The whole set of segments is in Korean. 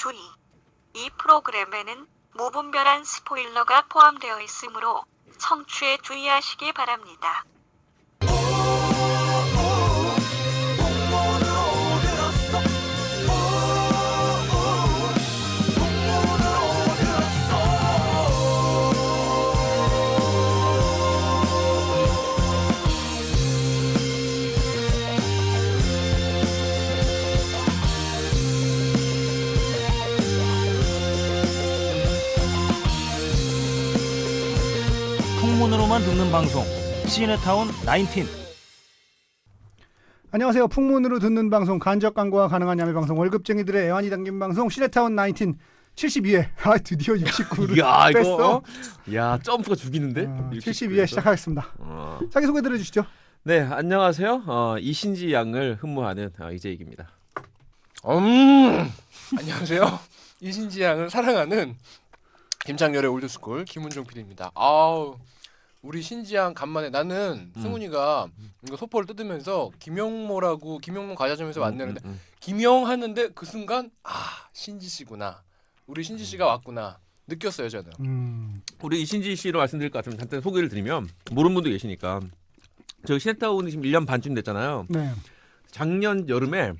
주의. 이 프로그램에는 무분별한 스포일러가 포함되어 있으므로 청취에 주의하시기 바랍니다. 풍문으로만 듣는 방송 시네타운 19. 안녕하세요. 풍문으로 듣는 방송, 간접 광고가 가능한 야매 방송, 월급쟁이들의 애환이 담긴 방송 시네타운 19 72회. 아, 드디어 69를 야, 뺐어. 이거 야, 점프가 죽이는데. 72회 시작하겠습니다. 자기 소개 들어주시죠. 네, 안녕하세요. 이신지 양을 흠모하는 이재익입니다. 안녕하세요. 이신지 양을 사랑하는 김창렬의 올드스쿨 김은종 PD입니다. 아우, 우리 신지 양 간만에 나는 승훈이가 이거 소포를 뜯으면서 김영모라고 김영모 과자점에서 만나는데 김영 하는데 그 순간 신지 씨구나. 우리 신지 씨가 왔구나. 느꼈어요, 저는. 우리 이신지 씨로 말씀드릴 것 같으면 잠깐 소개를 드리면 모르는 분도 계시니까 저희 시네타운이 지금 1년 반쯤 됐잖아요. 네. 작년 여름에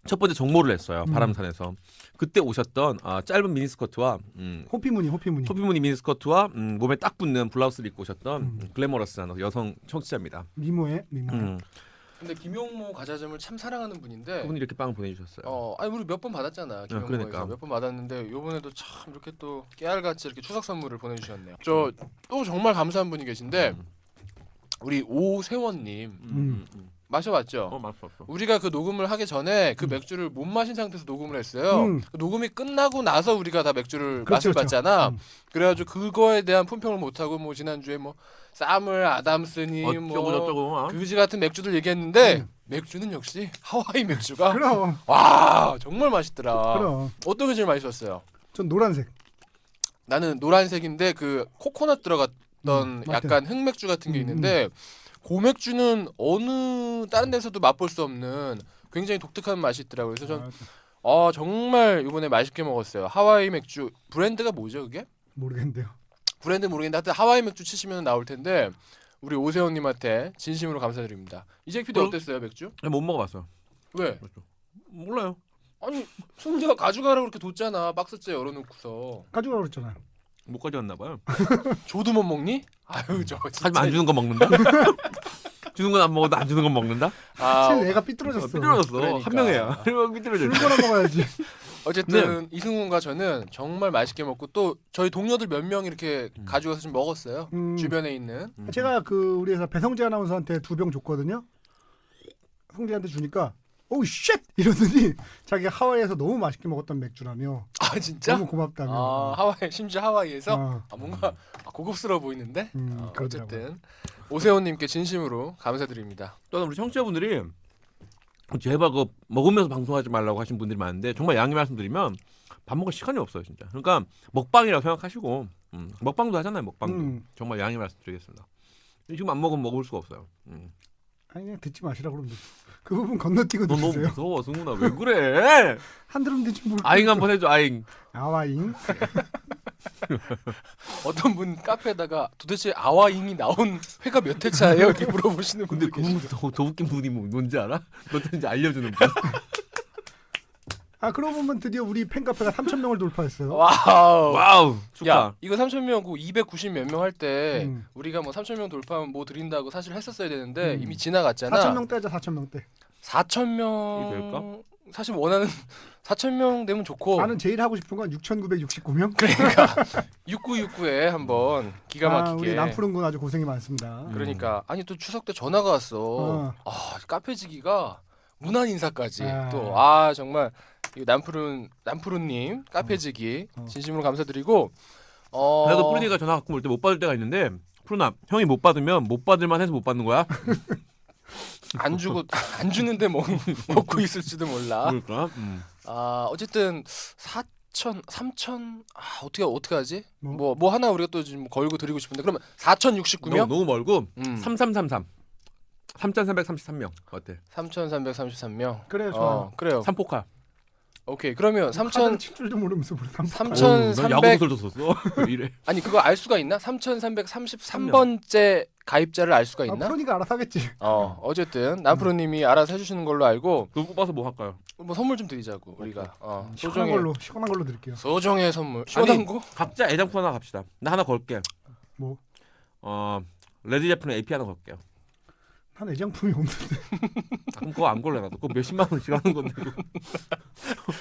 첫 번째 정모를 했어요. 바람산에서. 그때 오셨던 짧은 미니스커트와 호피무늬. 소피무늬 미니스커트와 몸에 딱 붙는 블라우스를 입고 오셨던 글래머러스한 여성 청취자입니다. 미모에. 근데 김영모 과자점을 참 사랑하는 분인데 그분이 이렇게 빵을 보내주셨어요. 아니 우리 몇 번 받았잖아. 김영모에서 그러니까. 몇 번 받았는데 이번에도 참 이렇게 또 깨알같이 이렇게 추석 선물을 보내주셨네요. 저 또 정말 감사한 분이 계신데 우리 오세원님 마셔봤죠? 맛있었어. 우리가 그 녹음을 하기 전에 그 맥주를 못 마신 상태에서 녹음을 했어요. 그 녹음이 끝나고 나서 우리가 다 맥주를 그렇죠, 맛을 봤잖아. 그래가지고 그거에 대한 품평을 못하고 뭐 지난주에 뭐 사물 아담스니 뭐 어쩌고 그지 같은 맥주들 얘기했는데 맥주는 역시 하와이 맥주가 그럼. 와 정말 맛있더라. 그럼. 어떤 게 제일 맛있었어요? 전 노란색. 나는 노란색인데 그 코코넛 들어갔던 약간 흑맥주 같은 게 있는데 고맥주는 어느 다른 데서도 맛볼 수 없는 굉장히 독특한 맛이 있더라고요. 그래서 전 정말 이번에 맛있게 먹었어요. 하와이 맥주 브랜드가 뭐죠 그게? 모르겠는데요. 브랜드 모르겠는데 하여튼 하와이 맥주 치시면 나올 텐데 우리 오세훈님한테 진심으로 감사드립니다. 이재익 PD 어땠어요 맥주? 못 먹어봤어. 왜? 몰라요. 아니 승재가 가져가라고 그렇게 뒀잖아. 박스째 열어놓고서. 가져가라고 그랬잖아요. 못 가져왔나 봐요. 조도 못 먹니? 아유 저 진짜. 하지만 안 주는 거 먹는다. 주는 건 안 먹어도 안 주는 건 먹는다. 사실 애가 삐뚤어졌어. 삐뚤어졌어. 그러니까. 한 명이야. 그리고 삐뚤어졌어. 술 거나 먹어야지. 어쨌든 이승훈과 저는 정말 맛있게 먹고 또 저희 동료들 몇 명 이렇게 가져가서 좀 먹었어요. 주변에 있는. 제가 그 우리 회사 배성재 아나운서한테 2병 줬거든요. 성재한테 주니까 오우 쉣! 이러더니 자기가 하와이에서 너무 맛있게 먹었던 맥주라며. 아 진짜? 너무 고맙다며. 하와이 심지어 하와이에서 뭔가 고급스러워 보이는데. 어쨌든 오세훈님께 진심으로 감사드립니다. 또 우리 청취자분들이 제발 그 먹으면서 방송하지 말라고 하신 분들이 많은데 정말 양해 말씀드리면 밥 먹을 시간이 없어요 진짜. 그러니까 먹방이라고 생각하시고 먹방도 하잖아요 먹방도. 정말 양해 말씀드리겠습니다. 지금 안 먹으면 먹을 수가 없어요. 아니 그냥 듣지 마시라고 그러면 그 부분 건너뛰고 너 너무 들으세요. 무서워 승훈아 왜 그래? 한 드럼 되지 뭘. 아잉 한번 해줘 아잉. 아와잉. 어떤 분 카페에다가 도대체 아와잉이 나온 회가 몇 회차예요? 이렇게 물어보시는 근데 분들 계시죠. 더 웃긴 분이 뭔지 알아? 너한테 이제 알려주는 분. 그러고 보면 드디어 우리 팬카페가 3,000명을 돌파했어요. 와우 축하. 야 이거 3,000명 그 290 몇 명 할 때 우리가 뭐 3,000명 돌파하면 뭐 드린다고 사실 했었어야 되는데 이미 지나갔잖아. 4,000명대 하자 4,000명대. 4,000명 될까? 사실 원하는 4,000명 되면 좋고 나는 제일 하고 싶은 건 6,969명. 그러니까 6969에 한번 기가 막히게 우리 남푸른군 아주 고생이 많습니다. 그러니까 아니 또 추석 때 전화가 왔어. 카페지기가 문안 인사까지 또 정말 이 남푸른님 카페지기 진심으로 감사드리고 그래도 푸른이가 전화 갖고 올 때 못 받을 때가 있는데 푸른아 형이 못 받으면 못 받을만 해서 못 받는 거야. 안 주는데 먹고 있을지도 몰라. 그러니까. 어쨌든 4천, 3천 어떻게 하지? 뭐 하나 우리가 또 지금 걸고 드리고 싶은데 그러면 4,069명? 너무 멀고 3333. 3,333명 어때? 3,333명. 그래요, 좋아요. 그래요. 삼포카. 오케이. 그러면 카드를 칠 줄도 모르면서 뭘 3,300 야구도 줬었어. 이래. 아니 그거 알 수가 있나? 3,333번째 가입자를 알 수가 있나? 프로니까 알아서 하겠지. 어쨌든 남프로님이 알아서 해주시는 걸로 알고 그거 뽑아서 뭐 할까요? 뭐 선물 좀 드리자고 우리가. 시원한 걸로 드릴게요. 소정의 선물. 시원한 거? 각자 애장품 하나 갑시다. 나 하나 걸게. 뭐? 레드 제프는 AP 하나 걸게요. 한 애장품이 없는데. 그럼 그거 안 걸래 나도. 그거 몇십만 원씩 하는 건데.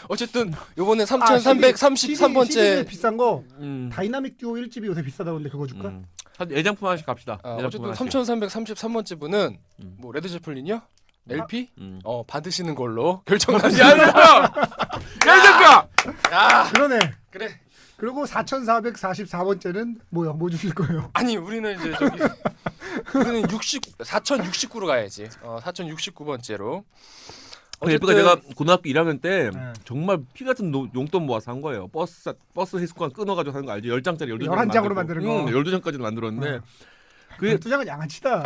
어쨌든 요번에 3,333번째 CD 비싼 거 음. 다이나믹 듀오 1집이 요새 비싸다던데 그거 줄까? 한 애장품 하나씩 갑시다. 어쨌든 3,333번째 분은 뭐 레드 제플린이요? LP? 받으시는 걸로 결정났습니다. 야 그러네. 그래. 그리고 4,444번째는 뭐야? 뭐 주실 거예요? 아니 우리는 이제 저기 우리는 4,069로 가야지. 4,069번째로. LP가 내가 고등학교 1학년 때 네. 정말 피 같은 용돈 모아서 한 거예요. 버스 해수권 끊어가지고 하는 거 알지? 10장짜리 11장으로 만드는 거. 12장까지 만들었는데 그게 12장은 양아치다.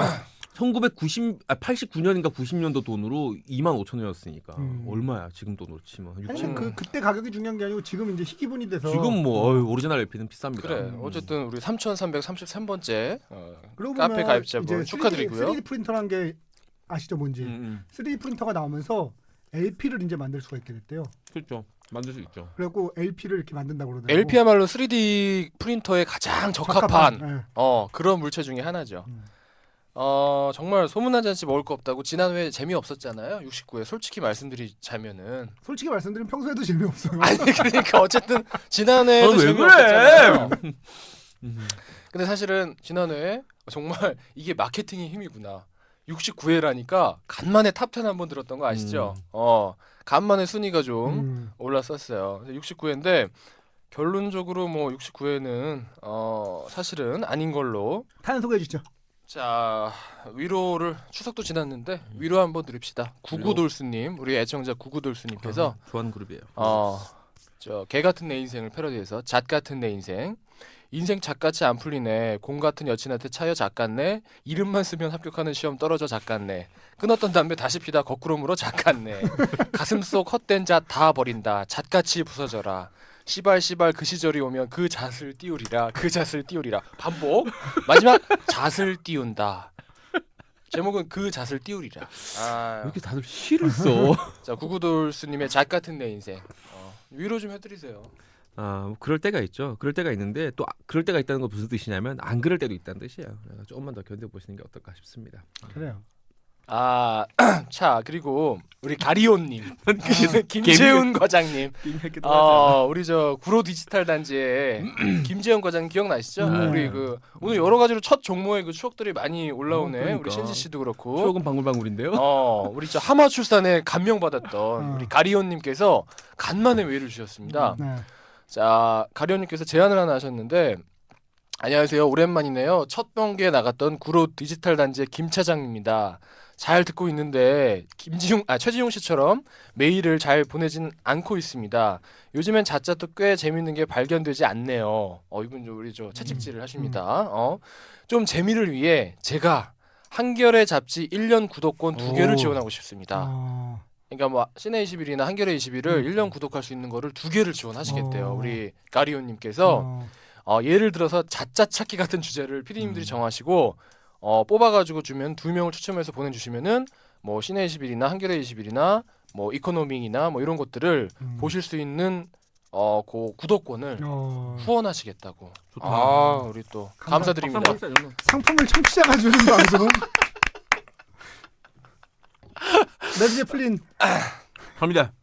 89년인가 90년도 돈으로 25,000원이었으니까 얼마야 지금 돈으로 치면 사실 그때 가격이 중요한 게 아니고 지금 이제 희귀분이 돼서 지금 뭐 오리지널 LP는 비쌉니다. 그래. 어쨌든 우리 3,333번째 그러고 카페 보면 가입자분 이제 축하드리고요. 3D 프린터라는 게 아시죠 뭔지? 3D 프린터가 나오면서 LP를 이제 만들 수가 있게 됐대요. 그렇죠. 만들 수 있죠. 그래갖고 LP를 이렇게 만든다고 그러더라고. LP야말로 3D 프린터에 가장 적합한 네. 그런 물체 중에 하나죠. 정말 소문난 잔치 먹을 거 없다고 지난 회에 재미없었잖아요. 69회 솔직히 말씀드리자면은 솔직히 말씀드리면 평소에도 재미없어요. 아니 그러니까 어쨌든 지난 회에도 왜 재미없었잖아요. 근데 사실은 지난 회에 정말 이게 마케팅의 힘이구나. 69회라니까 간만에 탑10 한번 들었던 거 아시죠? 간만에 순위가 좀 올랐었어요. 69회인데 결론적으로 뭐 69회는 사실은 아닌 걸로. 사연 소개해 주죠. 자 위로를 추석도 지났는데 위로 한번 드립시다. 구구돌수님 우리 애청자 구구돌수님께서 좋아하는 그룹이에요. 저 개 같은 내 인생을 패러디해서 잣 같은 내 인생 잣같이 안 풀리네 공 같은 여친한테 차여 잣같네 이름만 쓰면 합격하는 시험 떨어져 잣같네 끊었던 담배 다시 피다 거꾸로 물어 잣같네 가슴 속 헛된 잣 다 버린다 잣같이 부서져라 시발 그 시절이 오면 그 잣을 띄우리라 반복 마지막 잣을 띄운다 제목은 그 잣을 띄우리라 왜 이렇게 다들 시를 써? 자 구구돌수님의 잣 같은 내 인생 위로 좀 해드리세요. 뭐 그럴 때가 있죠. 그럴 때가 있는데 또 그럴 때가 있다는 건 무슨 뜻이냐면 안 그럴 때도 있다는 뜻이에요. 그래서 조금만 더 견뎌보시는 게 어떨까 싶습니다. 그래요. 자 그리고 우리 가리온님, 김재훈 과장님, 우리 저 구로 디지털 단지의 김재훈 과장 기억나시죠? 우리 그 오늘 여러 가지로 첫 종모의 그 추억들이 많이 올라오네. 그러니까. 우리 신지 씨도 그렇고. 추억은 방울방울인데요. 우리 저 하마 출산에 감명받았던 우리 가리온님께서 간만에 외를 주셨습니다. 자 가리온님께서 제안을 하나 하셨는데. 안녕하세요. 오랜만이네요. 첫 번기에 나갔던 구로 디지털 단지의 김 차장입니다. 잘 듣고 있는데 최지용 씨처럼 메일을 잘 보내진 않고 있습니다. 요즘엔 자짜도 꽤 재밌는 게 발견되지 않네요. 이분 우리 저 채찍질을 하십니다. 좀 재미를 위해 제가 한겨레 잡지 1년 구독권 2개를 지원하고 싶습니다. 그러니까 뭐 시내 21이나 한겨레 21을 1년 구독할 수 있는 거를 2개를 지원하시겠대요. 우리 가리온님께서 예를 들어서 자짜 찾기 같은 주제를 PD님들이 정하시고 뽑아가지고 주면 2명을 추첨해서 보내주시면은 뭐 시내 21이나 한겨레 21이나 뭐 이코노믹이나 뭐 이런 것들을 보실 수 있는 그 구독권을 후원하시겠다고. 좋다. 우리 또 감사드립니다. 상품을 청취자가 주는 방송. 레드 제플린. 갑니다.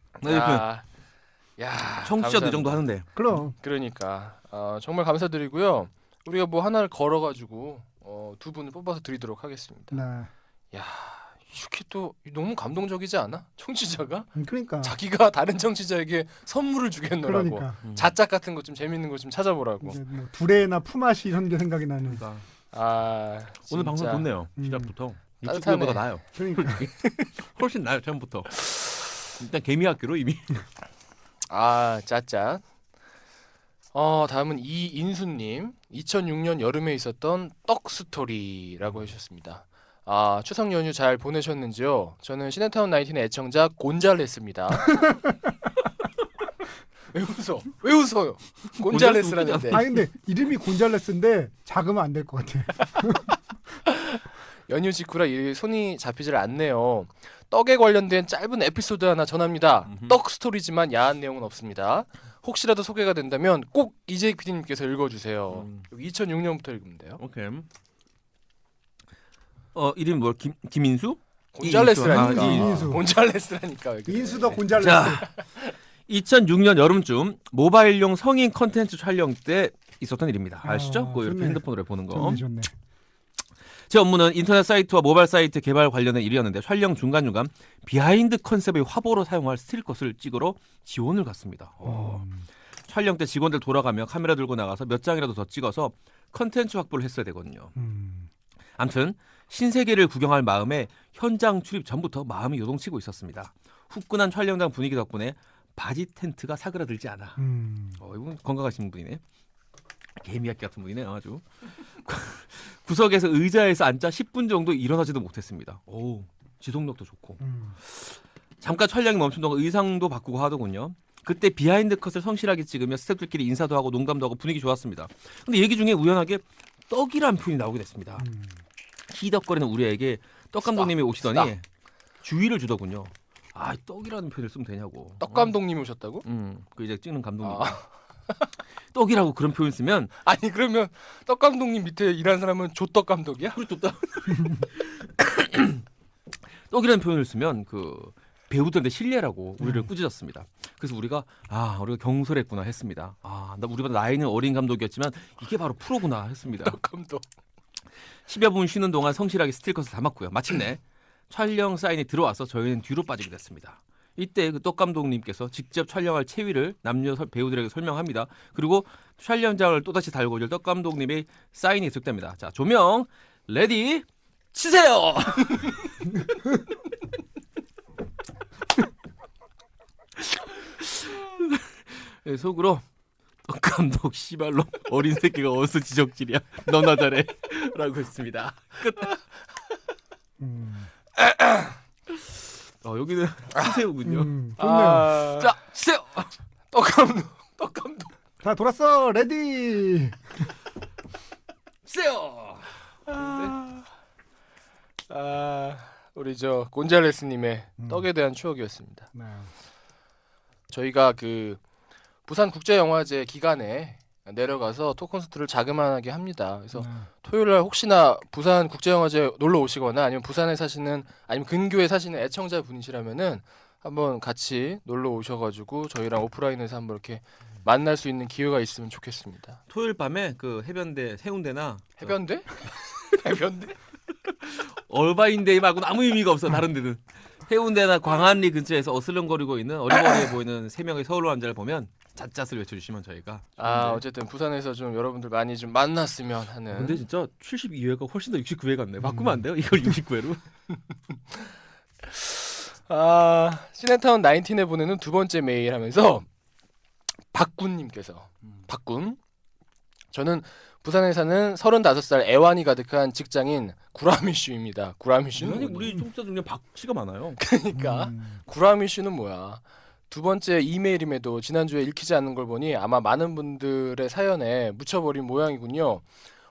야, 청취자도 이 정도 하는데. 그럼. 그러니까 정말 감사드리고요. 우리가 뭐 하나를 걸어가지고 2분을 뽑아서 드리도록 하겠습니다. 네. 야, 이렇게 또 너무 감동적이지 않아? 청취자가 그러니까. 자기가 다른 청취자에게 선물을 주겠노라고. 그러니까. 자작 같은 거 좀 재밌는 거 좀 찾아보라고. 이제 뭐 두레나 푸마시 이런 게 생각이 나는. 진짜. 오늘 방송 좋네요. 시작부터. 따뜻하네. 69회보다 나아요. 그러니까. 훨씬 나아요. 처음부터. 일단 개미학교로 이미. 짜짜. 다음은 이인수님 2006년 여름에 있었던 떡 스토리라고 해주셨습니다. 추석 연휴 잘 보내셨는지요? 저는 시네타운 19의 애청자 곤잘레스입니다. 왜 웃어? 왜 웃어요? 곤잘레스라는데. 아 근데 이름이 곤잘레스인데 작으면 안 될 것 같아. 연휴 직후라 일 손이 잡히질 않네요. 떡에 관련된 짧은 에피소드 하나 전합니다. 떡 스토리지만 야한 내용은 없습니다. 혹시라도 소개가 된다면 꼭 이재익 PD님께서 읽어주세요. 여기 2006년부터 읽으면 돼요. 오케이. 이름이 뭐 김인수? 곤잘레스라니까. 이인수. 곤잘레스라니까. 왜 그래. 인수더 곤잘레스. 자, 2006년 여름쯤 모바일용 성인 컨텐츠 촬영 때 있었던 일입니다. 아시죠? 그 이렇게 좋네. 핸드폰으로 보는 거. 좋네. 제 업무는 인터넷 사이트와 모바일 사이트 개발 관련된 일이었는데 촬영 중간중간 비하인드 컨셉의 화보로 사용할 스틸컷을 찍으러 지원을 갔습니다. 촬영 때 직원들 돌아가며 카메라 들고 나가서 몇 장이라도 더 찍어서 컨텐츠 확보를 했어야 되거든요. 암튼 신세계를 구경할 마음에 현장 출입 전부터 마음이 요동치고 있었습니다. 후끈한 촬영장 분위기 덕분에 바지 텐트가 사그라들지 않아. 이분 건강하신 분이네. 개미야끼 같은 분이네 아주. 구석에서 의자에서 앉아 10분 정도 일어나지도 못했습니다. 오, 지속력도 좋고. 잠깐 촬영이 멈춘 동안 의상도 바꾸고 하더군요. 그때 비하인드 컷을 성실하게 찍으며 스태프들끼리 인사도 하고 농담도 하고 분위기 좋았습니다. 근데 얘기 중에 우연하게 떡이란 표현이 나오게 됐습니다. 희덕거리는 우리에게 떡 감독님이 오시더니 주의를 주더군요. 아, 떡이라는 표현을 쓰면 되냐고. 떡 감독님이 오셨다고? 그 이제 찍는 감독님. 떡이라고 그런 표현 쓰면 아니 그러면 떡 감독님 밑에 일하는 사람은 조떡 감독이야? 그래 좋다. 떡이라는 표현을 쓰면 그 배우들한테 신뢰라고 우리를 꾸짖었습니다. 그래서 우리가 우리가 경솔했구나 했습니다. 우리보다 나이는 어린 감독이었지만 이게 바로 프로구나 했습니다. 떡 감독. 10여 분 쉬는 동안 성실하게 스틸컷을 담았고요. 마침내 촬영 사인이 들어와서 저희는 뒤로 빠지게 됐습니다. 이때 그 떡 감독님께서 직접 촬영할 체위를 남녀 배우들에게 설명합니다. 그리고 촬영장을 또다시 달고 있을 떡 감독님의 사인이 계속됩니다. 자, 조명 레디 치세요. 네, 속으로 떡 감독 씨발로 어린 새끼가 어디서 지적질이야. 너나 잘해. 라고 했습니다. 끝. 여기는 치세요군요. 좋네요. 자, 치세요. 떡 감독. 자 돌았어. 레디. 치세요. 우리 저 곤잘레스님의 떡에 대한 추억이었습니다. 네. 저희가 그 부산 국제영화제 기간에 내려가서 토 콘서트를 자그마하게 합니다. 그래서 토요일 날 혹시나 부산 국제영화제 놀러 오시거나 아니면 부산에 사시는 아니면 근교에 사시는 애청자 분이시라면은 한번 같이 놀러 오셔가지고 저희랑 오프라인에서 한번 이렇게 만날 수 있는 기회가 있으면 좋겠습니다. 토요일 밤에 그 해변대 해운대나 해변대? 해변대? 얼바인데이 말고는 아무 의미가 없어. 다른 데는 해운대나 광안리 근처에서 어슬렁거리고 있는 어리버리해 보이는 3명의 서울 남자를 보면 잣잣을 외쳐주시면 저희가 어쨌든 부산에서 좀 여러분들 많이 좀 만났으면 하는. 근데 진짜 72회가 훨씬 더 69회 같네. 바꾸면 안 돼요? 이걸 69회로? 시네타운 19에 보내는 두 번째 메일 하면서 박군님께서 박군 저는 부산에 사는 35살 애완이 가득한 직장인 구라미슈입니다. 구라미슈는 아니 우리 청취자 중에 박씨가 많아요. 그러니까 구라미슈는 뭐야? 두 번째 이메일임에도 지난주에 읽히지 않는 걸 보니 아마 많은 분들의 사연에 묻혀버린 모양이군요.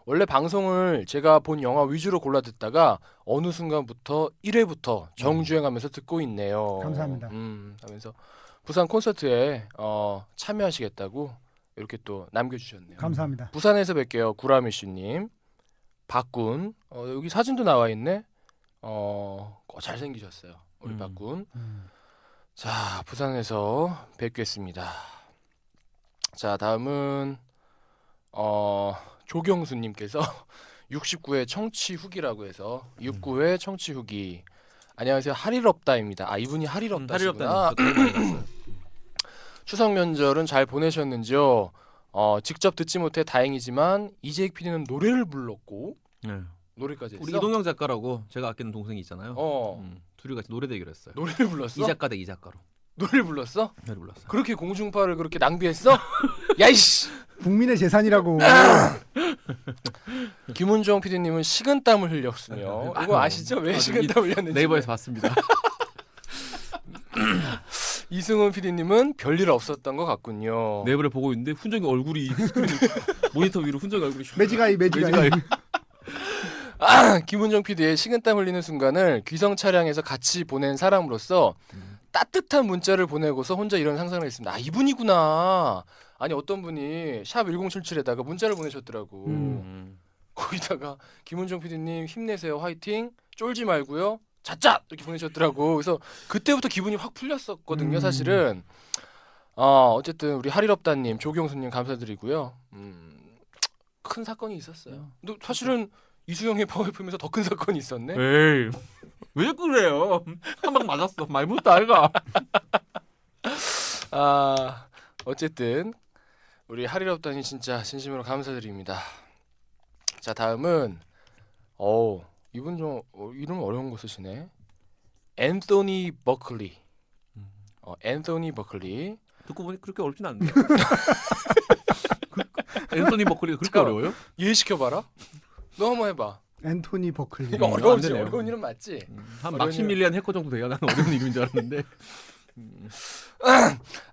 원래 방송을 제가 본 영화 위주로 골라 듣다가 어느 순간부터 1회부터 정주행하면서 듣고 있네요. 감사합니다. 하면서 부산 콘서트에 참여하시겠다고 이렇게 또 남겨주셨네요. 감사합니다. 부산에서 뵐게요. 구라미슈님. 박군. 여기 사진도 나와 있네. 잘생기셨어요. 우리 박군. 자, 부산에서 뵙겠습니다. 자, 다음은 조경수님께서 69회 청취 후기라고 해서 69회 청취 후기. 안녕하세요. 할일 없다입니다. 이분이 할일 없다시구나. 추석 면접은 잘 보내셨는지요? 직접 듣지 못해 다행이지만 이재익 PD는 노래를 불렀고 노래까지 했어? 우리 이동영 작가라고 제가 아끼는 동생이 있잖아요. 둘이 같이 노래 대결했어요. 노래를 불렀어? 이 작가 대 이 작가로. 노래를 불렀어? 노래 불렀어요. 그렇게 공중파를 그렇게 낭비했어? 야이씨! 국민의 재산이라고. 김은정 PD님은 식은땀을 흘렸으며 이거 아시죠? 왜 식은땀을 흘렸는지 네이버에서 봤습니다. 이승훈 PD님은 별일 없었던 것 같군요. 내부를 보고 있는데 훈정이 얼굴이 스크린 모니터 위로 훈정이 얼굴이 매지가이. 김은정 PD의 식은땀 흘리는 순간을 귀성 차량에서 같이 보낸 사람으로서 따뜻한 문자를 보내고서 혼자 이런 상상을 했습니다. 아, 이분이구나. 아니 어떤 분이 샵 1077에다가 문자를 보내셨더라고. 거기다가 김은정 PD님 힘내세요, 화이팅, 쫄지 말고요, 자짜 이렇게 보내셨더라고. 그래서 그때부터 기분이 확 풀렸었거든요. 사실은 어쨌든 우리 하리럽다님, 조경수님 감사드리고요. 큰 사건이 있었어요. 근데 사실은 이수영의 파워FM에서 더 큰 사건이 있었네. 에이 왜 자꾸 그래요? 한 방 맞았어. 말 못다 아이가. 어쨌든 우리 하리럽다님 진짜 진심으로 감사드립니다. 자, 다음은 이분 좀 이름 어려운 거 쓰시네. 앤소니 버클리. 앤소니 버클리. 듣고 보니 그렇게 어렵진 않네. 앤소니 버클리가 그렇게 잠깐만. 어려워요? 이해시켜봐라. 너 한번 해봐. 앤토니 버클리. 이거 안 어려우지. 되네요. 어려운 이름 맞지? 한 어려운 막시밀리안 해커 정도 돼야 나는 어려운 이름인 줄 알았는데.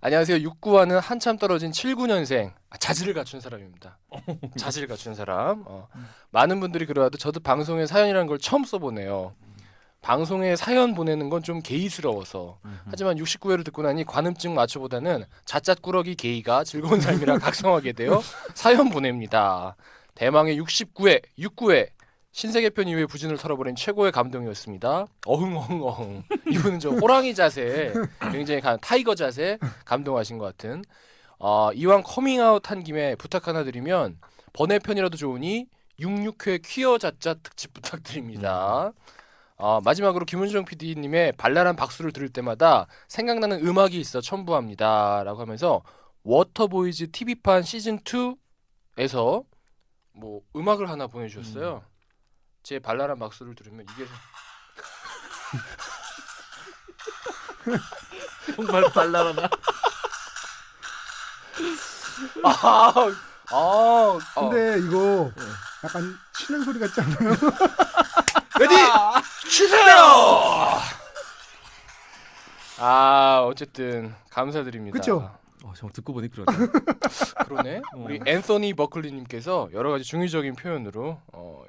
안녕하세요. 69와는 한참 떨어진 79년생 자질을 갖춘 사람입니다. 자질을 갖춘 사람. 많은 분들이 그러와도 저도 방송에 사연이라는 걸 처음 써보네요. 방송에 사연 보내는 건 좀 게이스러워서. 하지만 69회를 듣고 나니 관음증 마초보다는 자짜꾸러기 게이가 즐거운 삶이라 각성하게 되어 사연 보냅니다. 대망의 69회 신세계편 이후에 부진을 털어버린 최고의 감동이었습니다. 어흥. 이분은 저 호랑이 자세, 굉장히 타이거 자세 감동하신 것 같은. 이왕 커밍아웃 한 김에 부탁 하나 드리면 번외편이라도 좋으니 66회 퀴어 자짜 특집 부탁드립니다. 마지막으로 김은정 PD님의 발랄한 박수를 들을 때마다 생각나는 음악이 있어 첨부합니다 라고 하면서 워터보이즈 TV판 시즌2에서 뭐 음악을 하나 보내주셨어요. 제 발랄한 박수를 들으면 이게 정말 발랄하다. 근데 이거 약간 치는 소리 같지 않나요? 레디 주세요. 어쨌든 감사드립니다. 그쵸? 정말 듣고 보니 그러네. 그러네. 우리 앤서니 버클리님께서 여러 가지 중의적인 표현으로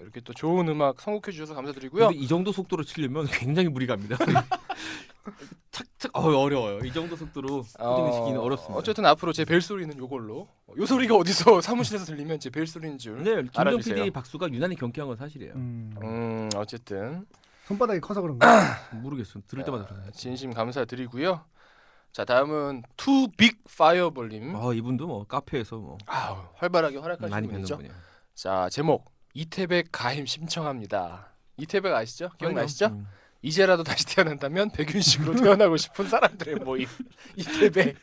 이렇게 또 좋은 음악 선곡해 주셔서 감사드리고요. 근데 이 정도 속도로 치려면 굉장히 무리가 갑니다. 착착 어려워요. 이 정도 속도로 포징시키기는 어렵습니다. 어쨌든 앞으로 제 벨소리는 요걸로. 요 소리가 어디서 사무실에서 들리면 제 벨소리인 줄 네, 김정 알아주세요. PD 박수가 유난히 경쾌한 건 사실이에요. 어쨌든 손바닥이 커서 그런가? 모르겠어. 들을 때마다 그러네. 진심 감사드리고요. 자, 다음은 투 빅 파이어볼님. 이분도 뭐 카페에서 뭐 활발하게 활약하시는 많이 뵙는 분이죠. 분이에요. 자, 제목 이태백 가임 신청합니다. 이태백 아시죠? 기억나시죠? 음. 이제라도 다시 태어난다면 백윤식으로 태어나고 싶은 사람들의 모임 이태백.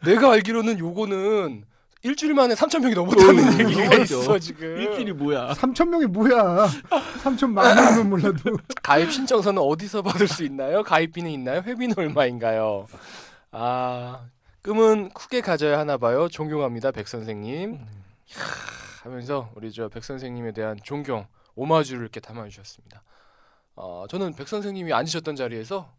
내가 알기로는 요거는 일주일 만에 3,000명이 넘었다는 얘기가 넘었죠. 있어 지금. 일주일이 뭐야? 3,000명이 뭐야? 3,000만 명은 몰라도. 가입 신청서는 어디서 받을 수 있나요? 가입비는 있나요? 회비는 얼마인가요? 꿈은 크게 가져야 하나 봐요. 존경합니다, 백 선생님. 하면서 우리 저 백 선생님에 대한 존경, 오마주를 이렇게 담아주셨습니다. 저는 백 선생님이 앉으셨던 자리에서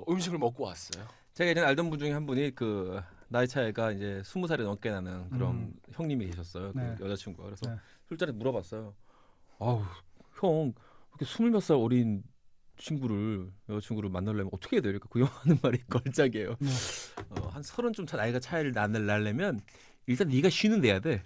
음식을 먹고 왔어요. 제가 예전에 알던 분 중에 한 분이 그 나이 차이가 이제 20살이 넘게 나는 그런 형님이 계셨어요. 네. 그 여자친구가. 그래서 네. 술자리 물어봤어요. 형 그렇게 20몇 살 어린 여자친구를 만나려면 어떻게 해야 돼요? 그러니까 그 형 하는 말이 걸작이에요. 한 30 좀 나이가 차이를 나려면 일단 네가 쉬는 데야 돼.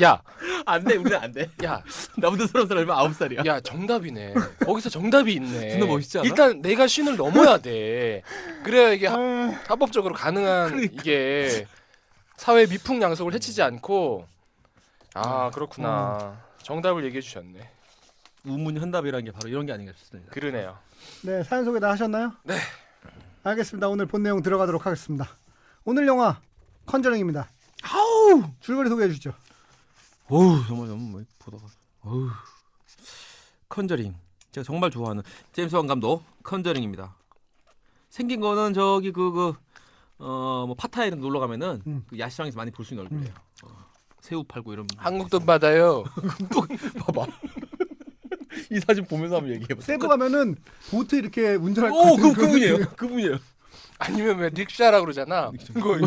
야, 안 돼, 우리는 안 돼. 야, 나보다 30살 얼마 9살이야. 야, 정답이네. 거기서 정답이 있네. 존나 멋있지 않아? 일단 내가 쉰을 넘어야 돼. 그래야 이게 합법적으로 가능한 그러니까. 이게 사회 미풍양속을 해치지 않고. 그렇구나. 정답을 얘기해 주셨네. 우문현답이라는 게 바로 이런 게 아닌가 싶습니다. 그러네요. 네, 사연 소개 다 하셨나요? 네. 알겠습니다. 오늘 본 내용 들어가도록 하겠습니다. 오늘 영화 컨저링입니다. 아우! 줄거리 소개해 주시죠. 어우 정말 너무 보다가 컨저링 제가 정말 좋아하는 제임스 wan 감독 컨저링입니다. 생긴 거는 저기 뭐 파타야에 놀러 가면은 그 야시장에서 많이 볼 수 있는 얼굴이에요. 새우 팔고 이런. 한국 돈 받아요. 봐봐. 이 사진 보면서 한번 얘기해봐. 세부 가면은 보트 이렇게 운전할 오, 것 같은 그분이에요. 그분이에요. 아니면 왜 릭샤라 그러잖아. 이거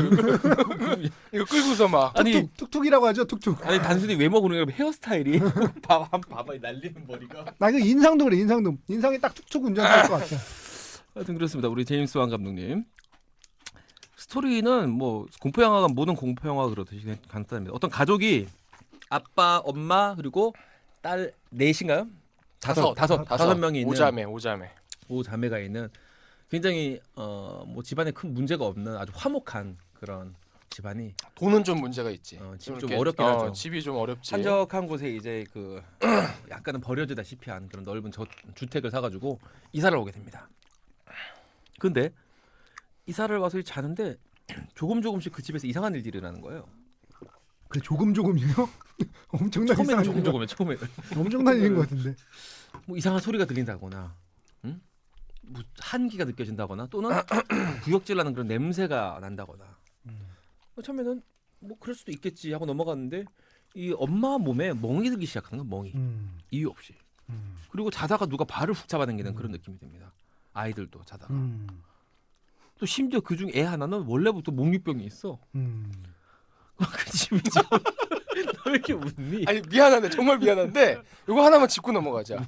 이거 끌고서 막 아니 툭툭이라고 하죠. 툭툭. 아니 단순히 외모 보는 게 아니라 헤어스타일이 봐봐 날리는 머리가. 나 이거 인상도 그래. 인상이 딱 툭툭 운전할 것 같아. 하여튼 그렇습니다. 우리 제임스 완 감독님. 스토리는 뭐 공포 영화가 모든 공포 영화가 그렇듯이 간단합니다. 어떤 가족이 아빠, 엄마 그리고 딸 넷인가요? 다섯 명이 있는 오자매가 있는 굉장히 뭐 집안에 큰 문제가 없는 아주 화목한 그런 집안이 돈은 좀 문제가 있지. 집이 좀 좀 어렵긴 하죠. 집이 좀 어렵지. 한적한 곳에 이제 그 약간은 버려지다시피 한 그런 넓은 주택을 사가지고 이사를 오게 됩니다. 근데 이사를 와서 자는데 조금씩 그 집에서 이상한 일들이 일어나는 거예요. 그래 조금이요? 엄청나게 처음에는 이상한 조금에 처음에는 엄청난 일인 것 같은데. 뭐 이상한 소리가 들린다거나, 응? 뭐 한기가 느껴진다거나 또는 구역질 나는 그런 냄새가 난다거나. 처음에는 뭐 그럴 수도 있겠지 하고 넘어갔는데 이 엄마 몸에 멍이 들기 시작하는 거야. 멍이 이유 없이. 그리고 자다가 누가 발을 훅 잡아당기는 그런 느낌이 듭니다. 아이들도 자다가. 또 심지어 그중 애 하나는 원래부터 목류병이 있어. 그 집이 너 왜 이렇게 웃니? 아니 미안한데 정말 미안한데 이거 하나만 짚고 넘어가자.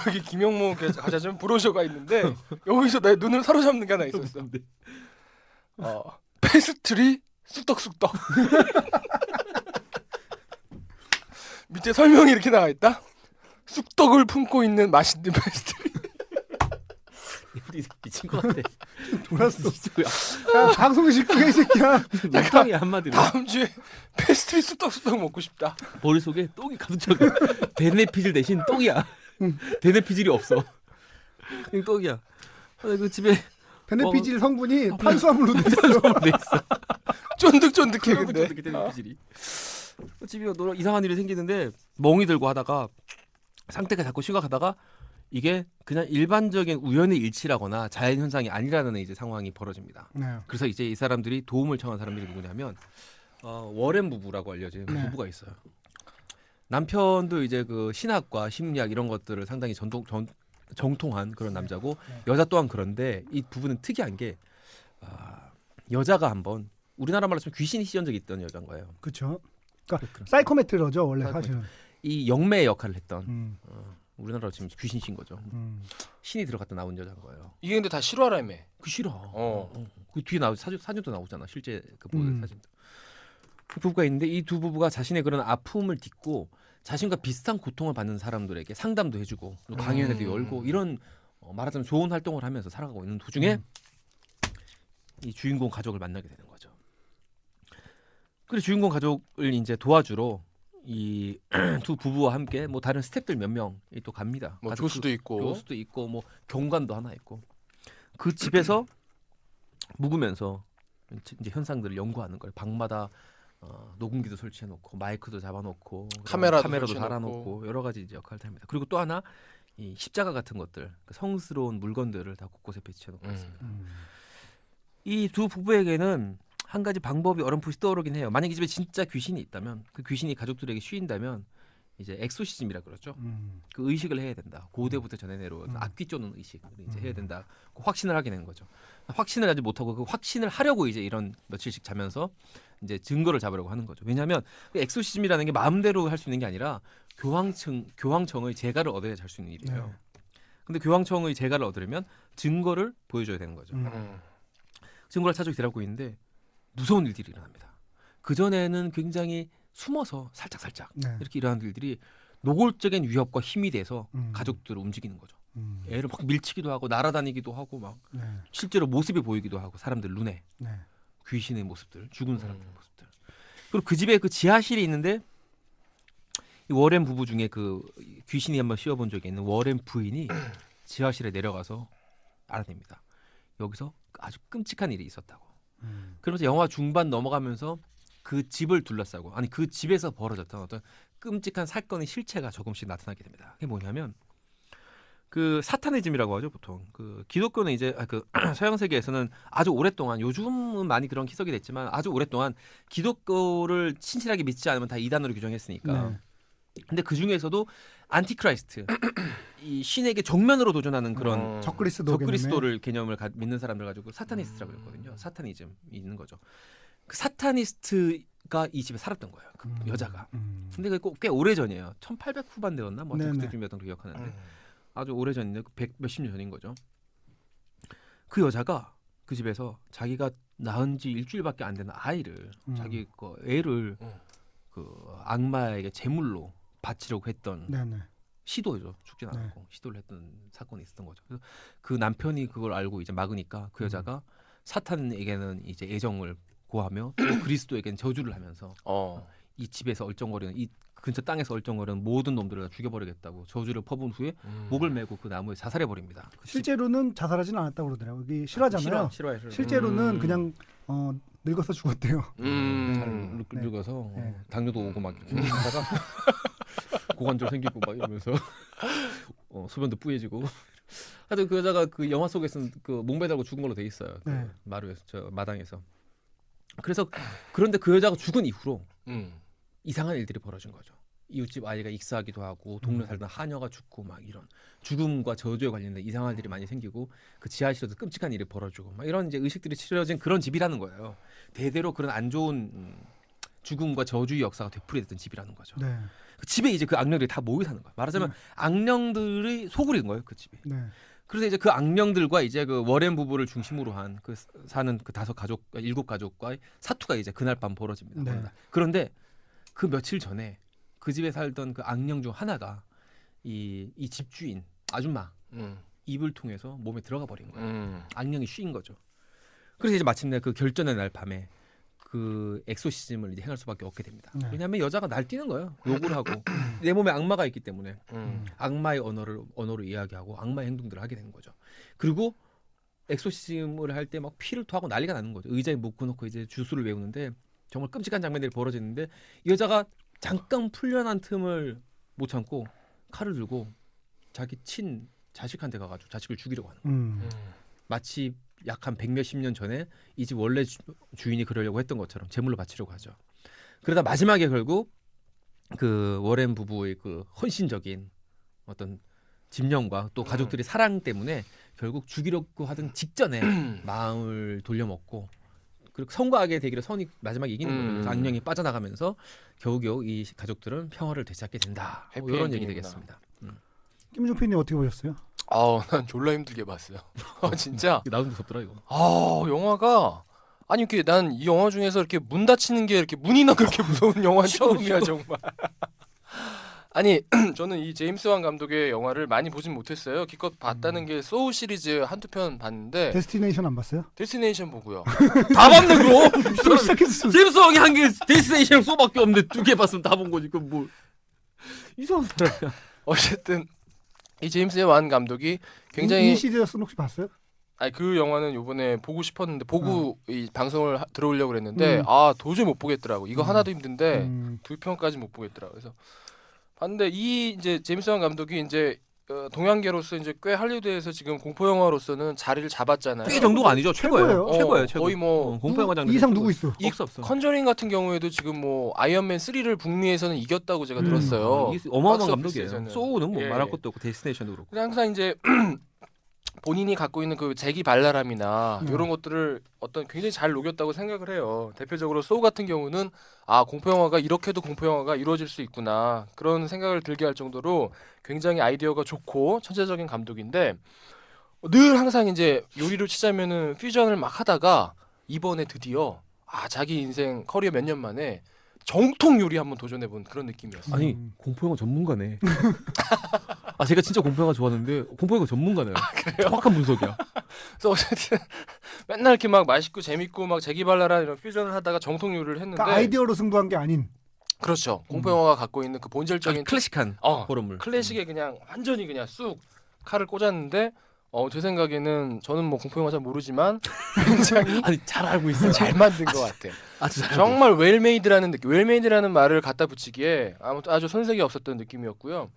여기 김영모 가자좀 브로셔가 있는데 여기서 내 눈을 사로잡는 게 하나 있었어. 페스트리 쑥떡. 밑에 설명이 이렇게 나와 있다. 쑥떡을 품고 있는 맛있는 페스트리. 이 새끼 미친 것 같아. 돌았어. 뭐야? 야, 방송을 집중해 이 새끼야. 똥이 한마디로 다음 주에 페스트리 쑥떡 먹고 싶다. 머릿속에 똥이 가득 차. 베네피질 대신 똥이야. 베네피질이 없어. 그냥 똥이야. 그 집에 베네피질 성분이 탄수화물로 돼 있어. 돼 있어. 쫀득쫀득해 근데. 베네피질이. 집에 이상한 일이 생기는데 멍이 들고 하다가 상태가 자꾸 심각하다가 이게 그냥 일반적인 우연의 일치라거나 자연 현상이 아니라는 이제 상황이 벌어집니다. 네. 그래서 이제 이 사람들이 도움을 청한 사람들이 누구냐면 워렌 부부라고 알려진 네. 부부가 있어요. 남편도 이제 그 신학과 심리학 이런 것들을 상당히 정통한 그런 남자고 여자 또한 그런데 이 부부는 특이한 게 여자가 한번 우리나라 말로 치면 귀신이 씌운 적이 있던 여자인 거예요. 그렇죠. 그러니까 사이코메트러죠 원래 사실은. 이 영매 역할을 했던 우리나라로 치면 귀신신 거죠. 신이 들어갔다 나온 여자인 거예요. 이게 근데 다 실화라며. 그 싫어. 그 뒤에 사진도 나오잖아. 실제 그 보는 사진도. 그 부부가 있는데 이 두 부부가 자신의 그런 아픔을 딛고 자신과 비슷한 고통을 받는 사람들에게 상담도 해주고 강연회도 열고 이런 말하자면 좋은 활동을 하면서 살아가고 있는 도중에 이 주인공 가족을 만나게 되는 거죠. 그래서 주인공 가족을 이제 도와주러 이 두 부부와 함께 뭐 다른 스태프들 몇 명이 또 갑니다. 뭐 교수도 있고 뭐 경관도 하나 있고 그 집에서 묵으면서 이제 현상들을 연구하는 거예요. 방마다 녹음기도 설치해놓고 마이크도 잡아놓고 카메라도 달아놓고 여러 가지 이제 역할을 합니다. 그리고 또 하나 이 십자가 같은 것들 성스러운 물건들을 다 곳곳에 배치해놓고 있습니다. 이 두 부부에게는 한 가지 방법이 어렴풋이 떠오르긴 해요. 만약 이 집에 진짜 귀신이 있다면 그 귀신이 가족들에게 쉬인다면 이제 엑소시즘이라 그러죠. 그 의식을 해야 된다. 고대부터 전해 내려온 악귀 쫓는 의식을 이제 해야 된다. 그 확신을 하게 되는 거죠. 확신을 하지 못하고 그 확신을 하려고 이제 이런 며칠씩 자면서 이제 증거를 잡으려고 하는 거죠. 왜냐하면 그 엑소시즘이라는 게 마음대로 할 수 있는 게 아니라 교황청의 재가를 얻어야 할 수 있는 일이에요. 근데 교황청의 재가를 얻으려면 증거를 보여줘야 되는 거죠. 증거를 찾아 기다리고 있는데 무서운 일들이 일어납니다. 그 전에는 굉장히 숨어서 살짝 이렇게 일어나는 일들이 노골적인 위협과 힘이 돼서 가족들을 움직이는 거죠. 애를 막 밀치기도 하고 날아다니기도 하고 막 실제로 모습이 보이기도 하고 사람들 눈에 귀신의 모습들, 죽은 사람들의 모습들. 그리고 그 집에 그 지하실이 있는데 이 워렌 부부 중에 그 귀신이 한번 씌워본 적이 있는 워렌 부인이 지하실에 내려가서 알아냅니다. 여기서 아주 끔찍한 일이 있었다고. 그러면서 영화 중반 넘어가면서 그 집을 둘러싸고 아니 그 집에서 벌어졌던 어떤 끔찍한 사건의 실체가 조금씩 나타나게 됩니다. 그게 뭐냐면 그 사타니즘이라고 하죠 보통. 그 기독교는 이제 그 서양 세계에서는 아주 오랫동안 요즘은 많이 그런 희석이 됐지만 아주 오랫동안 기독교를 신실하게 믿지 않으면 다 이단으로 규정했으니까. 네. 근데 그 중에서도 안티크라이스트 이 신에게 정면으로 도전하는 그런 적그리스도를 개념을 믿는 사람들 가지고 사타니스트라고 했거든요. 사타니즘이 있는 거죠. 그 사타니스트가 이 집에 살았던 거예요. 그 여자가. 근데 그게 꽤 오래 전이에요. 1800 후반대였나? 뭐 그때쯤이었던 걸 기억하는데 아주 오래 전인데 100 몇십 년 전인 거죠. 그 여자가 그 집에서 자기가 낳은 지 일주일밖에 안 되는 아이를 자기 거 애를 그 악마에게 제물로 바치려고 했던 네네. 시도죠. 죽진 않았고 시도를 했던 사건이 있었던 거죠. 그래서 그 남편이 그걸 알고 이제 막으니까 그 여자가 사탄에게는 이제 애정을 고하며 또 그리스도에게는 저주를 하면서 이 집에서 얼쩡거리는 이 근처 땅에서 얼쩡거리는 모든 놈들을 다 죽여버리겠다고 저주를 퍼부은 후에 목을 메고 그 나무에 자살해 버립니다. 실제로는 자살하지는 않았다고 그러더라고요. 이게 실화잖아요. 실화예요. 실제로는 그냥 늙어서 죽었대요. 잘 늙어서 당뇨도 오고 막 이렇게 하다가 고관절 생기고 막 이러면서 소변도 뿌얘지고. 하여튼 그 여자가 그 영화 속에서는 그 목매달고 죽은 걸로 돼 있어요. 그 마루에서 저 마당에서. 그래서 그런데 그 여자가 죽은 이후로 이상한 일들이 벌어진 거죠. 이웃집 아이가 익사하기도 하고 동네 살던 하녀가 죽고 막 이런 죽음과 저주에 관련된 이상한 일들이 많이 생기고 그 지하실에서 끔찍한 일이 벌어지고 막 이런 이제 의식들이 치러진 그런 집이라는 거예요. 대대로 그런 안 좋은 죽음과 저주의 역사가 되풀이됐던 집이라는 거죠. 네. 그 집에 이제 그 악령들이 다 모여 사는 거예요. 말하자면 악령들의 소굴인 거예요, 그 집이. 네. 그래서 이제 그 악령들과 이제 그 워렌 부부를 중심으로 한 그 사는 그 7가족과의 사투가 이제 그날 밤 벌어집니다. 네. 그런데 그 며칠 전에 그 집에 살던 그 악령 중 하나가 이 집주인 아줌마 입을 통해서 몸에 들어가 버린 거예요. 악령이 쉬인 거죠. 그래서 이제 마침내 그 결전의 날 밤에 그 엑소시즘을 이제 행할 수밖에 없게 됩니다. 네. 왜냐하면 여자가 날뛰는 거예요. 욕을 하고 내 몸에 악마가 있기 때문에 악마의 언어로 이야기하고 악마의 행동들을 하게 되는 거죠. 그리고 엑소시즘을 할 때 막 피를 토하고 난리가 나는 거죠. 의자에 묶어놓고 이제 주술을 외우는데 정말 끔찍한 장면들이 벌어지는데 이 여자가 잠깐 풀려난 틈을 못 참고 칼을 들고 자기 친 자식한테 가가지고 자식을 죽이려고 하는 거예요. 마치 약 한 100몇십 년 전에 이 집 원래 주인이 그러려고 했던 것처럼 제물로 바치려고 하죠. 그러다 마지막에 결국 그 워렌 부부의 그 헌신적인 어떤 집념과 또 가족들의 사랑 때문에 결국 죽이려고 하던 직전에 마음을 돌려먹고 그리고 선과 악의 대결에 선이 마지막에 이기는 거예요. 그래서 악령이 빠져나가면서 겨우겨우 이 가족들은 평화를 되찾게 된다. 뭐 이런 얘기 되겠습니다. 김종필님 어떻게 보셨어요? 난 졸라 힘들게 봤어요. 진짜. 나도 무섭더라 이거. 영화가 아니 이렇게 난 이 영화 중에서 이렇게 문 닫히는 게 이렇게 문이나 그렇게 무서운 영화는 처음이야 정말. 아니 저는 이 제임스 완 감독의 영화를 많이 보진 못했어요. 기껏 봤다는 게 소울 시리즈 한두 편 봤는데 데스티네이션 안 봤어요? 데스티네이션 보고요. 다 봤네 그럼. 또 시작했어. 제임스 왕이 한 게 데스티네이션 쏘밖에 없는데 2개 봤으면 다 본 거지. 그럼 뭐 이상한 사람이야. 어쨌든 이 제임스 완 감독이 굉장히 인시디어스는 혹시 봤어요? 아니 그 영화는 요번에 보고 싶었는데 보고 이 방송을 들어오려고 그랬는데 도저히 못 보겠더라고. 이거 하나도 힘든데 2편까지 못 보겠더라고. 그래서 봤는데 이 이제 제임스 완 감독이 이제 동양계로서 이제 꽤 할리우드에서 지금 공포 영화로서는 자리를 잡았잖아요. 꽤 정도가 아니죠. 최고예요. 최고예요. 최고. 거의 뭐 공포 영화 장르 이상 누구 있어? 없어. 컨저링 같은 경우에도 지금 뭐 아이언맨 3를 북미에서는 이겼다고 제가 들었어요. 어마어마한 박스 감독이에요. 오피스에서는. 소우는 뭐 예. 말할 것도 없고 데스티네이션도 그렇고. 근데 항상 이제 본인이 갖고 있는 그 재기 발랄함이나 이런 것들을 어떤 굉장히 잘 녹였다고 생각을 해요. 대표적으로 소우 같은 경우는 공포 영화가 이렇게도 공포 영화가 이루어질 수 있구나 그런 생각을 들게 할 정도로 굉장히 아이디어가 좋고 천재적인 감독인데 늘 항상 이제 요리로 치자면은 퓨전을 막 하다가 이번에 드디어 자기 인생 커리어 몇 년 만에 정통 요리 한번 도전해본 그런 느낌이었어요. 아니 공포 영화 전문가네. 제가 진짜 공포 영화 좋아하는데 공포 영화 전문가네요. 정확한 분석이야. 그래서 어쨌든 맨날 이렇게 막 맛있고 재밌고 막 재기발랄한 이런 퓨전을 하다가 정통 요리를 했는데 그러니까 아이디어로 승부한 게 아닌. 그렇죠. 공포 영화가 갖고 있는 그 본질적인 클래식한 호러물. 클래식에 그냥 완전히 그냥 쑥 칼을 꽂았는데 제 생각에는 저는 뭐 공포 영화 잘 모르지만 굉장히 아니 잘 알고 있어요. 잘 만든 것 같아. 정말 웰메이드라는 느낌. 웰메이드라는 말을 갖다 붙이기에 아무튼 아주 손색이 없었던 느낌이었고요.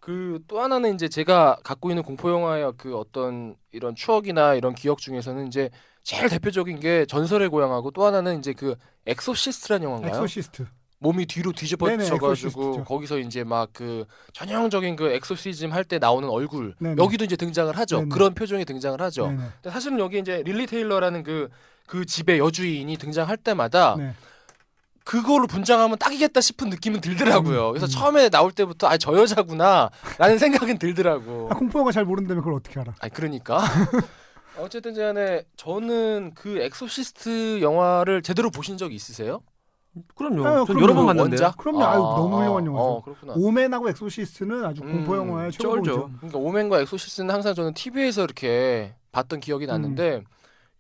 그 또 하나는 이제 제가 갖고 있는 공포 영화의 그 어떤 이런 추억이나 이런 기억 중에서는 이제 제일 대표적인 게 전설의 고향하고 또 하나는 이제 그 엑소시스트라는 영화인가요? 엑소시스트. 몸이 뒤로 네네, 뒤집어져가지고 엑소시스트죠. 거기서 이제 막 그 전형적인 그 엑소시즘 할 때 나오는 얼굴 네네. 여기도 이제 등장을 하죠. 네네. 그런 표정이 등장을 하죠. 네네. 근데 사실은 여기 이제 릴리 테일러라는 그 집의 여주인이 등장할 때마다 네. 그거를 분장하면 딱이겠다 싶은 느낌은 들더라고요. 그래서 음. 처음에 나올 때부터 아 저 여자구나라는 생각은 들더라고. 아, 공포 영화 잘 모른다면 그걸 어떻게 알아? 아니 그러니까 어쨌든 간에 저는 그 엑소시스트 영화를 제대로 보신 적 있으세요? 그럼요. 아, 전 그럼요. 여러 번 봤는데. 원작? 그럼요. 아유, 너무 훌륭한 영화죠. 그렇구나. 오맨하고 엑소시스트는 아주 공포 영화의 최고봉이죠. 쩔죠. 그러니까 오맨과 엑소시스트는 항상 저는 TV에서 이렇게 봤던 기억이 났는데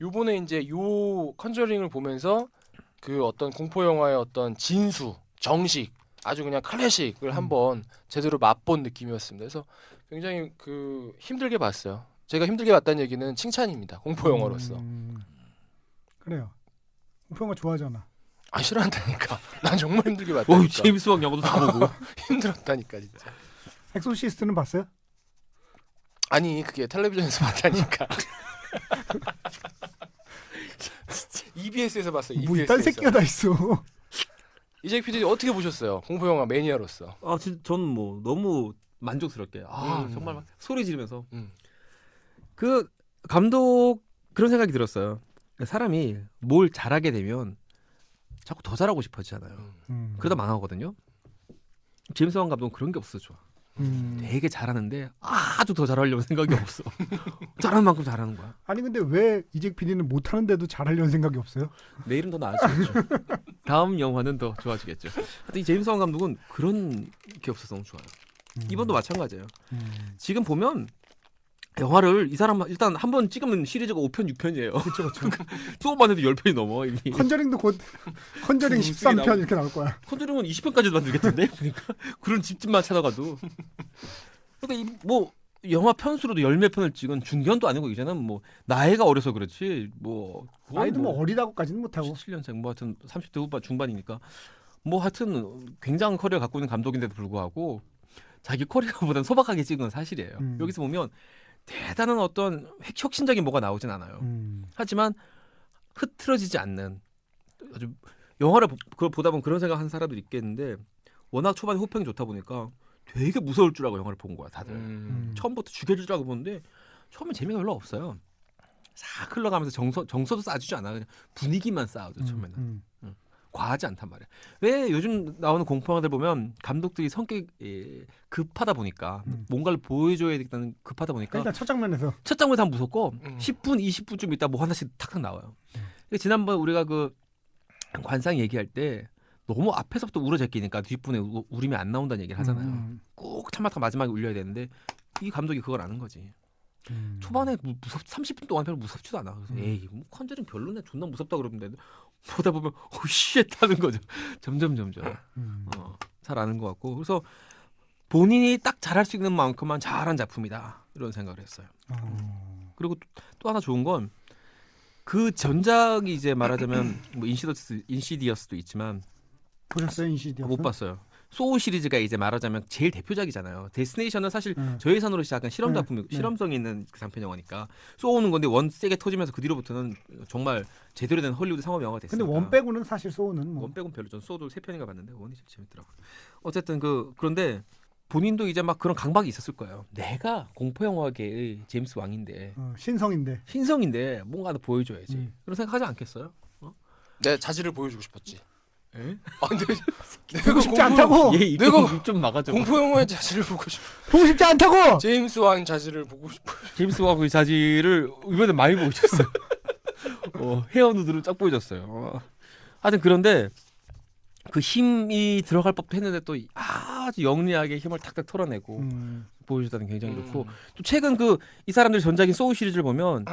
요번에 이제 요 컨저링을 보면서 그 어떤 공포 영화의 어떤 진수, 정식, 아주 그냥 클래식을 한번 제대로 맛본 느낌이었습니다. 그래서 굉장히 그 힘들게 봤어요. 제가 힘들게 봤다는 얘기는 칭찬입니다. 공포 영화로서. 그래요. 공포 영화 좋아하잖아. 아 싫어한다니까. 난 정말 힘들게 봤다니까. 제임스 왕 영화도 다 보고. 힘들었다니까 진짜. 엑소시스트는 봤어요? 아니 그게 텔레비전에서 봤다니까. EBS에서 봤어요. 뭐 이딴 새끼가 다 있어. 이재 PD 어떻게 보셨어요? 공포 영화 매니아로서. 아, 진짜 저는 뭐 너무 만족스럽게. 음. 정말 막 소리 지르면서 음. 그 감독 그런 생각이 들었어요. 사람이 뭘 잘하게 되면 자꾸 더 잘하고 싶어지잖아요. 그러다 망하거든요. 제임스 왕 감독은 그런 게 없어 좋아. 되게 잘하는데 아주 더 잘하려는 생각이 없어. 잘하는 만큼 잘하는 거야. 아니 근데 왜 이재 PD는 못하는데도 잘하려는 생각이 없어요? 내일은 더 나아지겠죠. 다음 영화는 더 좋아지겠죠. 하여튼 이 제임스 왕 감독은 그런 게 없어서 너무 좋아요. 이번도 마찬가지예요. 지금 보면 영화를 이 사람 일단 한 번 찍으면 시리즈가 5편 6편이에요. 그렇죠, 그렇죠. 수업만 해도 10편이 넘어 이미. 컨저링도 곧 컨저링 13편 이렇게 나올 거야. 컨저링은 20편까지도 만들겠던데. 그러니까 그런 집집만 찾아가도. 그러니까 뭐 영화 편수로도 10몇 편을 찍은 중견도 아니고 이제는 뭐 나이가 어려서 그렇지 뭐 나이도 뭐 어리다고까지는 못하고. 17년생 뭐 하여튼 30대 후반 중반이니까 뭐 하여튼 굉장한 커리어 갖고 있는 감독인데도 불구하고 자기 커리어보다는 소박하게 찍은 건 사실이에요. 여기서 보면 대단한 어떤 혁신적인 뭐가 나오진 않아요. 하지만 흐트러지지 않는 아주 영화를 그걸 보다 보면 그런 생각하는 사람들이 있겠는데 워낙 초반에 호평이 좋다 보니까 되게 무서울 줄 알고 영화를 본 거야 다들. 처음부터 죽여줄 줄 알고 보는데 처음에 재미가 별로 없어요. 싹 흘러가면서 정서도 쌓아주지 않아. 그냥 분위기만 쌓아줘 처음에는. 과하지 않단 말이야. 왜 요즘 나오는 공포 영화들 보면 감독들이 성격이 급하다 보니까 뭔가를 보여줘야 되겠다는 급하다 보니까 일단 첫 장면에서 첫 장면 다 무섭고 10분, 20분쯤 있다 뭐 하나씩 탁탁 나와요. 근데 지난번 우리가 그 관상 얘기할 때 너무 앞에서부터 울어제끼니까 뒷분에 울음이 안 나온다는 얘기를 하잖아요. 꼭 참았다 마지막에 울려야 되는데 이 감독이 그걸 아는 거지. 초반에 30분 동안 별로 무섭지도 않아. 그래서 에이 뭐 컨저링 별로네 존나 무섭다 그러는데 보다 보면 오쉣 하는 거죠. 점점 잘 아는 것 같고 그래서 본인이 딱 잘할 수 있는 만큼만 잘한 작품이다 이런 생각을 했어요. 그리고 또 하나 좋은 건 그 전작이 이제 말하자면 뭐 인시디어스도 있지만 보셨어요 인시디어스? 못 봤어요. 소울 시리즈가 이제 말하자면 제일 대표작이잖아요. 데스티네이션은 사실 저예산으로 시작한 실험 작품, 실험성이 있는 그 단편 영화니까 소울은 건데 원 세게 터지면서 그 뒤로부터는 정말 제대로 된 헐리우드 상업 영화가 됐어요. 근데 원 빼고는 사실 소우는 뭐. 원 빼고는 별로 전 소도 3편인가 봤는데 원이 제일 재밌더라고요. 어쨌든 그런데 본인도 이제 막 그런 강박이 있었을 거예요. 내가 공포 영화계의 제임스 왕인데 신성인데 신성인데 뭔가 하나 보여줘야지. 그런 생각하지 않겠어요? 내 자질을 보여주고 싶었지. 에? 아, 근데 보고 싶지 않다고. 얘 내가 좀 막아줘. 공포 영화의 자질을 보고 싶어. 보고 싶지 않다고. 제임스 왕 자질을 보고 싶어. 제임스 왕의 자질을 이번에 많이 보여줬어요. 헤어 누드를 쫙 보여줬어요. 하여튼 그런데 그 힘이 들어갈 법도 했는데 또 아주 영리하게 힘을 탁탁 털어내고 보여줬다는 게 굉장히 좋고 또 최근 이 사람들 전작인 소울 시리즈를 보면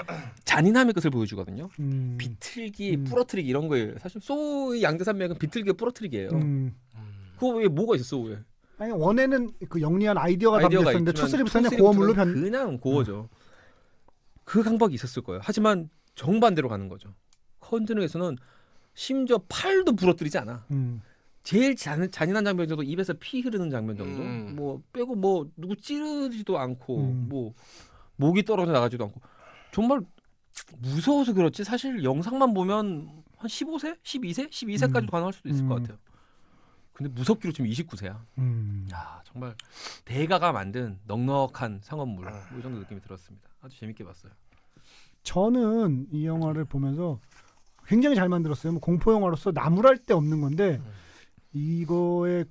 잔인함의 끝을 보여주거든요. 비틀기, 부러뜨리기 이런 거예요. 사실 소울의 양대산맥은 비틀기와 부러뜨리기예요. 그거 왜 뭐가 있어 소울에? 아니 원에는 그 영리한 아이디어가 담겼었는데 투쓰리부터는 투쓰리부터는 고어물로 그냥 고어죠. 그 강박이 있었을 거예요. 하지만 정반대로 가는 거죠. 컨저링에서는 심지어 팔도 부러뜨리지 않아. 제일 잔인한 장면 정도 입에서 피 흐르는 장면 정도 뭐 빼고 뭐 누구 찌르지도 않고 뭐 목이 떨어져 나가지도 않고 정말 무서워서 그렇지 사실 영상만 보면 한 15세? 12세? 12세까지도 가능할 수도 있을 것 같아요. 근데 무섭기로 지금 29세야. 야 정말 대가가 만든 넉넉한 상업물 뭐 이 정도 느낌이 들었습니다. 아주 재밌게 봤어요. 저는 이 영화를 보면서 굉장히 잘 만들었어요. 뭐 공포 영화로서 나무랄 데 없는 건데 이거의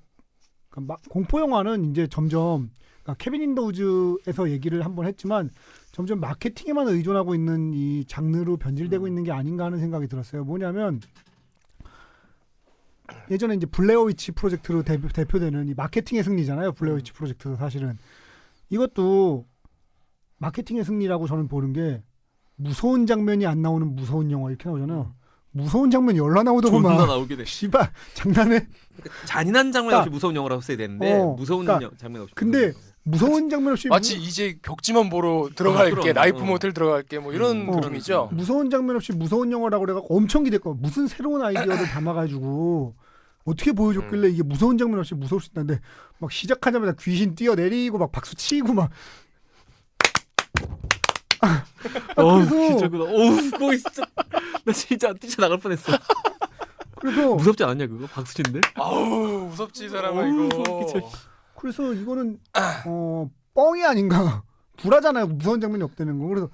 공포 영화는 이제 점점 케빈 인더우즈에서 얘기를 한번 했지만 점점 마케팅에만 의존하고 있는 이 장르로 변질되고 있는 게 아닌가 하는 생각이 들었어요. 뭐냐면 예전에 이제 블레어 위치 프로젝트로 대표되는 이 마케팅의 승리잖아요. 블레어 위치 프로젝트도 사실은 이것도 마케팅의 승리라고 저는 보는 게 무서운 장면이 안 나오는 무서운 영화 이렇게 나오잖아요. 무서운 장면이 열나 나오더구만. 존나 나오게 돼. 씨발 장난해? 잔인한 장면 없이 무서운 영화라고 써야 되는데 무서운 장면 없이. 근데 무서운 장면 없이 마치 이제 격지만 보러 들어갈게 라이프 모텔 들어갈게 뭐 이런 그림이죠. 무서운 장면 없이 무서운 영화라고 그래갖고 엄청 기대했고 무슨 새로운 아이디어를 담아가지고 어떻게 보여줬길래 이게 무서운 장면 없이 무서울 수 있다는데 막 시작하자마자 귀신 뛰어내리고 막 박수 치고 막 그래서 진짜 그거 그거 진짜 나 진짜 뛰쳐나갈 뻔했어. 그래서 무섭지 않았냐 그거 박수치인데? 아우 무섭지 이 사람아 이거. 그래서 이거는 뻥이 아닌가 불하잖아요. 무서운 장면이 없다는 거. 그래서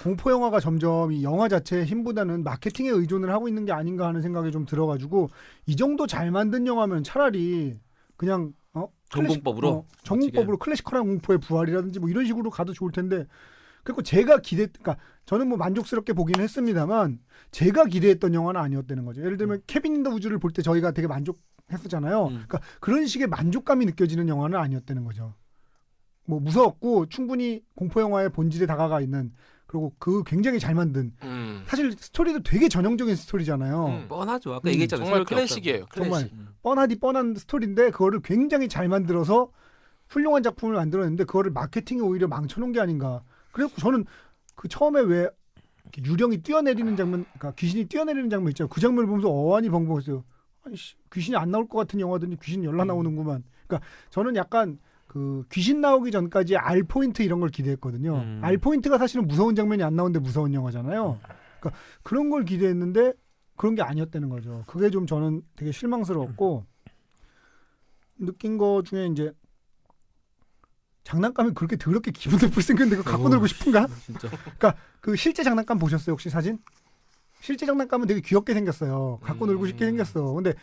공포 영화가 점점 이 영화 자체의 힘보다는 마케팅에 의존을 하고 있는 게 아닌가 하는 생각이 좀 들어가지고 이 정도 잘 만든 영화면 차라리 그냥 전공법으로 전공법으로 클래식컬한 공포의 부활이라든지 뭐 이런 식으로 가도 좋을 텐데 그리고 제가 그러니까 저는 뭐 만족스럽게 보기는 했습니다만 제가 기대했던 영화는 아니었다는 거죠. 예를 들면 케빈 인더 우즈를 볼 때 저희가 되게 만족했었잖아요. 그러니까 그런 식의 만족감이 느껴지는 영화는 아니었다는 거죠. 뭐 무서웠고 충분히 공포 영화의 본질에 다가가 있는 그리고 그 굉장히 잘 만든 사실 스토리도 되게 전형적인 스토리잖아요. 뻔하죠. 아까 얘기했잖아요. 정말 클래식이에요. 클래식. 정말 뻔한 스토리인데 그거를 굉장히 잘 만들어서 훌륭한 작품을 만들었는데 그거를 마케팅에 오히려 망쳐놓은 게 아닌가. 그래서 저는 그 처음에 왜 유령이 뛰어내리는 장면, 그러니까 귀신이 뛰어내리는 장면 있잖아요. 그 장면을 보면서 어안이 벙벙했어요. 아니 귀신이 안 나올 것 같은 영화더니 귀신 열나 나오는구만. 그러니까 저는 약간 그 귀신 나오기 전까지 알 포인트 이런 걸 기대했거든요. 알 포인트가 사실은 무서운 장면이 안 나오는데 무서운 영화잖아요. 그러니까 그런 걸 기대했는데 그런 게 아니었다는 거죠. 그게 좀 저는 되게 실망스러웠고 느낀 거 중에 이제 장난감이 그렇게 더럽게 기분 나쁘게 생겼는데 그거 갖고 놀고 싶은가? 진짜. 그러니까 그 실제 장난감 보셨어요 혹시 사진? 실제 장난감은 되게 귀엽게 생겼어요. 갖고 놀고 싶게 생겼어. 근데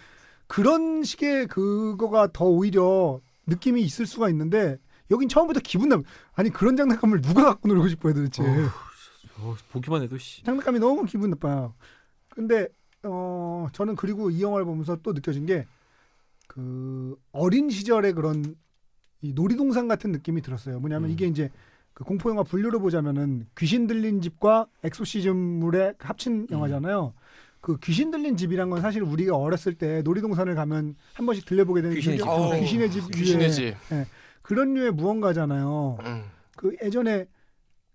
그런 식의 그거가 더 오히려 느낌이 있을 수가 있는데 여긴 처음부터 기분 나. 아니 그런 장난감을 누가 갖고 놀고 싶어요 도대체. 보기만 해도 장난감이 너무 기분 나빠요. 근데 저는 그리고 이 영화를 보면서 또 느껴진 게 그 어린 시절의 그런 이 놀이동산 같은 느낌이 들었어요. 뭐냐면 이게 이제 그 공포 영화 분류로 보자면은 귀신 들린 집과 엑소시즘물의 합친 영화잖아요. 그 귀신 들린 집이란 건 사실 우리가 어렸을 때 놀이동산을 가면 한 번씩 들려보게 되는 귀신의 집. 귀신의 집, 귀신의 집. 예, 그런 류의 무언가잖아요. 그 예전에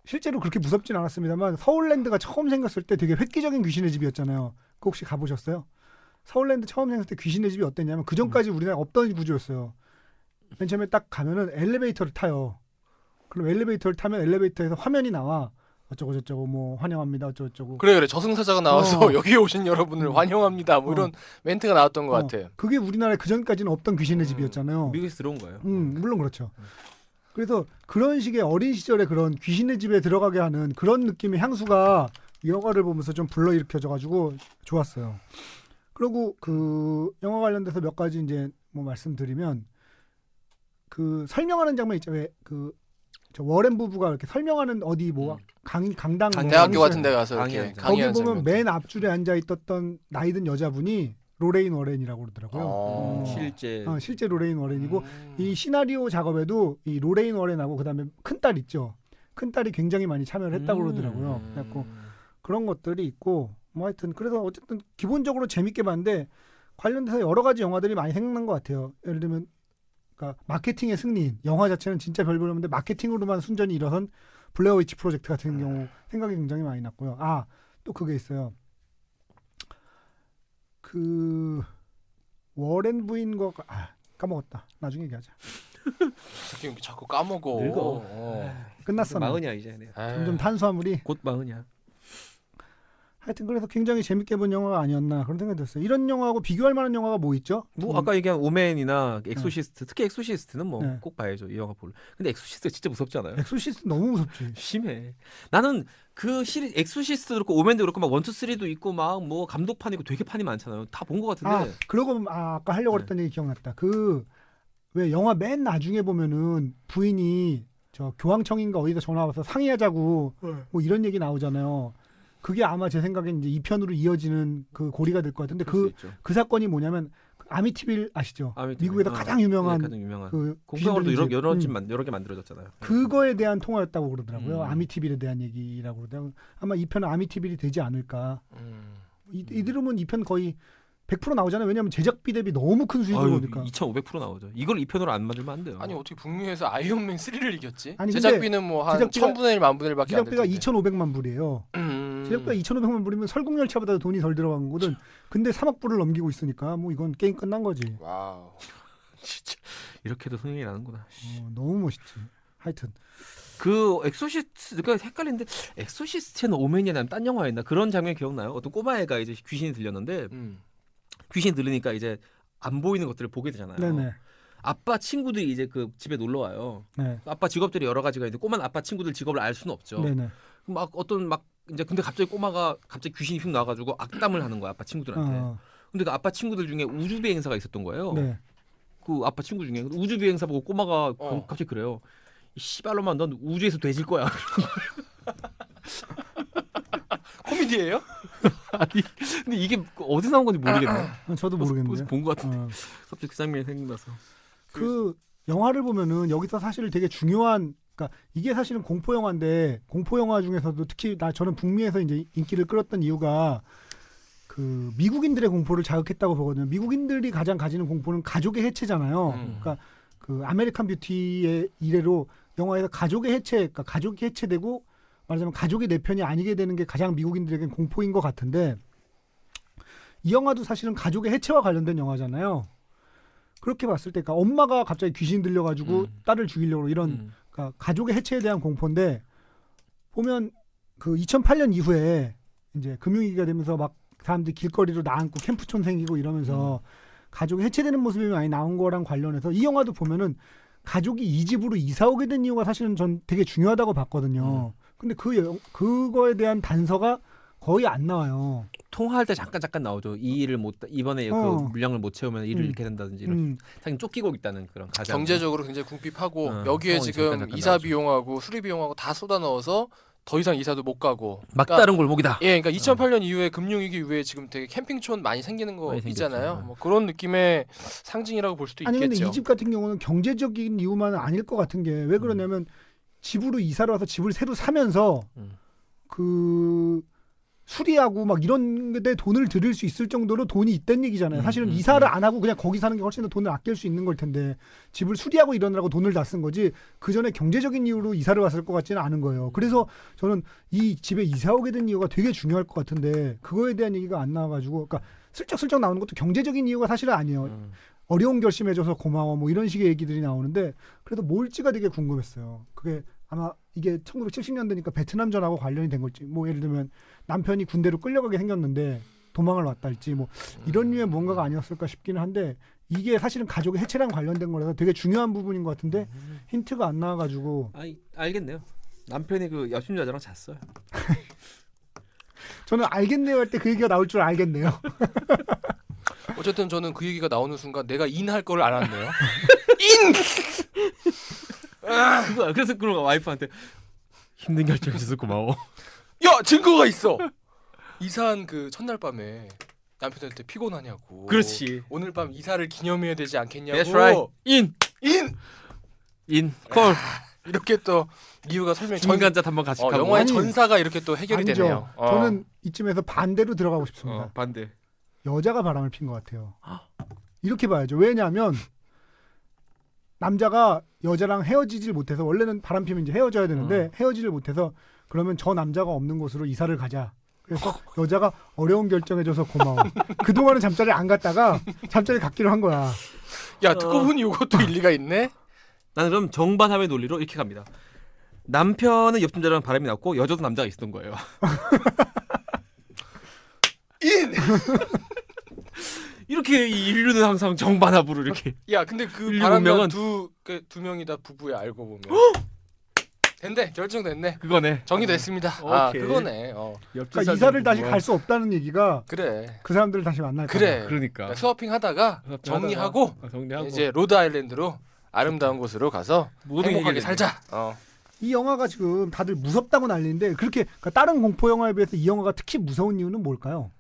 실제로 그렇게 무섭진 않았습니다만 서울랜드가 처음 생겼을 때 되게 획기적인 귀신의 집이었잖아요. 그거 혹시 가보셨어요? 서울랜드 처음 생겼을 때 귀신의 집이 어땠냐면 그 전까지 우리나라에 없던 구조였어요. 맨 처음에 딱 가면은 엘리베이터를 타요. 그럼 엘리베이터를 타면 엘리베이터에서 화면이 나와. 어쩌고 저쩌고 뭐 환영합니다. 어쩌고. 그래 저승사자가 나와서 여기에 오신 여러분을 환영합니다. 뭐 이런 멘트가 나왔던 것 같아. 그게 우리나라에 그 전까지는 없던 귀신의 집이었잖아요. 미국에서 들어온 거예요. 물론 그렇죠. 그래서 그런 식의 어린 시절에 그런 귀신의 집에 들어가게 하는 그런 느낌의 향수가 이 영화를 보면서 좀 불러일으켜져가지고 좋았어요. 그리고 그 영화 관련돼서 몇 가지 이제 뭐 말씀드리면 그 설명하는 장면 있죠. 왜 그 저 워렌 부부가 이렇게 설명하는 어디 뭐 강당 대학교 같은 데 가서 이렇게 거기 강의하는 보면 장면. 맨 앞줄에 앉아 있었던 나이든 여자분이 로레인 워렌이라고 그러더라고요. 실제 로레인 워렌이고 이 시나리오 작업에도 이 로레인 워렌하고 그다음에 큰딸 있죠. 큰딸이 굉장히 많이 참여를 했다고 그러더라고요. 그래갖고 그런 것들이 있고 뭐 하여튼 그래서 어쨌든 기본적으로 재밌게 봤는데 관련돼서 여러 가지 영화들이 많이 생각난 것 같아요. 예를 들면 그러니까 마케팅의 승리인 영화 자체는 진짜 별볼없는데 마케팅으로만 순전히 일어선 블레어 위치 프로젝트 같은 경우 생각이 굉장히 많이 났고요. 또 그게 있어요. 그 워렌 부인 거 까먹었다. 나중에 얘기하자. 자꾸 까먹어. 늙어. 끝났어. 나. 마흔이야 이제. 네. 점점 탄수화물이 곧 마흔이야. 하여튼 그래서 굉장히 재밌게 본 영화가 아니었나 그런 생각이 들었어요. 이런 영화하고 비교할 만한 영화가 뭐 있죠? 뭐 아까 얘기한 오맨이나 엑소시스트, 특히 엑소시스트는 뭐 네. 꼭 봐야죠. 이 영화 볼래. 근데 엑소시스트가 진짜 무섭지 않아요? 엑소시스트 너무 무섭지. 심해. 나는 그 시리즈 엑소시스트도 그렇고 오맨도 그렇고 막 1, 2, 3도 있고 막 뭐 감독판이고 되게 판이 많잖아요. 다 본 것 같은데. 그러고 아까 하려고 했던 얘기 기억났다. 그 왜 영화 맨 나중에 보면은 부인이 저 교황청인가 어디다 전화 와서 상의하자고 뭐 이런 얘기 나오잖아요. 그게 아마 제 생각엔 이제 2편으로 이어지는 그 고리가 될 것 같은데 그럴 수 있죠. 그 사건이 뭐냐면 아미티빌 아시죠? 아미티빌. 미국에서 가장 유명한 네, 가장 유명한. 그 공포영화도 귀신들 여러 집. 집 여러 개 만들어졌잖아요. 그거에 대한 통화였다고 그러더라고요. 음. 아미티빌에 대한 얘기라고 그러더라고요. 아마 2편은 아미티빌이 되지 않을까. 이들은 2편 거의 100% 나오잖아요. 왜냐하면 제작비 대비 너무 큰 수익이 아유, 오니까. 2,500% 나오죠. 이걸 2편으로 안 만들면 안 돼요. 아니 어떻게 북미에서 아이언맨 3를 이겼지? 아니, 근데 제작비는 뭐 한 제작비가- 1000분의 1, 10,000분의 1밖에 안 제작비가 됐는데. 2,500만 불이에요. 제작비가 2,500만 불이면 설국열차보다 돈이 덜 들어간 거거든. 근데 3억 불을 넘기고 있으니까 뭐 이건 게임 끝난 거지. 와우. 진짜 이렇게도 흥행이 나는구나. 너무 멋있지. 하여튼 그 엑소시스트 그러니까 헷갈리는데 엑소시스트는 오맨이 아니면 딴 영화였나 그런 장면 기억나요? 어떤 꼬마애가 이제 귀신이 들렸는데 귀신이 들리니까 이제 안 보이는 것들을 보게 되잖아요. 네네. 아빠 친구들이 이제 그 집에 놀러 와요. 네. 아빠 직업들이 여러 가지가 있는데 꼬마는 아빠 친구들 직업을 알 수는 없죠. 네네. 막 어떤 막 이제 근데 갑자기 꼬마가 갑자기 귀신이 휙 나와가지고 악담을 하는 거야 아빠 친구들한테. 근데 그 아빠 친구들 중에 우주 비행사가 있었던 거예요. 네. 그 아빠 친구 중에 우주 비행사 보고 꼬마가 갑자기 그래요. 이 씨발로만 넌 우주에서 돼질 거야. 코미디예요? 아니 근데 이게 어디서 나온 건지 모르겠네. 저도 모르겠는데. 본것 같은데 어. 갑자기 그 장면이 생각나서. 그 영화를 보면은 여기서 사실 되게 중요한 그러니까 이게 사실은 공포 영화인데 공포 영화 중에서도 특히 저는 북미에서 이제 인기를 끌었던 이유가 그 미국인들의 공포를 자극했다고 보거든요. 미국인들이 가장 가지는 공포는 가족의 해체잖아요. 그러니까 그 아메리칸 뷰티의 이래로 영화에서 가족의 해체, 그러니까 가족이 해체되고 말하자면 가족이 내 편이 아니게 되는 게 가장 미국인들에겐 공포인 것 같은데 이 영화도 사실은 가족의 해체와 관련된 영화잖아요. 그렇게 봤을 때, 그러니까 엄마가 갑자기 귀신 들려가지고 딸을 죽이려고 이런 그러니까 가족의 해체에 대한 공포인데 보면 그 2008년 이후에 이제 금융위기가 되면서 막 사람들이 길거리로 나앉고 캠프촌 생기고 이러면서 가족이 해체되는 모습이 많이 나온 거랑 관련해서 이 영화도 보면은 가족이 이 집으로 이사 오게 된 이유가 사실은 전 되게 중요하다고 봤거든요. 근데 그거에 대한 단서가 거의 안 나와요. 통화할 때 잠깐 나오죠. 이 일을 못 이번에 그 물량을 못 채우면 일을 잃게 된다든지 이런 자기 쫓기고 있다는 그런 가장 경제적으로 굉장히 궁핍하고 여기에 상황이 지금 잠깐 이사 나오죠. 비용하고 수리 비용하고 다 쏟아 넣어서 더 이상 이사도 못 가고 막다른 골목이다. 예, 그러니까 2008년 이후에 금융위기 이후에 지금 되게 캠핑촌 많이 생기는 거 많이 생겼죠. 있잖아요. 뭐 그런 느낌의 상징이라고 볼 수도 아니 근데 있겠죠. 이 집 같은 경우는 경제적인 이유만은 아닐 것 같은 게 왜 그러냐면 집으로 이사를 와서 집을 새로 사면서 그 수리하고 막 이런 데 돈을 들일 수 있을 정도로 돈이 있다는 얘기잖아요. 사실은 이사를 안 하고 그냥 거기 사는 게 훨씬 더 돈을 아낄 수 있는 걸 텐데 집을 수리하고 이러느라고 돈을 다 쓴 거지 그 전에 경제적인 이유로 이사를 왔을 것 같지는 않은 거예요. 그래서 저는 이 집에 이사 오게 된 이유가 되게 중요할 것 같은데 그거에 대한 얘기가 안 나와가지고 그러니까 슬쩍슬쩍 나오는 것도 경제적인 이유가 사실은 아니에요. 어려운 결심해줘서 고마워 뭐 이런 식의 얘기들이 나오는데 그래도 뭘지가 되게 궁금했어요. 그게 아마 이게 1970년대니까 베트남전하고 관련이 된 걸지 뭐 예를 들면 남편이 군대로 끌려가게 생겼는데 도망을 왔다 할지 뭐 이런 류의 뭔가가 아니었을까 싶기는 한데 이게 사실은 가족의 해체랑 관련된 거라서 되게 중요한 부분인 것 같은데 힌트가 안 나와가지고 알겠네요. 남편이 그 여심 여자랑 잤어요. 저는 알겠네요 할 때 그 얘기가 나올 줄 알겠네요. 어쨌든 저는 그 얘기가 나오는 순간 내가 인할 걸 알았네요. 그래서 그런 거 와이프한테 힘든 결정해줘서 고마워. 야, 증거가 있어. 이사한 그 첫날 밤에 남편한테 피곤하냐고. 그렇지. 오늘 밤 이사를 기념해야 되지 않겠냐고. That's right. 콜. 이렇게 또 이유가 설명이 중간자 한번 같이 가고. 영화의 아니, 전사가 이렇게 또 해결이 아니죠. 되네요. 저는 이쯤에서 반대로 들어가고 싶습니다. 반대. 여자가 바람을 핀 것 같아요. 이렇게 봐야죠. 왜냐하면 남자가 여자랑 헤어지질 못해서 원래는 바람 피면 이제 헤어져야 되는데 헤어지질 못해서 그러면 저 남자가 없는 곳으로 이사를 가자. 그래서 여자가 어려운 결정해줘서 고마워. 그동안은 잠자리 안 갔다가 잠자리 갔기로 한 거야. 야 듣고 보니 이것도 일리가 있네. 나는 그럼 정반함의 논리로 이렇게 갑니다. 남편은 옆 남자랑 바람이 났고 여자도 남자가 있었던 거예요. 이렇게 이 인류는 항상 정반합으로 이렇게. 야 근데 그 인류 바람난 운명은- 두 명이 다 부부야 알고 보면. 됐네 결정됐네. 그거네. 정리됐습니다. 아 오케이. 그거네. 그러니까 이사를 다시 갈 수 없다는 얘기가 그래. 그 사람들을 다시 만날 거야. 그래. 그러니까. 그러니까 스와핑 하다가 정리하고 정리하고 이제 로드 아일랜드로 아름다운 곳으로 가서 모든 행복하게 얘기를 살자. 이 영화가 지금 다들 무섭다고 난리인데 그렇게 그러니까 다른 공포 영화에 비해서 이 영화가 특히 무서운 이유는 뭘까요?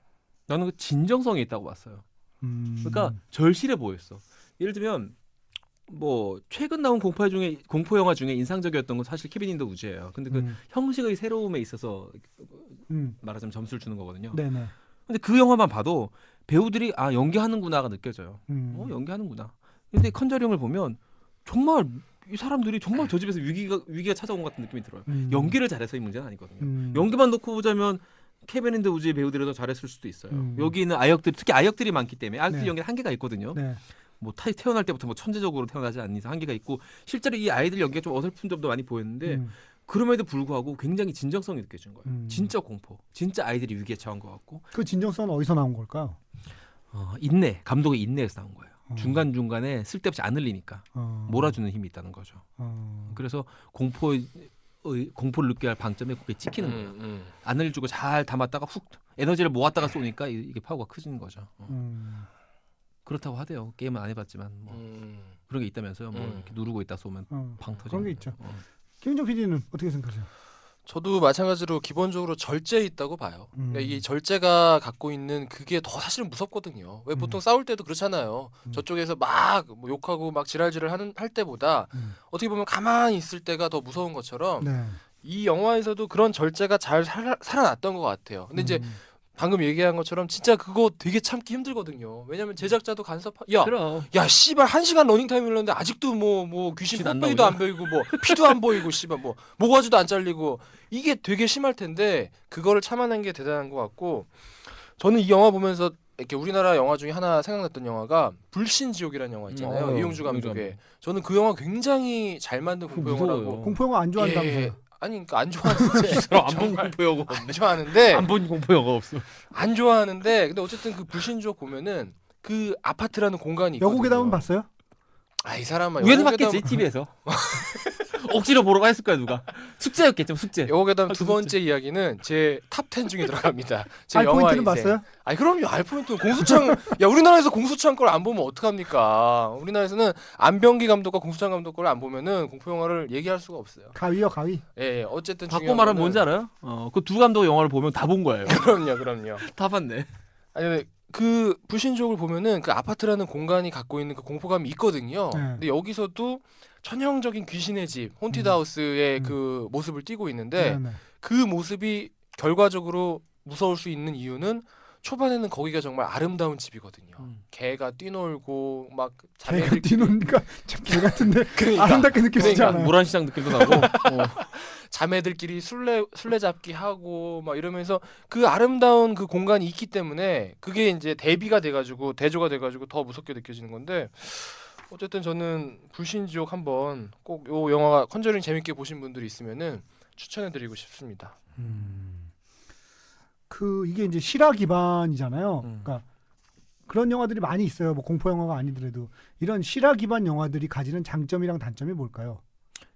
나는 그 진정성이 있다고 봤어요. 그러니까 절실해 보였어. 예를 들면 뭐 최근 나온 공포 영화 중에 인상적이었던 건 사실 케빈 인더 우즈예요. 근데 그 형식의 새로움에 있어서 말하자면 점수를 주는 거거든요. 네네. 근데 그 영화만 봐도 배우들이 아 연기하는구나가 느껴져요. 연기하는구나. 근데 컨저링을 보면 정말 이 사람들이 정말 저 집에서 위기가 찾아온 것 같은 느낌이 들어요. 연기를 잘해서 이 문제는 아니거든요. 연기만 놓고 보자면 케빈 인더 우즈의 배우들이 더 잘했을 수도 있어요. 여기 있는 아역들 특히 아역들이 많기 때문에 아역들 네. 연기는 한계가 있거든요. 네. 뭐 태어날 때부터 뭐 천재적으로 태어나지 않는 이상 한계가 있고 실제로 이 아이들 연기가 좀 어설픈 점도 많이 보였는데 그럼에도 불구하고 굉장히 진정성이 느껴지는 거예요. 진짜 공포, 진짜 아이들이 위기에 처한 것 같고 그 진정성은 어디서 나온 걸까요? 인내, 감독의 인내에서 나온 거예요. 중간 중간에 쓸데없이 안 흘리니까 몰아주는 힘이 있다는 거죠. 그래서 공포를 느껴야 할 방점에 그게 찍히는 거예요. 안 흘려주고 잘 담았다가 훅 에너지를 모았다가 쏘니까 이게 파워가 커지는 거죠. 그렇다고 하대요. 게임은 안 해봤지만 뭐 그런 게 있다면서요. 뭐 이렇게 누르고 있다 쏘면 방 터지는 그런 게 있죠. 김인정 PD는 어떻게 생각하세요? 저도 마찬가지로 기본적으로 절제 있다고 봐요. 그러니까 이 절제가 갖고 있는 그게 더 사실은 무섭거든요. 왜 보통 싸울 때도 그렇잖아요. 저쪽에서 막뭐 욕하고 막 지랄지랄 할 때보다 어떻게 보면 가만히 있을 때가 더 무서운 것처럼 네. 이 영화에서도 그런 절제가 잘 살아났던 것 같아요. 근데 이제 방금 얘기한 것처럼 진짜 그거 되게 참기 힘들거든요. 왜냐면 제작자도 그럼 야 씨발 1시간 러닝타임 흘렀는데 아직도 뭐 귀신 안 뽀빼기도 나오냐? 안 보이고 뭐 피도 안 보이고 씨발 뭐 모가지도 안 잘리고 이게 되게 심할 텐데 그거를 참아낸 게 대단한 것 같고 저는 이 영화 보면서 이렇게 우리나라 영화 중에 하나 생각났던 영화가 불신지옥이라는 영화 있잖아요. 이용주 감독의. 저는 그 영화 굉장히 잘 만든 공포 무서워요. 영화라고. 공포 영화 안 좋아한다면서요? 아니 그러니까 안 좋아하는데 안본 공포 영화 안 좋아하는데 안 본 공포 영화 없어. 안 좋아하는데 근데 어쨌든 그 불신지옥 보면은 그 아파트라는 공간이 있거든요. 여고괴담은 봤어요? 이 사람은 우연히 봤겠지 TV에서. 억지로 보러 갔을 거야 누가. 숙제였겠죠 숙제. 여고괴담 두 번째 이야기는 제 탑 10 중에 들어갑니다. 제 알포인트는 인생. 봤어요? 아니 그럼요. 알포인트 공수창 야 우리나라에서 공수창 걸 안 보면 어떡합니까? 우리나라에서는 안병기 감독과 공수창 감독 걸 안 보면은 공포 영화를 얘기할 수가 없어요. 가위요 가위. 예, 어쨌든 바꿔 중요한 말하면 거는- 뭔지 알아요? 그 두 감독 영화를 보면 다 본 거예요. 그럼요. 다 봤네. 아니 근데 그 불신족을 보면은 그 아파트라는 공간이 갖고 있는 그 공포감이 있거든요. 네. 근데 여기서도 천형적인 귀신의 집, 혼티드 하우스의 그 모습을 띠고 있는데 네. 그 모습이 결과적으로 무서울 수 있는 이유는 초반에는 거기가 정말 아름다운 집이거든요. 개가 뛰놀고 막 개가 자매들끼리 뛰노니까 참 개 같은데 그러니까. 아름답게 느껴지지 그러니까. 않아요? 모란시장 느낌도 나고. 자매들끼리 술래잡기 하고 막 이러면서 그 아름다운 그 공간이 있기 때문에 그게 이제 대비가 돼가지고 대조가 돼가지고 더 무섭게 느껴지는 건데 어쨌든 저는 불신지옥 한번 꼭 요 영화 컨저링 재밌게 보신 분들이 있으면은 추천해드리고 싶습니다. 그 이게 이제 실화 기반이잖아요. 음. 그러니까 그런 영화들이 많이 있어요. 뭐 공포 영화가 아니더라도 이런 실화 기반 영화들이 가지는 장점이랑 단점이 뭘까요?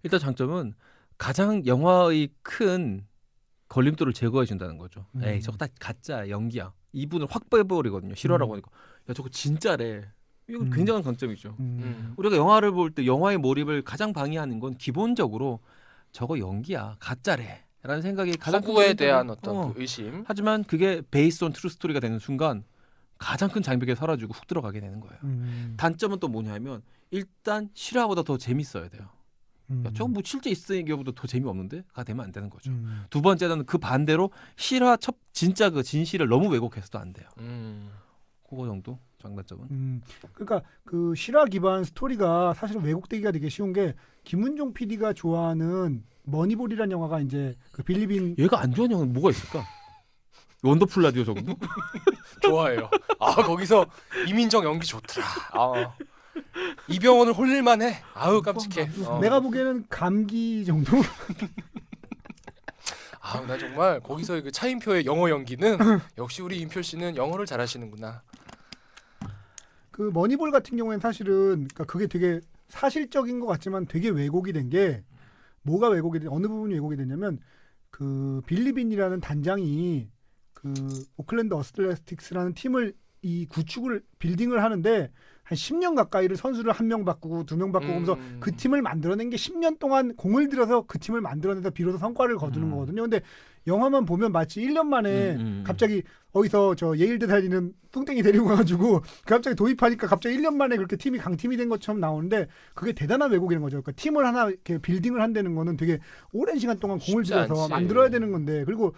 일단 장점은 가장 영화의 큰 걸림돌을 제거해 준다는 거죠. 에이 저거 다 가짜 연기야. 이분을 확 빼버리거든요. 실화라고 하니까 야 저거 진짜래. 이거 굉장한 강점이죠. 우리가 영화를 볼 때 영화의 몰입을 가장 방해하는 건 기본적으로 저거 연기야 가짜래 라는 생각이 가장 큰 허구에 걸림돌이에요. 대한 어떤 그 의심. 하지만 그게 베이스 온 트루 스토리가 되는 순간 가장 큰 장벽에 사라지고 훅 들어가게 되는 거예요. 단점은 또 뭐냐면 일단 실화보다 더 재밌어야 돼요. 야, 저거 뭐 실제 있는 경우보다 더 재미없는데?가 되면 안 되는 거죠. 두 번째는 그 반대로 실화 진짜 그 진실을 너무 왜곡해서도 안 돼요. 그거 정도 장단점은. 그러니까 그 실화 기반 스토리가 사실은 왜곡되기가 되게 쉬운 게 김은종 PD가 좋아하는 머니볼이라는 영화가 이제 그 빌리빈 얘가 안 좋아하는 영화는 뭐가 있을까? 원더풀 라디오 정도? 좋아해요. 아 거기서 이민정 연기 좋더라. 아, 이병헌을 홀릴만해. 아우 깜찍해. 내가 보기에는 감기 정도. 아우 나 정말 거기서 그 차인표의 영어 연기는 역시 우리 임표 씨는 영어를 잘하시는구나. 그 머니볼 같은 경우에는 사실은 그러니까 그게 되게 사실적인 것 같지만 되게 왜곡이 된 게 뭐가 왜곡이 된 어느 부분이 왜곡이 됐냐면 그 빌리빈이라는 단장이 그 오클랜드 어스레틱스라는 팀을 이 구축을 빌딩을 하는데 한 10년 가까이를 선수를 한 명 바꾸고 두 명 바꾸고 하면서 그 팀을 만들어낸 게 10년 동안 공을 들여서 그 팀을 만들어내다 비로소 성과를 거두는 거거든요. 근데 영화만 보면 마치 1년 만에 갑자기 어디서 저 예일대 다니는 뚱땡이 데리고 가가지고 갑자기 도입하니까 갑자기 1년 만에 그렇게 팀이 강팀이 된 것처럼 나오는데 그게 대단한 왜곡인 거죠. 그러니까 팀을 하나 이렇게 빌딩을 한다는 거는 되게 오랜 시간 동안 공을 쉽지 들여서 않지. 만들어야 되는 건데 그리고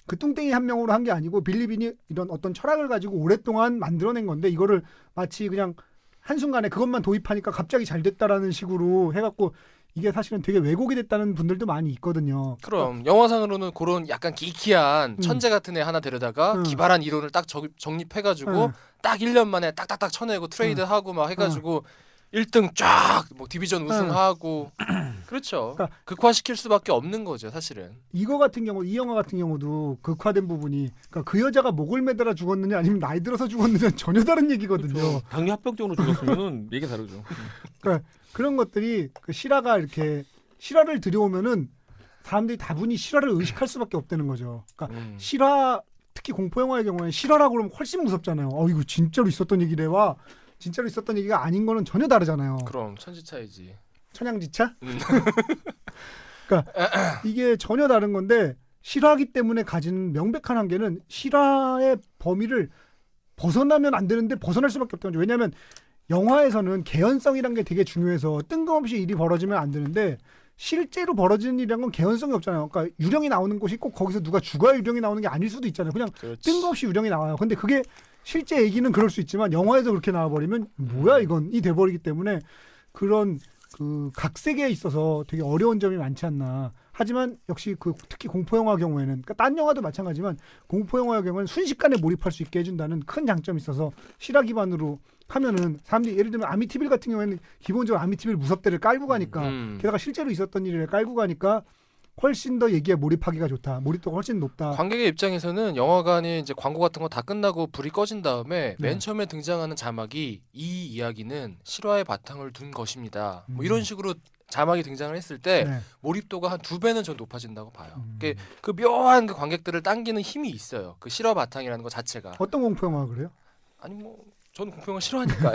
그 뚱땡이 한 명으로 한 게 아니고 빌리빈이 이런 어떤 철학을 가지고 오랫동안 만들어낸 건데 이거를 마치 그냥 한순간에 그것만 도입하니까 갑자기 잘 됐다라는 식으로 해갖고 이게 사실은 되게 왜곡이 됐다는 분들도 많이 있거든요. 그럼 영화상으로는 그런 약간 기키한 천재 같은 애 하나 데려다가 기발한 이론을 딱 정립해가지고 딱 1년 만에 딱딱딱 쳐내고 트레이드하고 막 해가지고 1등 쫙 뭐 디비전 우승하고 그렇죠. 그러니까 극화시킬 수밖에 없는 거죠 사실은. 이거 같은 경우 이 영화 같은 경우도 극화된 부분이 그러니까 그 여자가 목을 매달아 죽었느냐 아니면 나이 들어서 죽었느냐는 전혀 다른 얘기거든요. 당뇨 합병증으로 죽었으면은 얘기 다르죠. 그러니까 그런 것들이 그 실화가 이렇게 실화를 들여오면은 사람들이 다분히 실화를 의식할 수밖에 없다는 거죠. 그러니까 실화 특히 공포 영화의 경우에 실화라고 그러면 훨씬 무섭잖아요. 이거 진짜로 있었던 얘기래와 진짜로 있었던 얘기가 아닌 거는 전혀 다르잖아요. 그럼 천지차이지. 천양지차? 그러니까 이게 전혀 다른 건데 실화기 때문에 가진 명백한 한계는 실화의 범위를 벗어나면 안 되는데 벗어날 수밖에 없다는 거죠. 왜냐하면 영화에서는 개연성이란 게 되게 중요해서 뜬금없이 일이 벌어지면 안 되는데 실제로 벌어지는 일이란 건 개연성이 없잖아요. 그러니까 유령이 나오는 곳이 꼭 거기서 누가 죽어야 유령이 나오는 게 아닐 수도 있잖아요. 그냥 그렇지. 뜬금없이 유령이 나와요. 근데 그게 실제 얘기는 그럴 수 있지만 영화에서 그렇게 나와버리면 뭐야 이건 이 돼버리기 때문에 그런 그 각색에 있어서 되게 어려운 점이 많지 않나. 하지만 역시 그 특히 공포 영화 경우에는 그러니까 딴 영화도 마찬가지지만 공포 영화의 경우에는 순식간에 몰입할 수 있게 해준다는 큰 장점이 있어서 실화 기반으로 하면은 사람들이 예를 들면 아미티빌 같은 경우에는 기본적으로 아미티빌 무섭대를 깔고 가니까 게다가 실제로 있었던 일을 깔고 가니까 훨씬 더 얘기에 몰입하기가 좋다. 몰입도가 훨씬 높다. 관객의 입장에서는 영화관이 이제 광고 같은 거 다 끝나고 불이 꺼진 다음에 맨 처음에 등장하는 자막이 이 이야기는 실화의 바탕을 둔 것입니다. 뭐 이런 식으로 자막이 등장을 했을 때 네. 몰입도가 한 2배는 전 높아진다고 봐요. 그 묘한 그 관객들을 당기는 힘이 있어요. 그 실화 바탕이라는 것 자체가. 어떤 공포 영화가 그래요? 아니 뭐 저는 공포영화 싫어하니까요.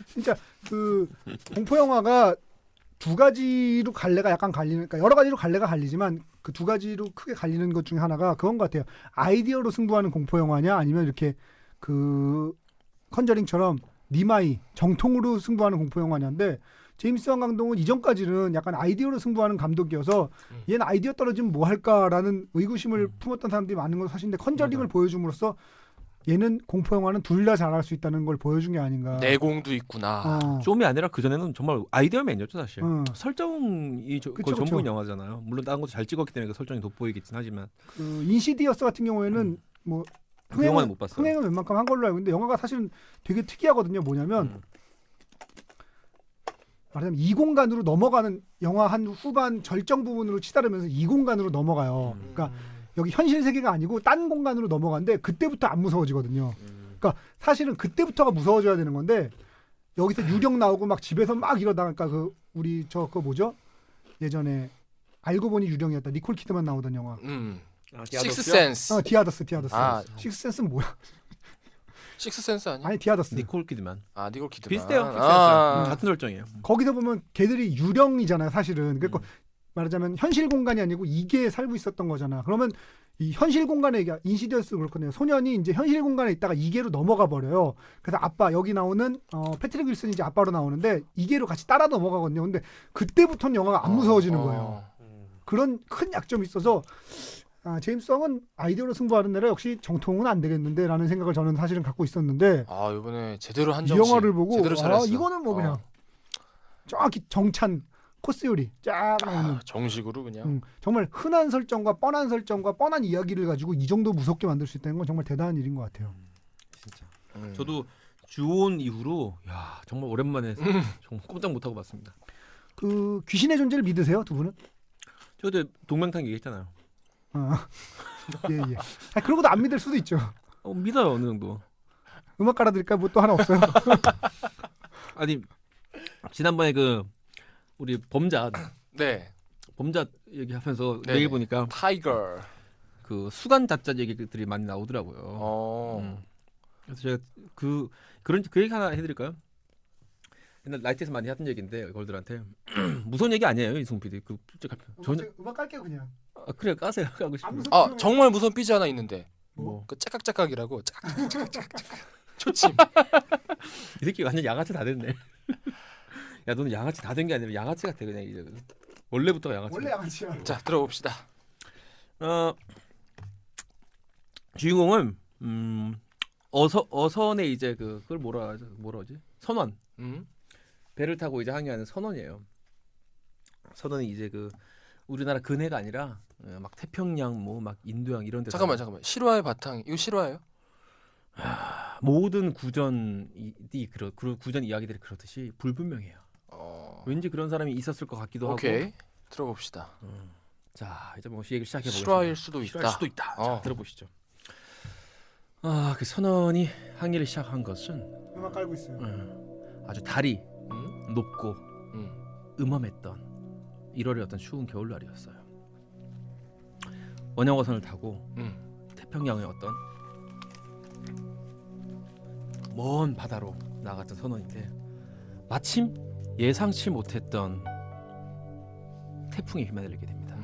진짜 그 공포 영화가 두 가지로 갈래가 약간 갈리는, 그러니까 여러 가지로 갈래가 갈리지만 그 두 가지로 크게 갈리는 것 중에 하나가 그건 것 같아요. 아이디어로 승부하는 공포 영화냐 아니면 이렇게 그 컨저링처럼 니마이 정통으로 승부하는 공포 영화냐인데 제임스 wan 감독은 이전까지는 약간 아이디어로 승부하는 감독이어서 얘는 아이디어 떨어지면 뭐 할까라는 의구심을 품었던 사람들이 많은 건 사실인데 컨저링을 보여줌으로써 얘는 공포 영화는 둘 다 잘할 수 있다는 걸 보여준 게 아닌가. 내공도 있구나. 좀이 아니라 그 전에는 정말 아이디어 맨이었죠 사실. 어. 설정이 그쵸, 거의 전부인 그쵸. 영화잖아요. 물론 다른 것도 잘 찍었기 때문에 그 설정이 돋보이겠긴 하지만 그 인시디어스 같은 경우에는 뭐 그 영화는 못 봤어요. 흥행은 웬만큼 한 걸로 알고 있는데 영화가 사실은 되게 특이하거든요. 뭐냐면 말하자면 이 공간으로 넘어가는 영화 한 후반 절정 부분으로 치달으면서 이 공간으로 넘어가요. 그러니까 여기 현실 세계가 아니고 딴 공간으로 넘어가는데 그때부터 안 무서워지거든요. 그러니까 사실은 그때부터가 무서워져야 되는 건데 여기서 유령 나오고 막 집에서 막 이러다가 그러니까 그 우리 저 그거 뭐죠? 예전에 알고 보니 유령이었다. 니콜 키드만 나오던 영화. 식스센스. 디아더스. 아. 식스센스는 뭐야? 식스센스 아니야? 아니 디아더스. 니콜 키드만 니콜 키드만. 비슷해요. 아. 같은 설정이에요. 거기서 보면 걔들이 유령이잖아요, 사실은. 그러니까 말하자면 현실 공간이 아니고 이게 살고 있었던 거잖아. 그러면 이 현실 공간에 인시디어스 그렇거든요. 소년이 이제 현실 공간에 있다가 이계로 넘어가 버려요. 그래서 아빠 여기 나오는 패트릭 윌슨이 이제 아빠로 나오는데 이계로 같이 따라 넘어가거든요. 근데 그때부터는 영화가 안 무서워지는 거예요. 그런 큰 약점이 있어서 제임스 왕은 아이디어로 승부하는 데라 역시 정통은 안 되겠는데라는 생각을 저는 사실은 갖고 있었는데 이번에 제대로 이 한정식 영화를 보고 제대로 잘했어. 이거는 뭐 그냥 정확히 정찬 코스 요리 쫙 나오는. 정식으로 그냥. 정말 흔한 설정과 뻔한 이야기를 가지고 이 정도 무섭게 만들 수 있다는 건 정말 대단한 일인 것 같아요. 진짜. 저도 주온 이후로 야 정말 오랜만에 정말 꼼짝 못하고 봤습니다. 그 귀신의 존재를 믿으세요, 두 분은? 저도 동명탄 얘기했잖아요. 예. 그러고도 안 믿을 수도 있죠. 믿어요 어느 정도. 음악 깔아드릴까요? 뭐 또 하나 없어요? 아니 지난번에 그 우리 범자 네. 얘기하면서 네네. 얘기 보니까 타이거. 그 수간 자짜 얘기들이 많이 나오더라고요. 그래서 제가 그 얘기 하나 해드릴까요? 옛날 라이트에서 많이 하던 얘기인데 걸들한테 무서운 얘기 아니에요 이승훈 PD. 그 전혀 음악 깔게요 그냥. 그래 까세요 까고 싶으면. 정말 무서운 삐지 하나 있는데. 뭐? 그 짝깍짝깍이라고. 짝깍짝깍. 초침. 이 새끼 완전 양아치 다 됐네. 야 너는 양아치 다 된 게 아니라 양아치 같아 그냥 이제 원래부터가 양아치. 원래 양아치야. 자 들어봅시다. 주인공은 어선의 이제 그걸 뭐라 하지? 선원. 배를 타고 이제 항해하는 선원이에요. 선원이 이제 그 우리나라 근해가 아니라 막 태평양 뭐 막 인도양 이런 데 잠깐만. 실화의 바탕. 이거 실화예요? 모든 구전 이야기들이 그렇듯이 불분명해요. 왠지 그런 사람이 있었을 것 같기도 오케이. 하고. 들어봅시다. 자 이제 뭐 얘기를 시작해 보겠습니다. 실화일 수도 있다. 실화일 수도 있다. 자, 들어보시죠. 그 선원이 항해를 시작한 것은 음악 깔고 있어요. 아주 달이 음? 높고 음험했던 1월의 어떤 추운 겨울날이었어요. 원형어선을 타고 태평양의 어떤 먼 바다로 나갔던 선원인데 마침 예상치 못했던 태풍에 휘말리게 됩니다.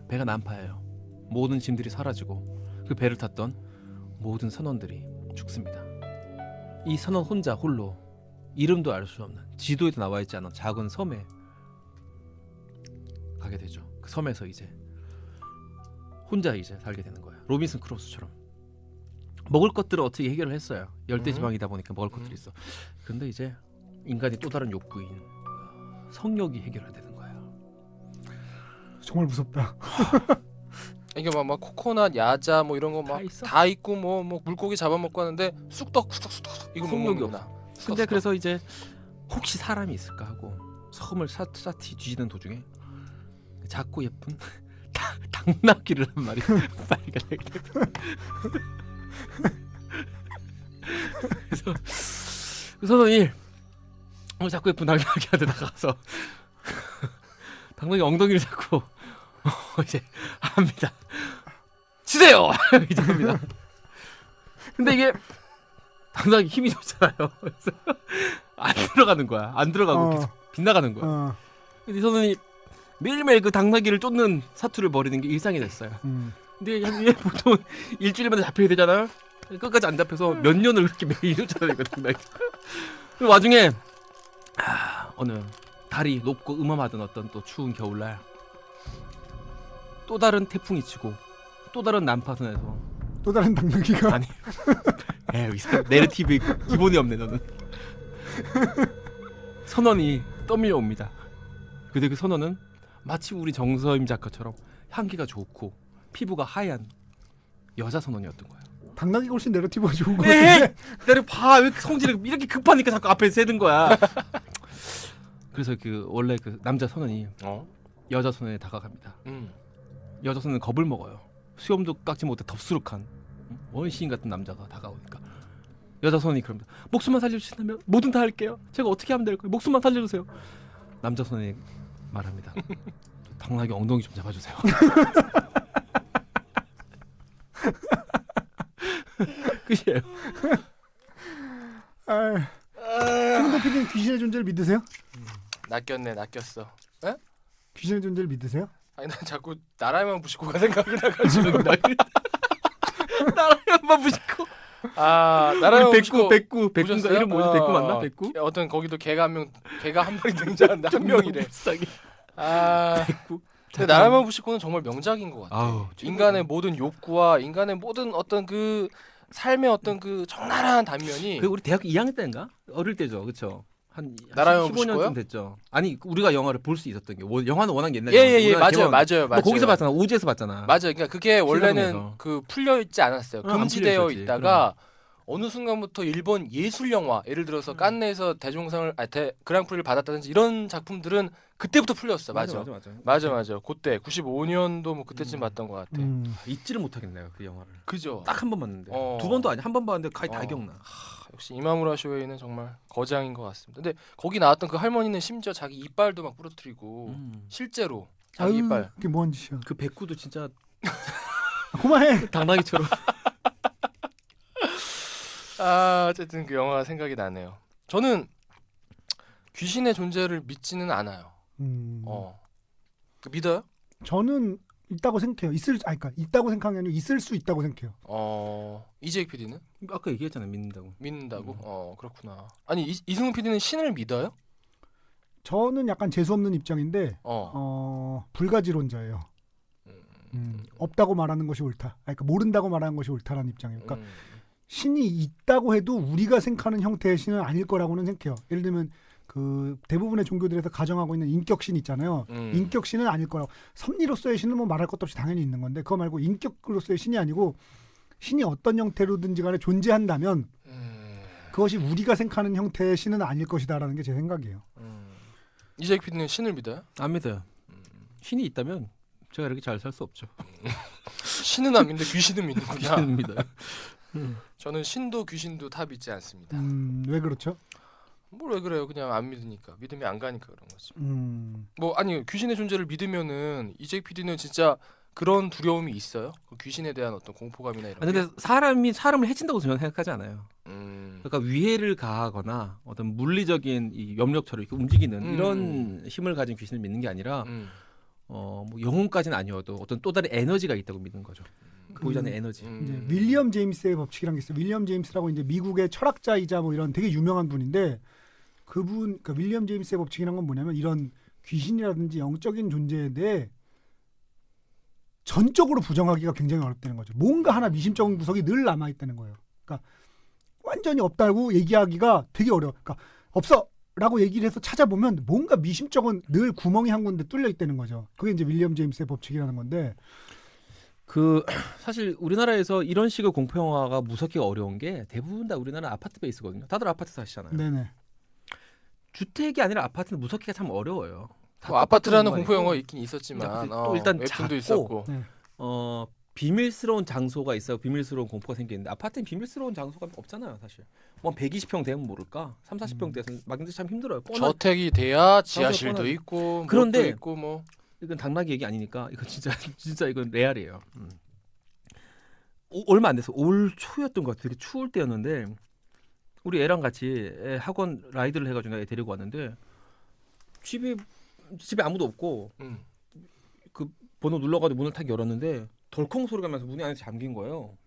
배가 난파해요. 모든 짐들이 사라지고 그 배를 탔던 모든 선원들이 죽습니다. 이 선원 혼자 홀로 이름도 알 수 없는 지도에도 나와 있지 않은 작은 섬에 가게 되죠. 그 섬에서 이제 혼자 이제 살게 되는 거예요. 로빈슨 크루소처럼. 먹을 것들을 어떻게 해결을 했어요. 열대지방이다 보니까 먹을 것들이 있어. 그런데 이제 인간이 또 다른 욕구인 성욕이 해결해야 되는 거예요. 정말 무섭다. 이게 막 코코넛, 야자 뭐 이런 거 막 다 있어? 다 있고 뭐 물고기 잡아먹고 하는데 쑥떡 이거 못 성욕이 먹는구나. 근데 그래서 이제 혹시 사람이 있을까 하고 섬을 사티 뒤지는 도중에 작고 예쁜 당나귀를 한 마리 발견하게 됩니다. 그래서 그 선원이 작고 예쁜 당나귀한테 나가서 당나귀 엉덩이를 잡고 이제 합니다. 치세요. 이제 합니다. 근데 이게 당나귀 힘이 좋잖아요. 그래서 안 들어가는 거야. 안 들어가고 계속 빗나가는 거야. 근데 선생님이 매일매일 그 당나귀를 쫓는 사투를 벌이는 게 일상이 됐어요. 근데 얘 보통 일주일 만에 잡혀야 되잖아요. 끝까지 안 잡혀서 몇 년을 그렇게 매일 쫓아다니고 당나귀. 그 와중에 어느 달이 높고 음험하던 어떤 또 추운 겨울날 또 다른 태풍이 치고 또 다른 난파선에서 또 다른 당나귀가 아니 이상 내러티브 기본이 없네 너는. 선원이 떠밀려옵니다. 근데 그 선원은 마치 우리 정서임 작가처럼 향기가 좋고 피부가 하얀 여자 선원이었던 거예요. 당나귀가 훨씬 내러티브가 좋은 거 에이! 같은데. 내가 봐 왜 성질이 이렇게 급하니까 자꾸 앞에 세는 거야. 그래서 그 원래 그 남자 선원이 여자 선원에 다가갑니다. 여자 선원은 겁을 먹어요. 수염도 깎지 못해 덥수룩한 원시인 같은 남자가 다가오니까 여자 선원이 그럽니다. 목숨만 살려주신다면 뭐든 다 할게요. 제가 어떻게 하면 될까요? 목숨만 살려주세요. 남자 선원이 말합니다. 당나귀 엉덩이 좀 잡아주세요. 끝이에요. 김훈 대표님 귀신의 존재를 믿으세요? 낚였어. 귀신의 존재를 믿으세요? 아니 난 자꾸 나라에만 부시고가 생각이 나가지고. 나라에만 부시고. 나라에만 부시고. 백구인가 이름 뭐지? 백구 맞나? 백구? 어떤 거기도 개가 한 마리 등장하는데 한 명이래. 백구. 근데 나라에만 부시고는 정말 명작인 것 같아. 아우, 인간의 모든 욕구와 인간의 모든 어떤 그 삶의 어떤 그 적나라한 단면이 그 우리 대학교 2학년 때인가? 어릴 때죠, 그렇죠? 한 나라의 영화 보실 거예요? 15년쯤 됐죠. 아니 우리가 영화를 볼 수 있었던 게 영화는 워낙 옛날에 예예예 맞아요 맞아요. 뭐 거기서 봤잖아. 오지에서 봤잖아. 맞아요. 그러니까 그게 원래는 시간에서. 그 풀려 있지 않았어요. 안 금지되어 풀려 있었지. 있다가 어느 순간부터 일본 예술 영화, 예를 들어서 깐네에서 대종상을 그랑프리를 받았다든지 이런 작품들은 그때부터 풀렸어. 맞아. 그때 95년도 뭐 그때쯤 봤던 것 같아. 잊지를 못하겠네요 그 영화를. 그죠. 딱 한 번 봤는데 어. 두 번도 아니 한 번 봤는데 거의 다 기억나. 역시 이마무라 쇼헤이는 정말 거장인 것 같습니다. 근데 거기 나왔던 그 할머니는 심지어 자기 이빨도 막 부러뜨리고 실제로 자기 아유, 이빨. 그게 뭐한 짓이야. 그 백구도 진짜 그만해. 당나귀처럼. 어쨌든 그 영화가 생각이 나네요. 저는 귀신의 존재를 믿지는 않아요. 그 믿어요? 저는 있다고 생각해요. 그러니까 있다고 생각하는 게 아니고 있을 수 있다고 생각해요. 이재익 PD는 아까 얘기했잖아 믿는다고. 믿는다고? 그렇구나. 아니 이승훈 PD는 신을 믿어요? 저는 약간 재수 없는 입장인데 불가지론자예요. 없다고 말하는 것이 옳다. 그러니까 모른다고 말하는 것이 옳다라는 입장이에요. 그러니까 신이 있다고 해도 우리가 생각하는 형태의 신은 아닐 거라고는 생각해요. 예를 들면 그 대부분의 종교들에서 가정하고 있는 인격신 있잖아요. 인격신은 아닐 거라고. 섭리로서의 신은 뭐 말할 것도 없이 당연히 있는 건데 그거 말고 인격으로서의 신이 아니고 신이 어떤 형태로든지 간에 존재한다면 그것이 우리가 생각하는 형태의 신은 아닐 것이다라는 게 제 생각이에요. 이재익 PD는 신을 믿어요? 안 믿어요. 신이 있다면 제가 이렇게 잘 살 수 없죠. 신은 안 믿는데 귀신은 믿는구나. 귀신은 믿어요. 저는 신도 귀신도 다 믿지 않습니다. 왜 그렇죠? 뭘 왜 그래요? 그냥 안 믿으니까. 믿음이 안 가니까 그런 거지. 뭐 아니 귀신의 존재를 믿으면은 이재익 PD는 진짜 그런 두려움이 있어요? 그 귀신에 대한 어떤 공포감이나 이런. 근데 사람이 사람을 해친다고 저는 생각하지 않아요. 그러니까 위해를 가하거나 어떤 물리적인 이 염력처럼 이렇게 움직이는 이런 힘을 가진 귀신을 믿는 게 아니라 뭐 영혼까지는 아니어도 어떤 또 다른 에너지가 있다고 믿는 거죠. 보이지 않는 에너지. 이제 윌리엄 제임스의 법칙이라는 게 있어요. 윌리엄 제임스라고 이제 미국의 철학자이자 뭐 이런 되게 유명한 분인데 그러니까 윌리엄 제임스의 법칙이라는 건 뭐냐면 이런 귀신이라든지 영적인 존재에 대해 전적으로 부정하기가 굉장히 어렵다는 거죠. 뭔가 하나 미심쩍은 구석이 늘 남아 있다는 거예요. 그러니까 완전히 없다고 얘기하기가 되게 어려워. 그러니까 없어라고 얘기를 해서 찾아보면 뭔가 미심쩍은 늘 구멍이 한 군데 뚫려 있다는 거죠. 그게 이제 윌리엄 제임스의 법칙이라는 건데. 그 사실 우리나라에서 이런 식의 공포 영화가 무섭기가 어려운 게 대부분 다 우리나라 아파트 베이스거든요. 다들 아파트 사시잖아요. 네네. 주택이 아니라 아파트는 무섭기가 참 어려워요. 뭐 아파트라는 아파트는 공포 영화 있긴 있었지만 또 일단 웹툰도 작고, 있었고. 네. 비밀스러운 장소가 있어요. 비밀스러운 공포가 생기는데 아파트는 비밀스러운 장소가 없잖아요, 사실. 뭐 120평 되면 모를까? 3, 40평 돼서 막는데 참 힘들어요. 저택이 돼야 지하실도 뻔하죠. 있고 그런데 뭣도 있고 뭐. 이건 당나귀 얘기 아니니까 이건 진짜 이건 레알이에요. 얼마 안 돼서 올 초였던 것 같아요. 되게 추울 때였는데 우리 애랑 같이 애 학원 라이드를 해가지고 애 데리고 왔는데 집에 아무도 없고 그 번호 눌러가지고 문을 탁 열었는데 덜컹 소리가 나면서 문이 안에서 잠긴 거예요.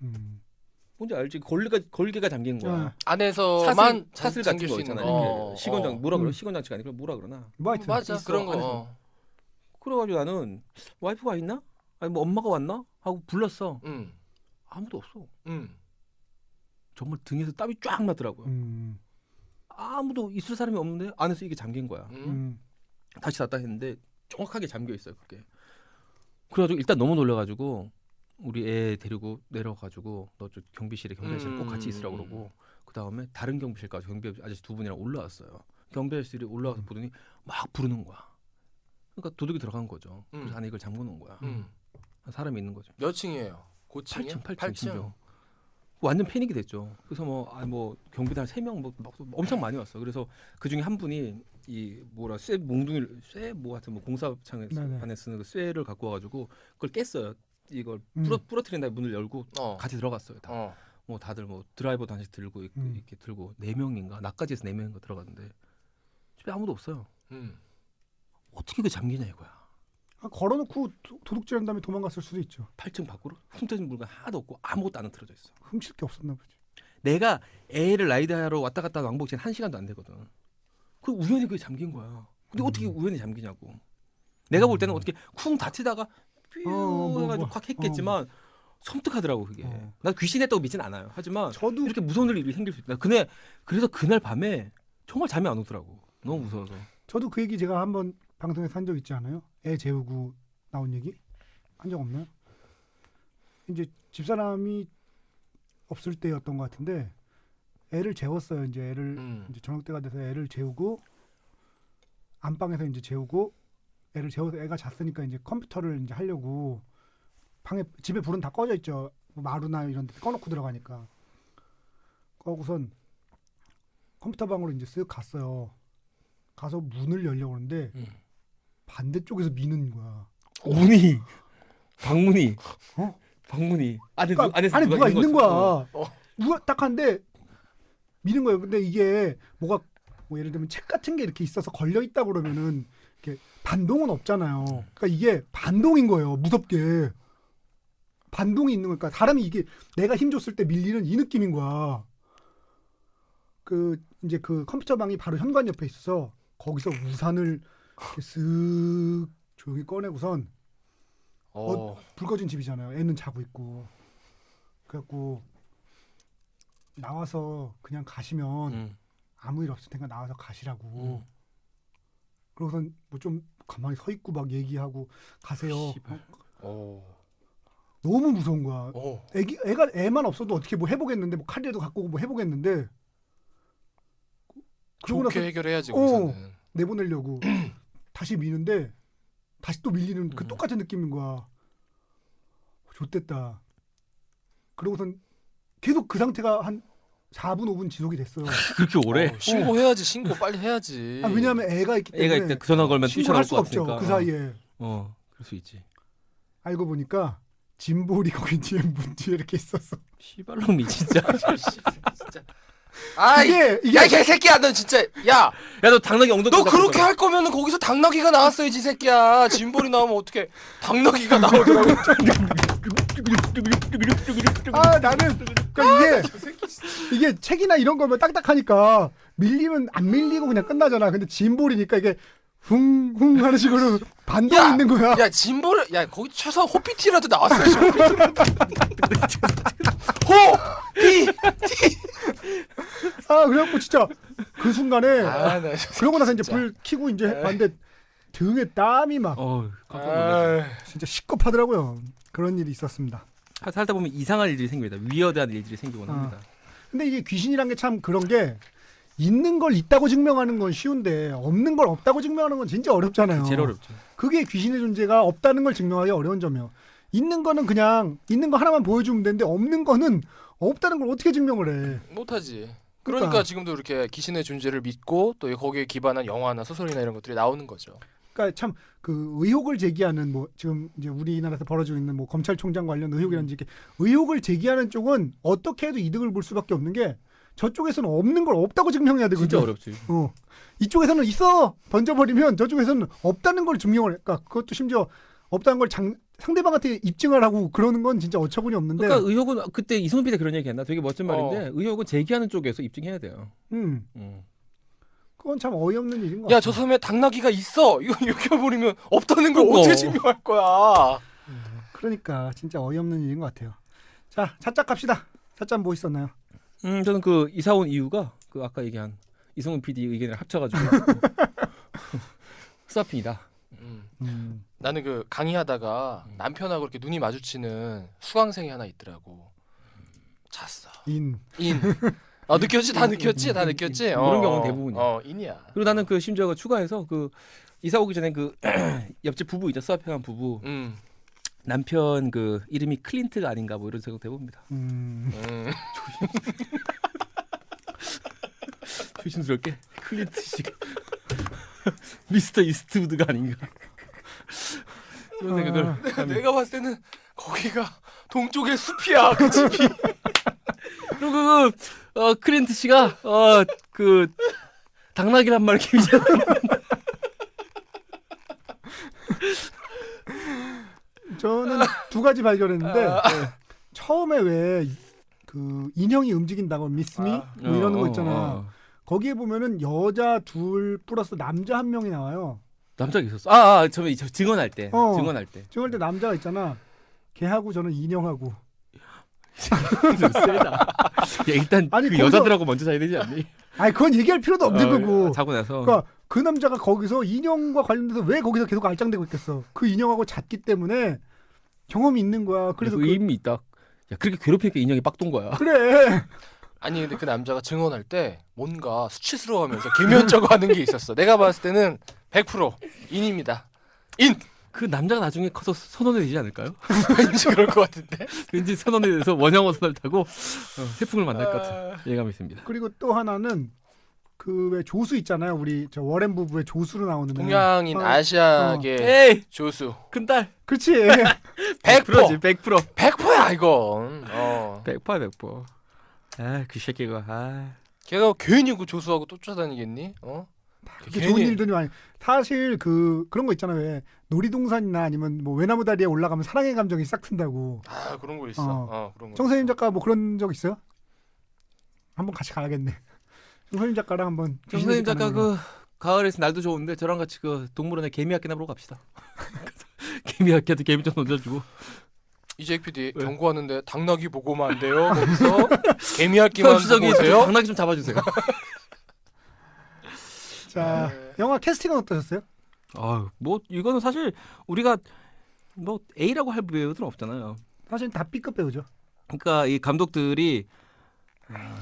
뭔지 알지? 걸개가 잠긴 거야. 안에서만 차슬 잠길 같은 수 거 있는 있잖아. 거. 이렇게 시건장 뭐라 그래? 시건장치가 아니고 뭐라 그러나? 뭐 하여튼 맞아 있어, 그런 거. 안에서. 그래가지고 나는 와이프가 있나? 아니 뭐 엄마가 왔나? 하고 불렀어. 아무도 없어. 정말 등에서 땀이 쫙 나더라고요. 아무도 있을 사람이 없는데 안에서 이게 잠긴 거야. 다시 닫다 했는데 정확하게 잠겨 있어요. 그게. 그래가지고 일단 너무 놀라가지고 우리 애 데리고 내려가지고 너 저 경비실에 꼭 같이 있으라고 그러고 그 다음에 다른 경비실까지 경비 아저씨 두 분이랑 올라왔어요. 경비실에 올라와서 보더니 막 부르는 거야. 그러니까 도둑이 들어간 거죠. 그래서 안에 이걸 잠궈 놓은 거야. 사람이 있는 거죠. 몇 층이에요? 고층이요? 8층 심지어. 완전 패닉이 됐죠. 그래서 뭐 경비단 3명 뭐 엄청 많이 왔어. 그래서 그 중에 한 분이 이 쇠 몽둥이를 뭐 하여튼 뭐 공사창에 안에 쓰는 그 쇠를 갖고 와가지고 그걸 깼어요. 이걸 부러뜨린 다음에 문을 열고 같이 들어갔어요. 다. 뭐 다들 뭐 드라이버도 하나씩 들고 이렇게 들고 4명인가 나까지 해서 4명인가 들어갔는데 집에 아무도 없어요. 어떻게 그 잠기냐 이거야. 걸어놓고 도둑질한 다음에 도망갔을 수도 있죠. 8층 밖으로 훔쳐진 물건 하나도 없고 아무것도 안 틀어져 있어. 훔칠 게 없었나 보지. 내가 애를 라이드하러 왔다 갔다 왕복 시간 1시간도 안 되거든. 그 우연히 그게 잠긴 거야. 근데 어떻게 우연히 잠기냐고. 내가 볼 때는 어떻게 쿵 다치다가 삐 해가지고 확 했겠지만 섬뜩하더라고 그게. 난 귀신 했다고 믿진 않아요. 하지만 저도 이렇게 무서운 일이 생길 수 있다. 그래서 그날 밤에 정말 잠이 안 오더라고. 너무 무서워서. 저도 그 얘기 제가 한번 방송에서 한 적 있지 않아요? 애 재우고 나온 얘기 한 적 없나요? 이제 집사람이 없을 때였던 것 같은데 애를 재웠어요. 이제 애를 이제 저녁 때가 돼서 애를 재우고 안방에서 이제 재우고 애를 재워서 애가 잤으니까 이제 컴퓨터를 이제 하려고 방에 집에 불은 다 꺼져 있죠. 뭐 마루나 이런 데 꺼놓고 들어가니까 꺼고선 컴퓨터 방으로 이제 쓱 갔어요. 가서 문을 열려고 하는데 반대쪽에서 미는 거야. 문이 방문이 어? 방문이 그러니까 안에서 안에 누가 있는 거야. 어. 누가 딱 한데 미는 거예요. 근데 이게 뭐가 뭐 예를 들면 책 같은 게 이렇게 있어서 걸려 있다 그러면은 이렇게 반동은 없잖아요. 그러니까 이게 반동인 거예요. 무섭게 반동이 있는 거니까 사람이 이게 내가 힘 줬을 때 밀리는 이 느낌인 거야. 그 이제 그 컴퓨터 방이 바로 현관 옆에 있어서 거기서 우산을 이렇게 쓱 조용히 꺼내고선 불 꺼진 집이잖아요. 애는 자고 있고. 그래갖고 나와서 그냥 가시면 아무 일 없을 테니까 나와서 가시라고. 그러고선 뭐 좀 가만히 서 있고 막 얘기하고 가세요. 너무 무서운 거야. 애가 애만 없어도 어떻게 뭐 해보겠는데 뭐 칼이라도 갖고 오고 뭐 해보겠는데. 그러고 좋게 나서 해결해야지 우선은. 내보내려고 다시 미는데 다시 또 밀리는 그 똑같은 느낌인 거야. 좋댔다. 그러고선 계속 그 상태가 한 4분 5분 지속이 됐어요. 그렇게 오래? 신고해야지. 신고 빨리 해야지. 왜냐하면 애가 있기 때문에 애가 있때 전화 걸면 신고할 뛰쳐나올 수가 것 없죠. 같으니까. 그 사이에. 그럴 수 있지. 알고 보니까 짐볼이 거기 뒤에 문 뒤에 이렇게 있었어. 시발놈이 진짜. 진짜. 아이, 이게 야, 이 개새끼야, 너 진짜, 야, 야 너 당나귀 엉덩이. 너 그렇게 할 거면은 거기서 당나귀가 나왔어야지, 이 새끼야. 짐볼이 나오면 어떻게 당나귀가 나오더라고. 나는 그러니까 이게 책이나 이런 거면 딱딱하니까 밀리면 안 밀리고 그냥 끝나잖아. 근데 짐볼이니까 이게 쿵쿵 하는 식으로 반동이 있는 거야. 야, 짐볼을, 야, 거기 최소한 호피티라도 나왔어야지. 그래갖고 진짜 그 순간에 나 그러고 나서 이제 불 켜고 이제 봤는데 등에 땀이 막 깜짝 놀랐어. 진짜 시겁하더라고요. 그런 일이 있었습니다. 살다 보면 이상한 일들이 생깁니다. 위어드한 일들이 생기곤 합니다. 근데 이게 귀신이란 게 참 그런 게 있는 걸 있다고 증명하는 건 쉬운데 없는 걸 없다고 증명하는 건 진짜 어렵잖아요. 제일 어렵죠. 그게 귀신의 존재가 없다는 걸 증명하기 어려운 점이에요. 있는 거는 그냥 있는 거 하나만 보여주면 되는데 없는 거는 없다는 걸 어떻게 증명을 해. 못하지. 그러니까 지금도 이렇게 귀신의 존재를 믿고 또 거기에 기반한 영화나 소설이나 이런 것들이 나오는 거죠. 그러니까 참 그 의혹을 제기하는 뭐 지금 이제 우리나라에서 벌어지고 있는 뭐 검찰총장 관련 의혹이라든지 이렇게 의혹을 제기하는 쪽은 어떻게 해도 이득을 볼 수밖에 없는 게 저쪽에서는 없는 걸 없다고 증명해야 되거든요. 진짜 어렵지. 이쪽에서는 있어 던져버리면 저쪽에서는 없다는 걸 증명을 해. 그러니까 그것도 심지어 없다는 걸 상대방한테 입증을 하고 그러는 건 진짜 어처구니 없는데. 그러니까 의혹은 그때 이승훈 PD 그런 얘기했나? 되게 멋진 말인데 의혹은 제기하는 쪽에서 입증해야 돼요. 그건 참 어이없는 일인 것 같아요. 야, 저 섬에 당나귀가 있어. 이거 이겨버리면 없다는 걸 어떻게 증명할 거야. 그러니까 진짜 어이없는 일인 것 같아요. 자, 차짝 갑시다. 차짝 뭐 있었나요? 저는 그 이사 온 이유가 그 아까 얘기한 이승훈 PD 의견을 합쳐가지고 스와핑이다. 나는 그 강의하다가 남편하고 이렇게 눈이 마주치는 수강생이 하나 있더라고. 잤어. 인. 느꼈지? 다 느꼈지? 다 느꼈지? 그런 경우는 대부분이야. 인이야. 그리고 나는 그 심지어 그 추가해서 그 이사 오기 전에 그 옆집 부부 있죠. 스와핑한 부부. 남편 그 이름이 클린트가 아닌가 뭐 이런 생각 해봅니다. 조심스럽게 클린트 씨가 미스터 이스트우드가 아닌가. 그런 생각을. 내가 봤을 때는 거기가 동쪽의 숲이야, 그 집이. 그리고 클린트 씨가 그 당나귀란 말 기잖아. 저는 두 가지 발견했는데 처음에 왜 그 인형이 움직인다고 미스미 뭐 이러는 거 있잖아. 거기에 보면은 여자 둘 플러스 남자 한 명이 나와요. 남자가 있었어. 저 증언할 때. 증언할 때 남자가 있잖아. 걔하고 저는 인형하고 좀 세다. 야, 일단 아니, 그 거기서- 여자들하고 먼저 자야 되지 않니? 아니 그건 얘기할 필요도 없는 거고. 자고 나서. 그러니까 그 남자가 거기서 인형과 관련돼서 왜 거기서 계속 알짱대고 있겠어. 그 인형하고 잤기 때문에 경험이 있는 거야. 그래서 그래서 의미 있다. 야, 그렇게 괴롭히니까 인형이 빡돈 거야. 그래. 아니 근데 그 남자가 증언할 때 뭔가 수치스러워하면서 개면쩍어 하는 게 있었어. 내가 봤을 때는 100% 인입니다. 인! 그 남자가 나중에 커서 선원이 되지 않을까요? 왠지 그럴 것 같은데. 왠지 선원이 돼서 원형어 선을 타고 태풍을 만날 것 같은 예감이 있습니다. 그리고 또 하나는 그 왜 조수 있잖아요. 우리 저 워렌 부부의 조수로 나오는 애. 동양인 어. 아시아계 에이, 조수. 큰딸. 그렇지. 100%지. 100%. 100%야 이건. 100%. 100%. 아, 그 새끼가. 아. 걔가 괜히 그 조수하고 또 쫓아다니겠니? 그렇게 좋은 일들이 많이. 사실 그런 거 있잖아요. 왜 놀이동산이나 아니면 뭐 외나무 다리에 올라가면 사랑의 감정이 싹 튼다고. 아 그런 거 있어. 그런 거. 정선임 작가 뭐 그런 적 있어요? 한번 같이 가야겠네. 정선임 작가랑 한번. 정선님 작가 가는 걸로. 그 가을에서 날도 좋은데 저랑 같이 그 동물원에 개미학기나 보러 갑시다. 개미학기한테 개미 좀 던져주고. 이재익 PD 왜? 경고하는데 당나귀 보고만 안 돼요. 거기서 개미학기만 보고 수석이 오세요. 당나귀 좀 잡아주세요. 자, 네. 영화 캐스팅은 어떠셨어요? 아유, 뭐 이거는 사실 우리가 뭐 A라고 할 배우들은 없잖아요. 사실 다 B급 배우죠. 그러니까 이 감독들이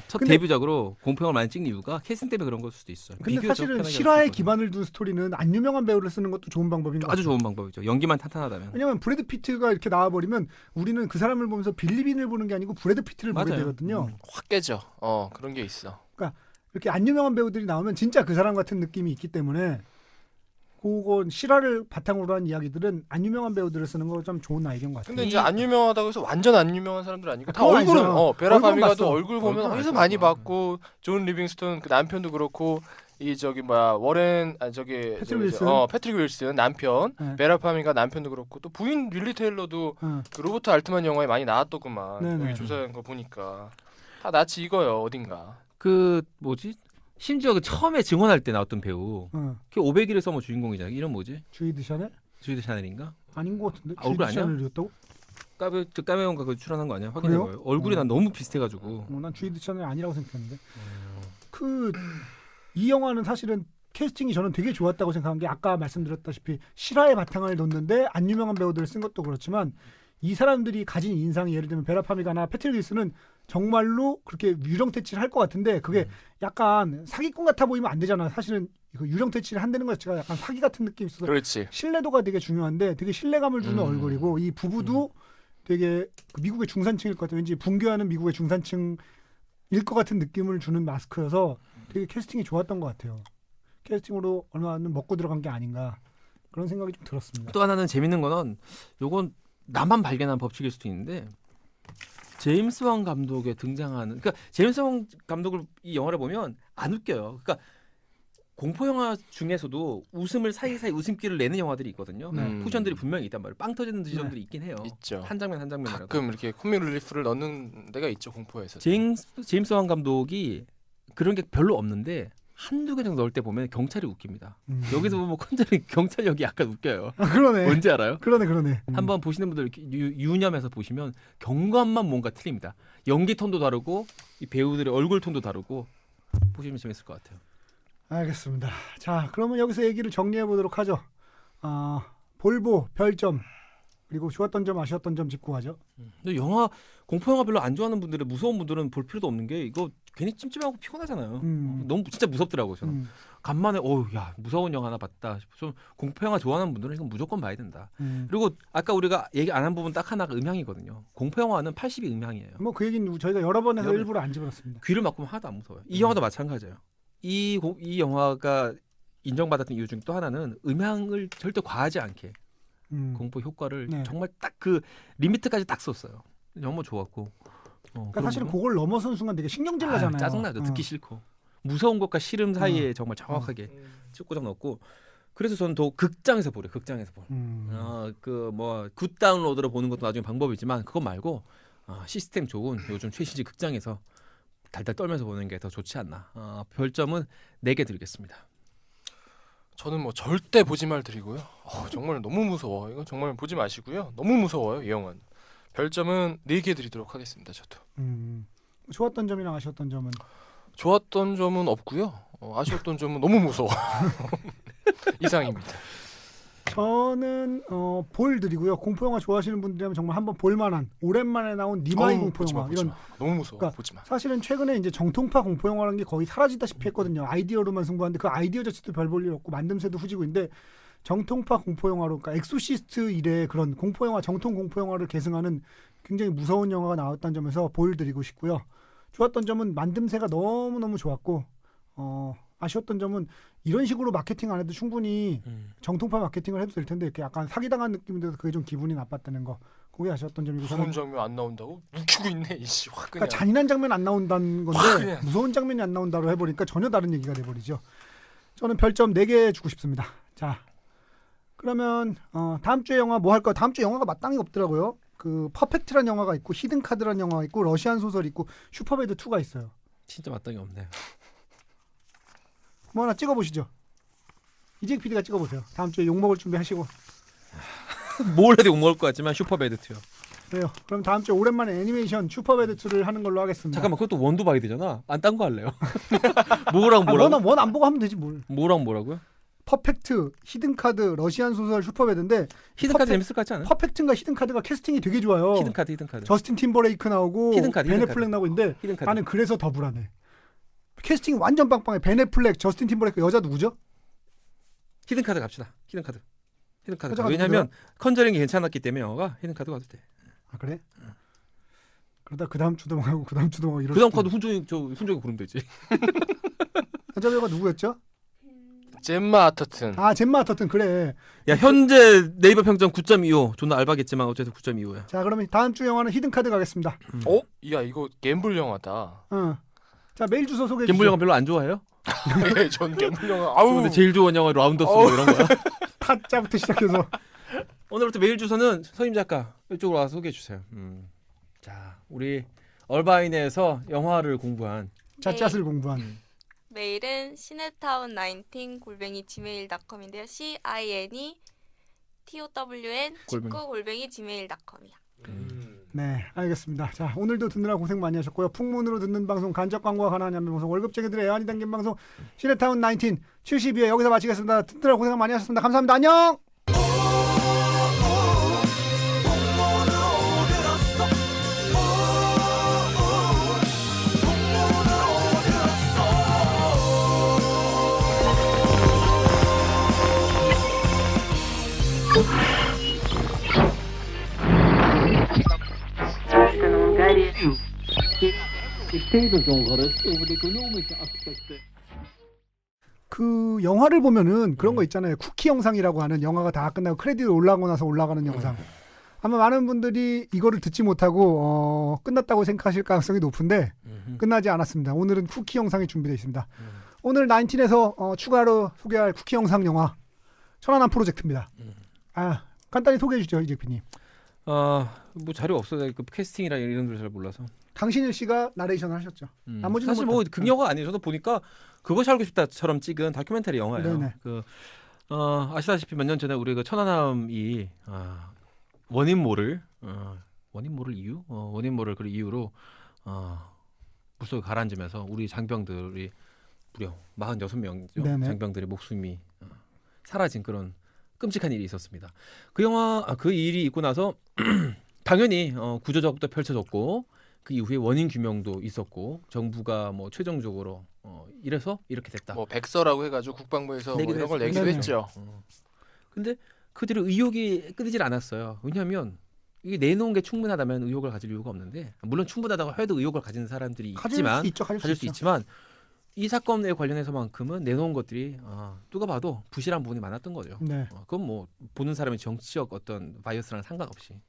첫 근데- 데뷔작으로 공포영화를 많이 찍는 이유가 캐스팅 때문에 그런 걸 수도 있어요. 근데 비교적 사실은 편하게 실화에 할 수 있거든요. 기반을 둔 스토리는 안 유명한 배우를 쓰는 것도 좋은 방법인 것 아주 같아요. 좋은 방법이죠. 연기만 탄탄하다면. 왜냐면 브래드 피트가 이렇게 나와버리면 우리는 그 사람을 보면서 빌리빈을 보는 게 아니고 브래드 피트를 보게 맞아요. 되거든요. 확 깨져. 그런 게 있어. 이렇게 안 유명한 배우들이 나오면 진짜 그 사람 같은 느낌이 있기 때문에 그건 실화를 바탕으로 한 이야기들은 안 유명한 배우들을 쓰는 거 좀 좋은 아이디어인 것 같아요. 근데 이제 안 유명하다고 해서 완전 안 유명한 사람들 아니고 다 그건 얼굴은 아니죠. 베라 얼굴은 파미가도 봤어. 얼굴 보면 얼굴은 어디서 알죠. 많이 봤고 존 리빙스톤 그 남편도 그렇고 이 저기 뭐야 워렌 패트릭 윌슨. 패트릭 윌슨 남편 네. 베라 파미가 남편도 그렇고 또 부인 릴리 테일러도 어. 그 로버트 알트만 영화에 많이 나왔더구만. 네네. 여기 조사한 거 보니까 다 낯이 익어요 어딘가. 그 뭐지? 심지어 그 처음에 증언할 때 나왔던 배우. 어. 그 500일의 서머 주인공이잖아요. 이름 뭐지? 주이드 샤넬? 주이드 샤넬인가? 아닌 것 같은데. 얼굴 주이드 아니야? 샤넬이었다고? 까메온가 그 출연한 거 아니야? 확인해봐요. 얼굴이 난 너무 비슷해가지고. 난 주이드 샤넬 아니라고 생각했는데. 그 이 영화는 사실은 캐스팅이 저는 되게 좋았다고 생각한 게 아까 말씀드렸다시피 실화의 바탕을 뒀는데 안 유명한 배우들을 쓴 것도 그렇지만 이 사람들이 가진 인상이 예를 들면 베라 파미가나 패트릭 윌슨은 정말로 그렇게 유령퇴치를 할 것 같은데 그게 약간 사기꾼 같아 보이면 안 되잖아. 사실은 이거 유령퇴치를 한다는 것 자체가 약간 사기 같은 느낌이 있어서 그렇지. 신뢰도가 되게 중요한데 되게 신뢰감을 주는 얼굴이고 이 부부도 되게 그 미국의 중산층일 것 같아요. 왠지 붕괴하는 미국의 중산층일 것 같은 느낌을 주는 마스크여서 되게 캐스팅이 좋았던 것 같아요. 캐스팅으로 얼마나 먹고 들어간 게 아닌가 그런 생각이 좀 들었습니다. 또 하나는 재밌는 거는 요건 나만 발견한 법칙일 수도 있는데 제임스 왕 감독에 등장하는 그러니까 제임스 왕 감독을 이 영화를 보면 안 웃겨요. 그러니까 공포 영화 중에서도 웃음을 사이사이 웃음기를 내는 영화들이 있거든요. 네. 포션들이 분명히 있단 말이에요. 빵 터지는 지점들이 있긴 해요. 있죠. 한 장면 한 장면이라도. 가끔 이렇게 코믹 릴리프를 넣는 데가 있죠 공포에서. 제임스 왕 감독이 그런 게 별로 없는데 한두 개 정도 넣을 때 보면 경찰이 웃깁니다. 여기서 보면 컨저링 경찰력이 약간 웃겨요. 그러네. 뭔지 알아요? 그러네. 한번 보시는 분들 이렇게 유념해서 보시면 경관만 뭔가 틀립니다. 연기 톤도 다르고 이 배우들의 얼굴 톤도 다르고 보시면 재밌을 것 같아요. 알겠습니다. 자, 그러면 여기서 얘기를 정리해 보도록 하죠. 볼보 별점 그리고 좋았던 점 아쉬웠던 점 짚고 가죠. 근데 영화 공포 영화 별로 안 좋아하는 분들은 무서운 분들은 볼 필요도 없는 게 이거 괜히 찜찜하고 피곤하잖아요. 너무 진짜 무섭더라고요. 저는 간만에 야 무서운 영화 하나 봤다. 좀 공포 영화 좋아하는 분들은 이건 무조건 봐야 된다. 그리고 아까 우리가 얘기 안 한 부분 딱 하나가 음향이거든요. 공포 영화는 80이 음향이에요. 뭐 그 얘기는 저희가 여러 번 해서 여러 번. 일부러 안 집어넣습니다. 귀를 막으면 하나도 안 무서워요. 이 영화도 마찬가지예요. 이 영화가 인정받았던 이유 중 또 하나는 음향을 절대 과하지 않게 공포 효과를 네. 정말 딱 그 리미트까지 딱 썼어요. 너무 좋았고. 그러니까 사실은 그걸 넘어선 순간 되게 신경질 나잖아요. 짜증나죠. 듣기 싫고 무서운 것과 싫음 사이에 정말 정확하게 찍고장 넣었고 그래서 저는 더 극장에서 보래. 극장에서 보. 그 뭐 굿다운로드로 보는 것도 나중에 방법이지만 그거 말고 시스템 좋은 요즘 최신식 극장에서 달달 떨면서 보는 게 더 좋지 않나. 별점은 4개 드리겠습니다. 저는 뭐 절대 보지 말 드리고요. 정말 너무 무서워. 이건 정말 보지 마시고요. 너무 무서워요 이 영화는. 별점은 4개 드리도록 하겠습니다. 저도. 좋았던 점이랑 아쉬웠던 점은 좋았던 점은 없고요. 아쉬웠던 점은 너무 무서워. 이상입니다. 저는 볼 드리고요. 공포영화 좋아하시는 분들이라면 정말 한번 볼만한 오랜만에 나온 니마이 공포영화 보지 이런 마. 너무 무서워. 그러니까 보지 마. 사실은 최근에 이제 정통파 공포영화라는 게 거의 사라지다시피 했거든요. 아이디어로만 승부하는데 그 아이디어 자체도 별 볼 일 없고 만듦새도 후지고 있는데 정통파 공포영화로 그러니까 엑소시스트 이래 그런 공포영화 정통 공포영화를 계승하는 굉장히 무서운 영화가 나왔다는 점에서 볼 드리고 싶고요. 좋았던 점은 만듦새가 너무너무 좋았고 아쉬웠던 점은 이런 식으로 마케팅 안 해도 충분히 정통파 마케팅을 해도 될 텐데 이렇게 약간 사기당한 느낌이 들어서 그게 좀 기분이 나빴다는 거. 그게 아쉬웠던 점이고 무서운 장면 안 나온다고? 묵히고 있네. 이씨 확 그냥. 그러니까 잔인한 장면 안 나온다는 건데 그냥. 무서운 장면이 안 나온다고 해버리니까 전혀 다른 얘기가 돼버리죠. 저는 별점 4개 주고 싶습니다. 자 그러면 다음 주에 영화 뭐 할까요? 다음 주에 영화가 마땅히 없더라고요. 그 퍼펙트란 영화가 있고 히든카드란 영화가 있고 러시안 소설이 있고 슈퍼배드 2가 있어요. 진짜 마땅히 없네. 뭐 하나 찍어보시죠. 이재익 PD가 찍어보세요. 다음 주에 욕먹을 준비하시고. 뭘 해도 욕먹을 것 같지만 슈퍼배드 2요. 그래요. 그럼 다음 주에 오랜만에 애니메이션 슈퍼배드 2를 하는 걸로 하겠습니다. 잠깐만 그것도 원도 봐야 되잖아. 안 딴 거 할래요. 뭐랑 뭐라고? 원안 보고 하면 되지 뭘. 뭐랑 뭐라고요? 퍼펙트, 히든카드, 러시안 소설 슈퍼배드인데 히든카드 재밌을 것 같지 않아요? 퍼펙트인가 히든카드가 캐스팅이 되게 좋아요. 히든카드. 저스틴 팀버레이크 나오고 히든카드, 벤 히든카드. 애플렉 나오고 있는데 히든카드. 나는 그래서 더 불안해. 캐스팅이 완전 빵빵해. 벤 애플렉, 저스틴 팀버레이크 여자 누구죠? 히든카드 갑시다. 히든카드. 여자가 왜냐면 컨저링이 괜찮았기 때문에 영화가 히든카드 가도 돼. 아 그래? 그러다 그 다음 주도 하고 그 다음 주도 하고 이럴 그다음 수도 카드 훈종이 고르면 되지. 여자 배우가 누구였죠? 젬마 아터튼. 아 젬마 아터튼 그래. 야 현재 네이버 평점 9.25. 존나 알바겠지만 어쨌든 9.25야. 자 그러면 다음 주 영화는 히든카드 가겠습니다. 야 이거 갬블 영화다. 자 메일 주소 소개해 갬블 주세요. 영화 별로 안 좋아해요? 예, 전 갬블 영화. 아우. 근데 제일 좋은 영화 라운더스 뭐 이런 거야. 타짜부터 시작해서 오늘부터 메일 주소는 서임 작가 이쪽으로 와서 소개해 주세요. 자 우리 얼바인에서 영화를 공부한 잣잣을 공부한 메일은 cinetown19@gmail.com인데요. CINETOWN19@gmail.com이요. 네 알겠습니다. 자 오늘도 듣느라 고생 많이 하셨고요. 풍문으로 듣는 방송 간접 광고와 가난한 연맹 방송 월급쟁이들의 애환이 담긴 방송 시네타운 19 72회 여기서 마치겠습니다. 듣느라 고생 많이 하셨습니다. 감사합니다. 안녕. 그 영화를 보면은 그런 거 있잖아요. 쿠키 영상이라고 하는 영화가 다 끝나고 크레딧 올라가고 나서 올라가는 영상. 아마 많은 분들이 이거를 듣지 못하고 끝났다고 생각하실 가능성이 높은데 끝나지 않았습니다. 오늘은 쿠키 영상이 준비되어 있습니다. 오늘 19에서 추가로 소개할 쿠키 영상 영화 천안함 프로젝트입니다. 간단히 소개해 주죠, 이재피님. 뭐 자료 없어요. 그 캐스팅이라 이런 걸 잘 몰라서. 강신일 씨가 나레이션을 하셨죠. 나머지는 사실 뭐 극영화가 아니에요. 저도 보니까 그것이 알고 싶다처럼 찍은 다큐멘터리 영화예요. 네네. 아시다시피 몇 년 전에 우리 그 천안함이 원인모를 그 이유로 물속에 가라앉으면서 우리 장병들이 무려 46명이죠. 네네. 장병들의 목숨이 사라진 그런 끔찍한 일이 있었습니다. 그 영화 그 일이 있고 나서 당연히 구조 작업도 펼쳐졌고 그 이후에 원인 규명도 있었고 정부가 뭐 최종적으로 이래서 이렇게 됐다. 뭐 백서라고 해가지고 국방부에서 뭐 내기도 이런 걸 했어요. 내기도 네네. 했죠. 근데 그들의 의혹이 끊이질 않았어요. 왜냐하면 이게 내놓은 게 충분하다면 의혹을 가질 이유가 없는데 물론 충분하다고 해도 의혹을 가지는 사람들이 있지만 가질 수 있지만 이 사건에 관련해서만큼은 내놓은 것들이 누가 봐도 부실한 부분이 많았던 거죠. 네. 그건 뭐 보는 사람의 정치적 어떤 바이어스랑 상관없이.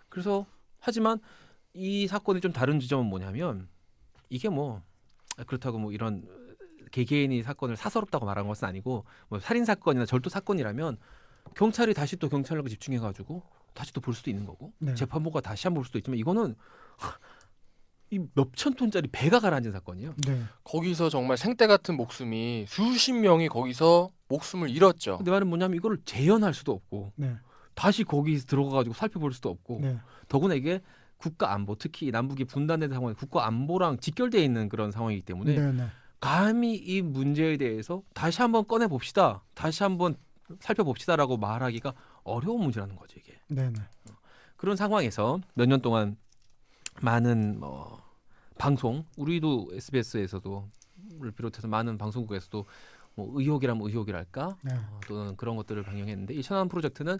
그래서 하지만 이 사건이 좀 다른 지점은 뭐냐면 이게 뭐 그렇다고 뭐 이런 개개인이 사건을 사서롭다고 말한 것은 아니고 뭐 살인 사건이나 절도 사건이라면 경찰이 다시 또 경찰력을 집중해가지고 다시 또 볼 수도 있는 거고 네. 재판부가 다시 한번 볼 수도 있지만 이거는 이 몇천 톤짜리 배가 가라앉은 사건이에요. 네. 거기서 정말 생떼 같은 목숨이 수십 명이 거기서 목숨을 잃었죠. 근데 말은 뭐냐면 이거를 재현할 수도 없고 네. 다시 거기 들어가가지고 살펴볼 수도 없고 네. 더구나 이게 국가 안보 특히 남북이 분단된 상황에 국가 안보랑 직결되어 있는 그런 상황이기 때문에 네, 네. 감히 이 문제에 대해서 다시 한번 꺼내 봅시다. 다시 한번 살펴봅시다라고 말하기가 어려운 문제라는 거죠, 이게. 네, 네. 그런 상황에서 몇 년 동안 많은 방송, 우리도 SBS에서도 를 비롯해서 많은 방송국에서도 뭐 의혹이라면 의혹이랄까 네. 또는 그런 것들을 방영했는데 이 천안 프로젝트는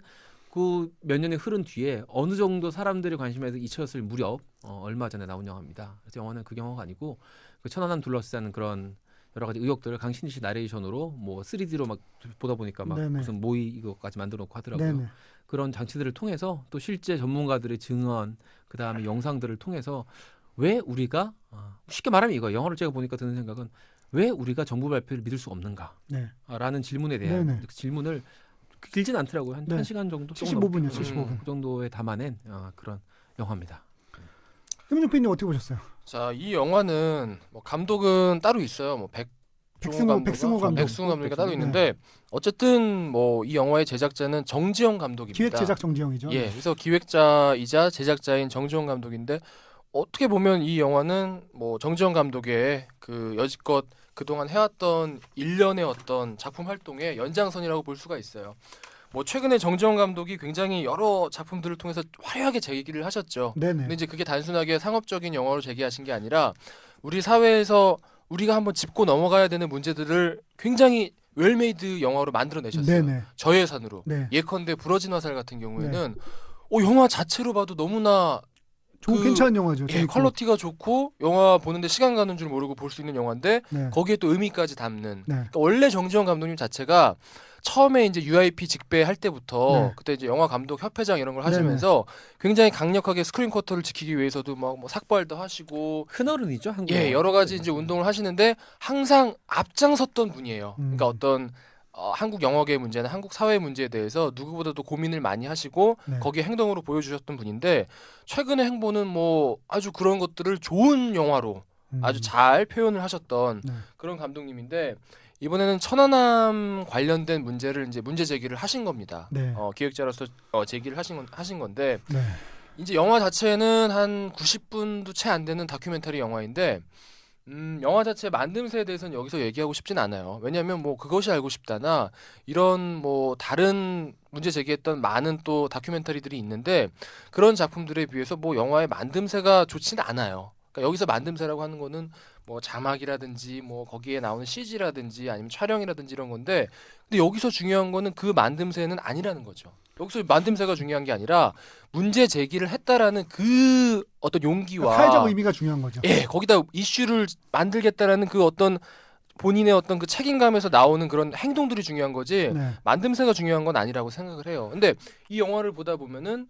그 몇 년이 흐른 뒤에 어느 정도 사람들의 관심에서 잊혀졌을 무렵 얼마 전에 나온 영화입니다. 그래서 영화는 그 영화가 아니고 그 천안함 둘러싸는 그런 여러 가지 의혹들을 강신희 씨 나레이션으로 뭐 3D로 막 보다 보니까 막 네네. 무슨 모의 이거까지 만들어 놓고 하더라고요. 네, 네. 그런 장치들을 통해서 또 실제 전문가들의 증언 그 다음에 영상들을 통해서 왜 우리가 쉽게 말하면 이거 영화를 제가 보니까 드는 생각은 왜 우리가 정부 발표를 믿을 수 없는가 네. 라는 질문에 대한 네네. 그 질문을 길진 않더라고요. 한 네. 1시간 정도 75분이요. 음. 75분. 그 정도에 담아낸 그런 영화입니다. 김은중 PD님 어떻게 보셨어요? 자, 이 영화는 뭐 감독은 따로 있어요. 뭐 백승호 감독. 백승호 감독이 따로 있는데 어쨌든 뭐 이 영화의 제작자는 정지영 감독입니다. 기획 제작 정지영이죠. 예, 그래서 기획자이자 제작자인 정지영 감독인데 어떻게 보면 이 영화는 뭐 정지영 감독의 그 여지껏 그동안 해왔던 일련의 어떤 작품 활동의 연장선이라고 볼 수가 있어요. 뭐 최근에 정지영 감독이 굉장히 여러 작품들을 통해서 화려하게 재기를 하셨죠. 네네. 근데 이제 그게 단순하게 상업적인 영화로 재기하신 게 아니라 우리 사회에서 우리가 한번 짚고 넘어가야 되는 문제들을 굉장히 웰메이드 영화로 만들어내셨어요. 네네. 저예산으로. 네. 예컨대 부러진 화살 같은 경우에는 영화 자체로 봐도 너무나 좋은 괜찮은 영화죠. 예, 재밌고. 퀄리티가 좋고 영화 보는데 시간 가는 줄 모르고 볼 수 있는 영화인데 네. 거기에 또 의미까지 담는. 네. 그러니까 원래 정지영 감독님 자체가 처음에 이제 UIP 직배할 때부터 네. 그때 이제 영화 감독 협회장 이런 걸 하시면서 굉장히 강력하게 스크린 쿼터를 지키기 위해서도 막 뭐 삭발도 하시고 큰 어른이죠 한국. 예 여러 가지 이제 운동을 하시는데 항상 앞장섰던 분이에요. 그러니까 어떤 한국 영화계 문제나 한국 사회 문제에 대해서 누구보다도 고민을 많이 하시고 네. 거기에 행동으로 보여주셨던 분인데 최근의 행보는 뭐 아주 그런 것들을 좋은 영화로 아주 잘 표현을 하셨던 네. 그런 감독님인데 이번에는 천안함 관련된 문제를 이제 문제 제기를 하신 겁니다. 네. 기획자로서 제기를 하신 건데 네. 이제 영화 자체는 한 90분도 채 안 되는 다큐멘터리 영화인데 영화 자체 만듦새에 대해서는 여기서 얘기하고 싶진 않아요. 왜냐하면 뭐 그것이 알고 싶다나 이런 뭐 다른 문제 제기했던 많은 또 다큐멘터리들이 있는데 그런 작품들에 비해서 뭐 영화의 만듦새가 좋지는 않아요. 그러니까 여기서 만듦새라고 하는 거는 뭐 자막이라든지 뭐 거기에 나오는 CG라든지 아니면 촬영이라든지 이런 건데 근데 여기서 중요한 거는 그 만듦새는 아니라는 거죠. 여기서 만듦새가 중요한 게 아니라 문제 제기를 했다라는 그 어떤 용기와 사회적 의미가 중요한 거죠. 예, 거기다 이슈를 만들겠다라는 그 어떤 본인의 어떤 그 책임감에서 나오는 그런 행동들이 중요한 거지 네. 만듦새가 중요한 건 아니라고 생각을 해요. 근데 이 영화를 보다 보면은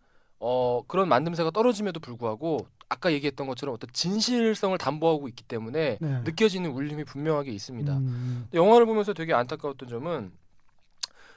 그런 만듦새가 떨어짐에도 불구하고 아까 얘기했던 것처럼 어떤 진실성을 담보하고 있기 때문에 네. 느껴지는 울림이 분명하게 있습니다. 음. 영화를 보면서 되게 안타까웠던 점은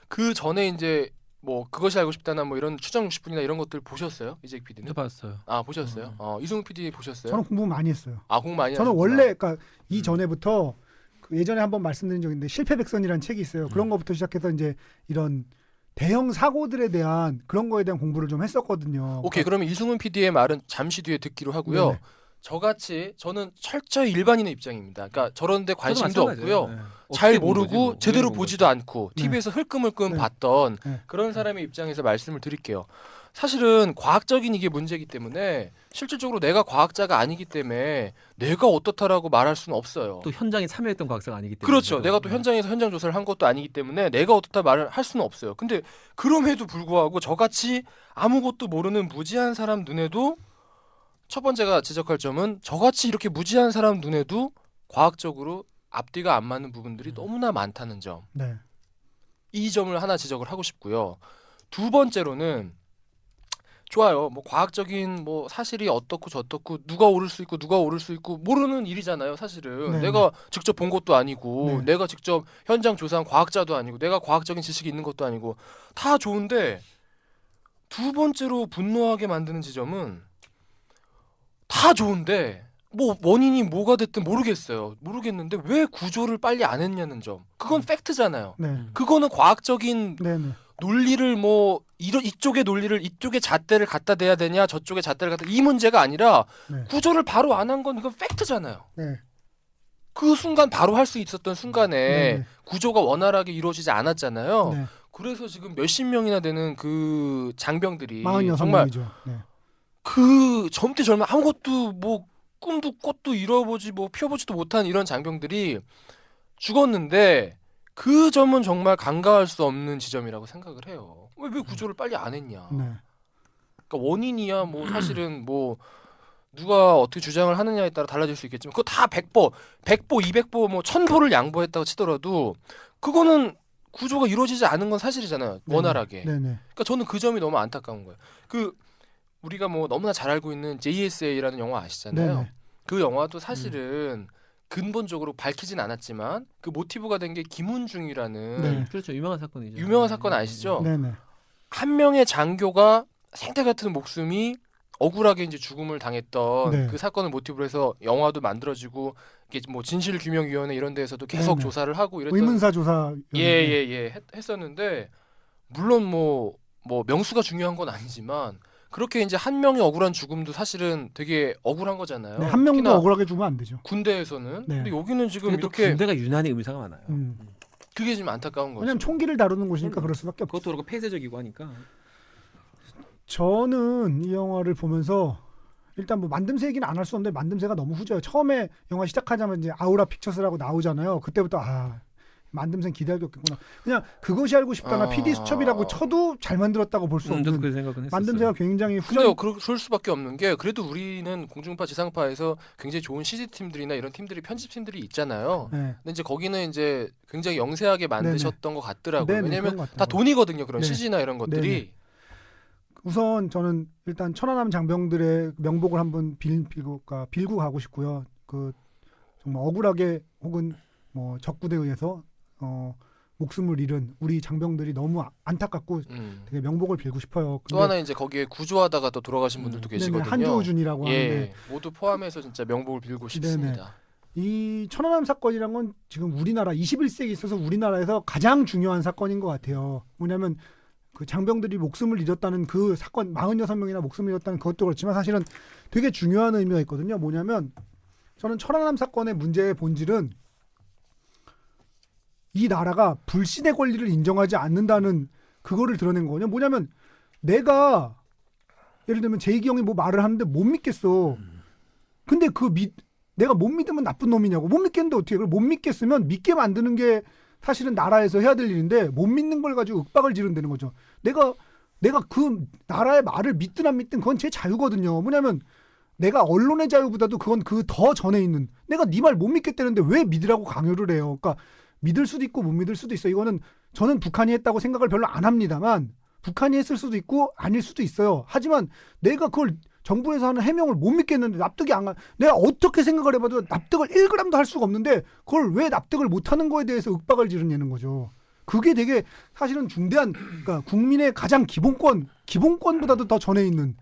그 전에 이제 뭐 그것이 알고 싶다나 뭐 이런 추정 60분이나 이런 것들 보셨어요? 이재익 PD는? 해봤어요. 아 보셨어요? 이승우 PD 보셨어요? 저는 공부 많이 했어요. 공부 많이 저는 하셨구나. 원래 그러니까 이 전에부터 그 예전에 한번 말씀드린 적이 있는데 실패백선이라는 책이 있어요. 그런 거부터 시작해서 이제 이런 대형 사고들에 대한 그런 거에 대한 공부를 좀 했었거든요. 오케이 그러면 이승훈 PD의 말은 잠시 뒤에 듣기로 하고요. 네네. 저같이 저는 철저히 일반인의 입장입니다. 그러니까 저런 데 관심도 없고요. 네. 잘 어떻게 본 모르고 거지, 뭐. 제대로 왜 본 보지도 않고 네. TV에서 흘끔흘끔 네. 봤던 네. 그런 사람의 입장에서 말씀을 드릴게요. 사실은 과학적인 이게 문제이기 때문에 실질적으로 내가 과학자가 아니기 때문에 내가 어떻다라고 말할 수는 없어요. 또 현장에 참여했던 과학자가 아니기 때문에. 그렇죠. 내가 또 현장에서 현장 조사를 한 것도 아니기 때문에 내가 어떻다 말을 할 수는 없어요. 근데 그럼에도 불구하고 저같이 아무것도 모르는 무지한 사람 눈에도 첫 번째가 지적할 점은 저같이 이렇게 무지한 사람 눈에도 과학적으로 앞뒤가 안 맞는 부분들이 너무나 많다는 점. 네. 이 점을 하나 지적을 하고 싶고요. 두 번째로는 좋아요. 뭐 과학적인 뭐 사실이 어떻고 저떻고 누가 오를 수 있고 누가 오를 수 있고 모르는 일이잖아요. 사실은 네. 내가 직접 본 것도 아니고 네. 내가 직접 현장 조사한 과학자도 아니고 내가 과학적인 지식이 있는 것도 아니고 다 좋은데 두 번째로 분노하게 만드는 지점은 다 좋은데 뭐 원인이 뭐가 됐든 모르겠는데 왜 구조를 빨리 안 했냐는 점. 그건 팩트잖아요. 네. 그거는 과학적인 네. 네. 논리를 뭐 이쪽의 논리를 이쪽에 잣대를 갖다 대야 되냐 저쪽에 잣대를 갖다 이 문제가 아니라 네. 구조를 바로 안 한 건 이건 팩트잖아요. 네. 그 순간 바로 할 수 있었던 순간에 네. 구조가 원활하게 이루어지지 않았잖아요. 네. 그래서 지금 몇십 명이나 되는 그 장병들이 46명이죠. 정말 네. 그 젊게 젊은 아무것도 뭐 꿈도 꽃도 이뤄보지 뭐 피워보지도 못한 이런 장병들이 죽었는데 그 점은 정말 간과할 수 없는 지점이라고 생각을 해요. 왜 구조를 빨리 안 했냐. 네. 그러니까 원인이야 뭐 사실은 뭐 누가 어떻게 주장을 하느냐에 따라 달라질 수 있겠지만 그거 다 100보, 200보, 뭐 1000보를 양보했다고 치더라도 그거는 구조가 이루어지지 않은 건 사실이잖아요. 원활하게. 네네. 그러니까 저는 그 점이 너무 안타까운 거예요. 그 우리가 뭐 너무나 잘 알고 있는 JSA라는 영화 아시잖아요. 네네. 그 영화도 사실은 근본적으로 밝히진 않았지만 그 모티브가 된 게 김훈중이라는 네. 그렇죠. 유명한 사건이죠. 유명한 사건 아시죠? 네네. 한 명의 장교가 생태 같은 목숨이 억울하게 이제 죽음을 당했던 네. 그 사건을 모티브로 해서 영화도 만들어지고 이게 뭐 진실규명위원회 이런 데에서도 계속 네네. 조사를 하고 이랬던 의문사 조사. 예예예 했었는데 물론 뭐 명수가 중요한 건 아니지만 그렇게 이제 한 명의 억울한 죽음도 사실은 되게 억울한 거잖아요. 네, 한 명도 특히나 억울하게 죽으면 안 되죠. 군대에서는 네. 근데 여기는 지금 근데 또 이렇게 군대가 유난히 의미사가 많아요. 그게 지금 안타까운 거죠. 왜냐면 총기를 다루는 곳이니까 그럴 수밖에 없죠. 그것도 그렇고 폐쇄적이고 하니까. 저는 이 영화를 보면서 일단 뭐 만듦새 얘기는 안 할 수 없는데 만듦새가 너무 후져요. 처음에 영화 시작하자면 이제 아우라 픽처스라고 나오잖아요. 그때부터 만듦새는 기대할 게 없겠구나. 그냥 그것이 알고 싶다나 PD 수첩이라고 쳐도 잘 만들었다고 볼 수 저도 없는 그 생각은 했었어요. 만듦새가 굉장히 근데 후져. 그럴 수밖에 없는 게 그래도 우리는 공중파 지상파에서 굉장히 좋은 CG 팀들이나 이런 팀들이 편집팀들이 있잖아요. 네. 근데 이제 거기는 이제 굉장히 영세하게 만드셨던 것 같더라고요. 네네, 왜냐면 그런 것 다 같아요. 돈이거든요. 그런 네. CG나 이런 것들이. 네네. 우선 저는 일단 천안함 장병들의 명복을 한번 빌고 가고 싶고요. 그 정말 억울하게 혹은 뭐 적군에 의해서 목숨을 잃은 우리 장병들이 너무 안타깝고 되게 명복을 빌고 싶어요. 또 하나 이제 거기에 구조하다가 또 돌아가신 분들도 계시거든요. 한조준이라고 하는데 예, 모두 포함해서 진짜 명복을 빌고 싶습니다. 이 천안함 사건이란 건 지금 우리나라 21세기에 있어서 우리나라에서 가장 중요한 사건인 것 같아요. 뭐냐면 그 장병들이 목숨을 잃었다는 그 사건 46명이나 목숨을 잃었다는 그것도 그렇지만 사실은 되게 중요한 의미가 있거든요. 뭐냐면 저는 천안함 사건의 문제의 본질은 이 나라가 불신의 권리를 인정하지 않는다는 그거를 드러낸 거거든요. 뭐냐면 내가 예를 들면 제2경이 뭐 말을 하는데 못 믿겠어. 근데 내가 못 믿으면 나쁜 놈이냐고. 못 믿겠는데 어떻게 해. 그걸 못 믿겠으면 믿게 만드는 게 사실은 나라에서 해야 될 일인데 못 믿는 걸 가지고 윽박을 지른다는 거죠. 내가 그 나라의 말을 믿든 안 믿든 그건 제 자유거든요. 뭐냐면 내가 언론의 자유보다도 그건 그 더 전에 있는 내가 네 말 못 믿겠다는데 왜 믿으라고 강요를 해요. 그러니까 믿을 수도 있고 못 믿을 수도 있어요. 이거는 저는 북한이 했다고 생각을 별로 안 합니다만 북한이 했을 수도 있고 아닐 수도 있어요. 하지만 내가 그걸 정부에서 하는 해명을 못 믿겠는데 납득이 안 가. 내가 어떻게 생각을 해봐도 납득을 1g도 할 수가 없는데 그걸 왜 납득을 못하는 거에 대해서 윽박을 지르냐는 거죠. 그게 되게 사실은 중대한 그러니까 국민의 가장 기본권보다도 더 전에 있는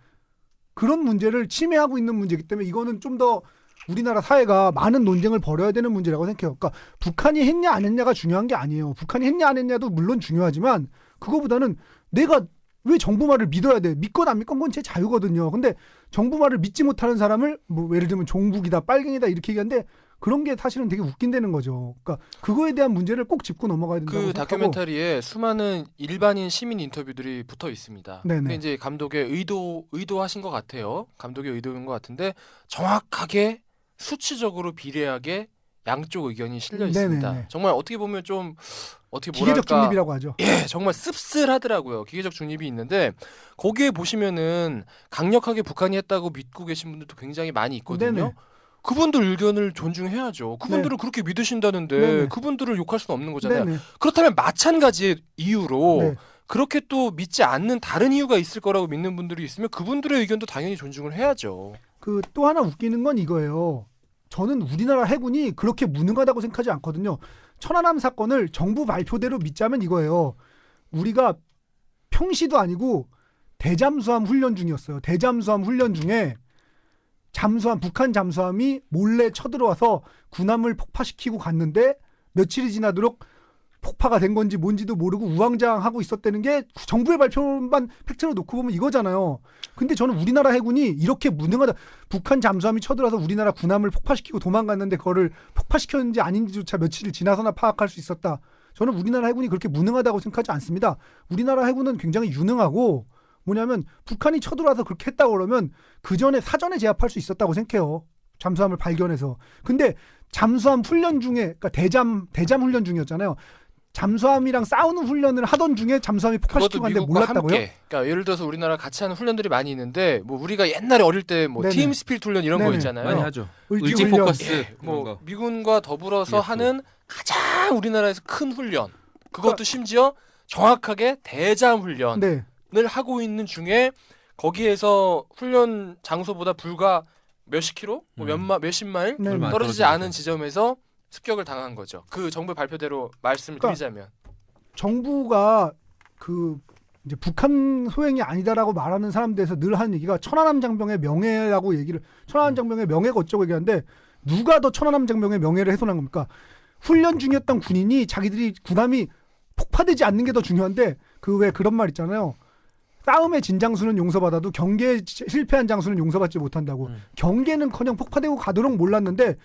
그런 문제를 침해하고 있는 문제이기 때문에 이거는 좀 더 우리나라 사회가 많은 논쟁을 벌여야 되는 문제라고 생각해요. 그러니까 북한이 했냐 안 했냐가 중요한 게 아니에요. 북한이 했냐 안 했냐도 물론 중요하지만 그거보다는 내가 왜 정부 말을 믿어야 돼? 믿건 안 믿건 건 제 자유거든요. 근데 정부 말을 믿지 못하는 사람을 뭐 예를 들면 종북이다, 빨갱이다 이렇게 얘기하는데 그런 게 사실은 되게 웃긴다는 거죠. 그러니까 그거에 대한 문제를 꼭 짚고 넘어가야 된다고 그 생각하고. 다큐멘터리에 수많은 일반인 시민 인터뷰들이 붙어 있습니다. 네네. 근데 이제 감독의 의도하신 것 같아요. 감독의 의도인 것 같은데 정확하게 수치적으로 비례하게 양쪽 의견이 실려 있습니다. 네네네. 정말 어떻게 보면 좀 어떻게 기계적 뭐랄까 중립이라고 하죠. 예, 정말 씁쓸하더라고요. 기계적 중립이 있는데 거기에 보시면은 강력하게 북한이 했다고 믿고 계신 분들도 굉장히 많이 있거든요. 네네. 그분들 의견을 존중해야죠. 그분들을 그렇게 믿으신다는데 네네. 그분들을 욕할 수는 없는 거잖아요. 네네. 그렇다면 마찬가지의 이유로 네. 그렇게 또 믿지 않는 다른 이유가 있을 거라고 믿는 분들이 있으면 그분들의 의견도 당연히 존중을 해야죠. 그 또 하나 웃기는 건 이거예요. 저는 우리나라 해군이 그렇게 무능하다고 생각하지 않거든요. 천안함 사건을 정부 발표대로 믿자면 이거예요. 우리가 평시도 아니고 대잠수함 훈련 중이었어요. 대잠수함 훈련 중에 북한 잠수함이 몰래 쳐들어와서 군함을 폭파시키고 갔는데 며칠이 지나도록 폭파가 된 건지 뭔지도 모르고 우왕좌왕하고 있었다는 게 정부의 발표만 팩트로 놓고 보면 이거잖아요. 근데 저는 우리나라 해군이 이렇게 무능하다. 북한 잠수함이 쳐들어서 우리나라 군함을 폭파시키고 도망갔는데 그거를 폭파시켰는지 아닌지조차 며칠 지나서나 파악할 수 있었다. 저는 우리나라 해군이 그렇게 무능하다고 생각하지 않습니다. 우리나라 해군은 굉장히 유능하고 뭐냐면 북한이 쳐들어와서 그렇게 했다고 그러면 그 전에 사전에 제압할 수 있었다고 생각해요. 잠수함을 발견해서. 근데 잠수함 훈련 중에 그러니까 대잠 훈련 중이었잖아요. 잠수함이랑 싸우는 훈련을 하던 중에 잠수함이 폭파시키고 갔는데 몰랐다고요? 함께. 그러니까 예를 들어서 우리나라 같이 하는 훈련들이 많이 있는데 뭐 우리가 옛날에 어릴 때 뭐 네네. 팀 스피릿 훈련 이런 거 네네. 있잖아요. 많이 하죠. 을지 을지 훈련. 포커스 예, 그런 뭐 거. 미군과 더불어서 예스. 하는 가장 우리나라에서 큰 훈련. 그것도 심지어 정확하게 대잠 훈련을 네. 하고 있는 중에 거기에서 훈련 장소보다 불과 몇십 킬로, 뭐 몇십 마일 네. 얼마 안 떨어지지 떨어지죠. 않은 지점에서 습격을 당한 거죠. 그 정부의 발표대로 말씀을 그러니까 드리자면. 정부가 그 이제 북한 소행이 아니다라고 말하는 사람들에서 늘 하는 얘기가 천안함 장병의 명예라고 얘기를 천안함 장병의 명예가 어쩌고 얘기하는데 누가 더 천안함 장병의 명예를 훼손한 겁니까? 훈련 중이었던 군인이 자기들이 군함이 폭파되지 않는 게 더 중요한데 그 왜 그런 말 있잖아요. 싸움의 진장수는 용서받아도 경계에 실패한 장수는 용서받지 못한다고. 경계는커녕 폭파되고 가도록 몰랐는데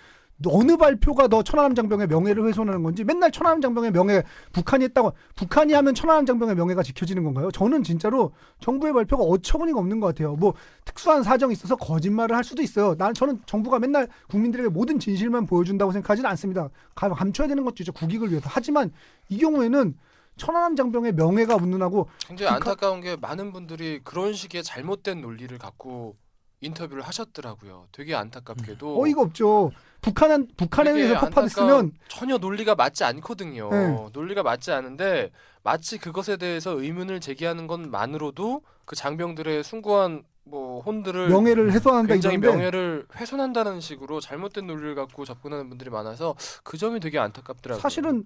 어느 발표가 더 천안함 장병의 명예를 훼손하는 건지 맨날 천안함 장병의 명예 북한이 했다고 북한이 하면 천안함 장병의 명예가 지켜지는 건가요? 저는 진짜로 정부의 발표가 어처구니가 없는 것 같아요. 뭐 특수한 사정이 있어서 거짓말을 할 수도 있어요. 저는 정부가 맨날 국민들에게 모든 진실만 보여준다고 생각하지는 않습니다. 감춰야 되는 것도 있죠. 국익을 위해서. 하지만 이 경우에는 천안함 장병의 명예가 묻는하고 굉장히 안타까운 게 많은 분들이 그런 식의 잘못된 논리를 갖고 인터뷰를 하셨더라고요. 되게 안타깝게도 어이가 없죠. 북한에 되게 의해서 안타까운- 폭파됐으면 전혀 논리가 맞지 않거든요. 네. 논리가 맞지 않은데 마치 그것에 대해서 의문을 제기하는 것만으로도 그 장병들의 숭고한 뭐 혼들을 명예를 훼손한다 굉장히 이건데 명예를 훼손한다는 식으로 잘못된 논리를 갖고 접근하는 분들이 많아서 그 점이 되게 안타깝더라고요. 사실은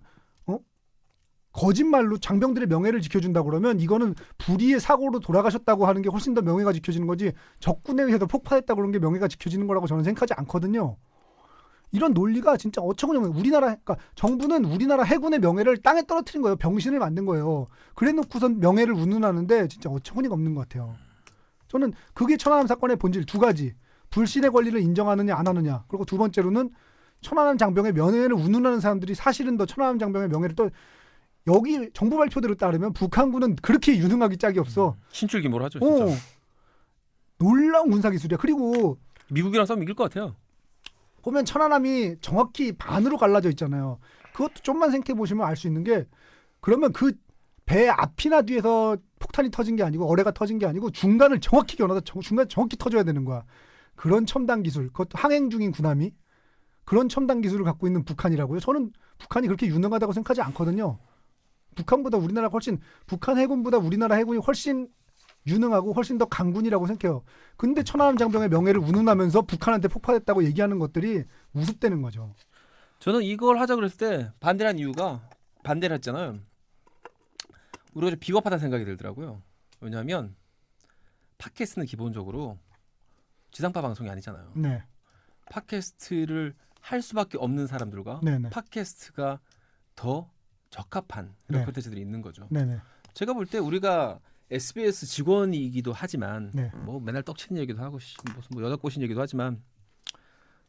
거짓말로 장병들의 명예를 지켜준다 그러면 이거는 불의의 사고로 돌아가셨다고 하는 게 훨씬 더 명예가 지켜지는 거지 적군에 의해서 폭파했다 그런 게 명예가 지켜지는 거라고 저는 생각하지 않거든요. 이런 논리가 진짜 어처구니없는 그러니까 정부는 우리나라 해군의 명예를 땅에 떨어뜨린 거예요. 병신을 만든 거예요. 그래놓고선 명예를 운운하는데 진짜 어처구니가 없는 것 같아요. 저는 그게 천안함 사건의 본질 두 가지. 불신의 권리를 인정하느냐 안 하느냐. 그리고 두 번째로는 천안함 장병의 명예를 운운하는 사람들이 사실은 더 천안함 장병의 명예를 또 여기 정부 발표대로 따르면 북한군은 그렇게 유능하기 짝이 없어. 신출기몰 하죠 진짜. 놀라운 군사기술이야. 그리고 미국이랑 싸우면 이길 것 같아요. 보면 천안함이 정확히 반으로 갈라져 있잖아요. 그것도 좀만 생각해 보시면 알 수 있는 게 그러면 그 배 앞이나 뒤에서 폭탄이 터진 게 아니고 어뢰가 터진 게 아니고 중간을 정확히 겨눠서 중간 정확히 터져야 되는 거야. 그런 첨단 기술, 그것도 항행 중인 군함이 그런 첨단 기술을 갖고 있는 북한이라고요. 저는 북한이 그렇게 유능하다고 생각하지 않거든요. 북한보다 우리나라가 훨씬 북한 해군보다 우리나라 해군이 훨씬 유능하고 훨씬 더 강군이라고 생각해요. 근데 천안함 장병의 명예를 운운하면서 북한한테 폭파했다고 얘기하는 것들이 우습다는 거죠. 저는 이걸 하자 그랬을 때 반대한 이유가 반대를 했잖아요. 우리가 좀 비겁하다는 생각이 들더라고요. 왜냐하면 팟캐스트는 기본적으로 지상파 방송이 아니잖아요. 네, 팟캐스트를 할 수밖에 없는 사람들과 네, 네, 팟캐스트가 더 적합한 이런 네. 콘텐츠들이 있는 거죠. 네, 네, 제가 볼 때 우리가 SBS 직원이기도 하지만 네. 뭐 맨날 떡치는 얘기도 하고 무슨 뭐 여자 꼬신 얘기도 하지만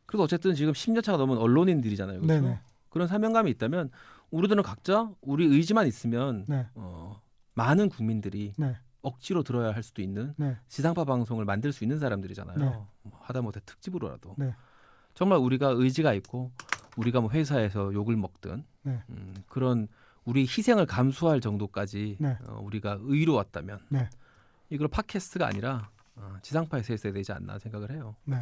그래도 어쨌든 지금 10년 차가 넘은 언론인들이잖아요. 그렇죠? 네네. 그런 사명감이 있다면 우리들은 각자 우리 의지만 있으면 네. 많은 국민들이 네. 억지로 들어야 할 수도 있는 네. 지상파 방송을 만들 수 있는 사람들이잖아요. 네. 뭐 하다못해 특집으로라도 네. 정말 우리가 의지가 있고 우리가 뭐 회사에서 욕을 먹든 네. 그런 우리 희생을 감수할 정도까지 네. 우리가 의로웠다면 네. 이걸 팟캐스트가 아니라 지상파에서 했어야 되지 않나 생각을 해요. 네.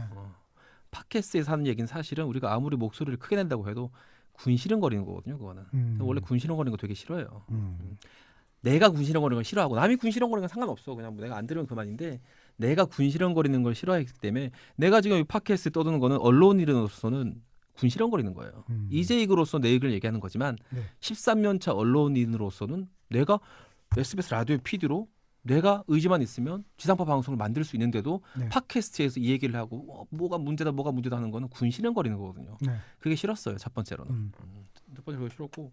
팟캐스트에서 하는 얘기는 사실은 우리가 아무리 목소리를 크게 낸다고 해도 군시렁거리는 거거든요. 그거는 원래 군시렁거리는 거 되게 싫어해요. 내가 군시렁거리는 걸 싫어하고 남이 군시렁거리는 건 상관없어. 그냥 뭐 내가 안 들으면 그만인데 내가 군시렁거리는 걸 싫어하기 때문에 내가 지금 이 팟캐스트에 떠드는 거는 언론인으로서는 군시렁거리는 거예요. 이재익으로서 내 얘기를 얘기하는 거지만 네. 13년 차 언론인으로서는 내가 SBS 라디오 PD로 내가 의지만 있으면 지상파 방송을 만들 수 있는데도 네. 팟캐스트에서 이 얘기를 하고 뭐가 문제다 하는 거는 군시렁거리는 거거든요. 네. 그게 싫었어요. 첫 번째로는. 음. 첫 번째로 싫었고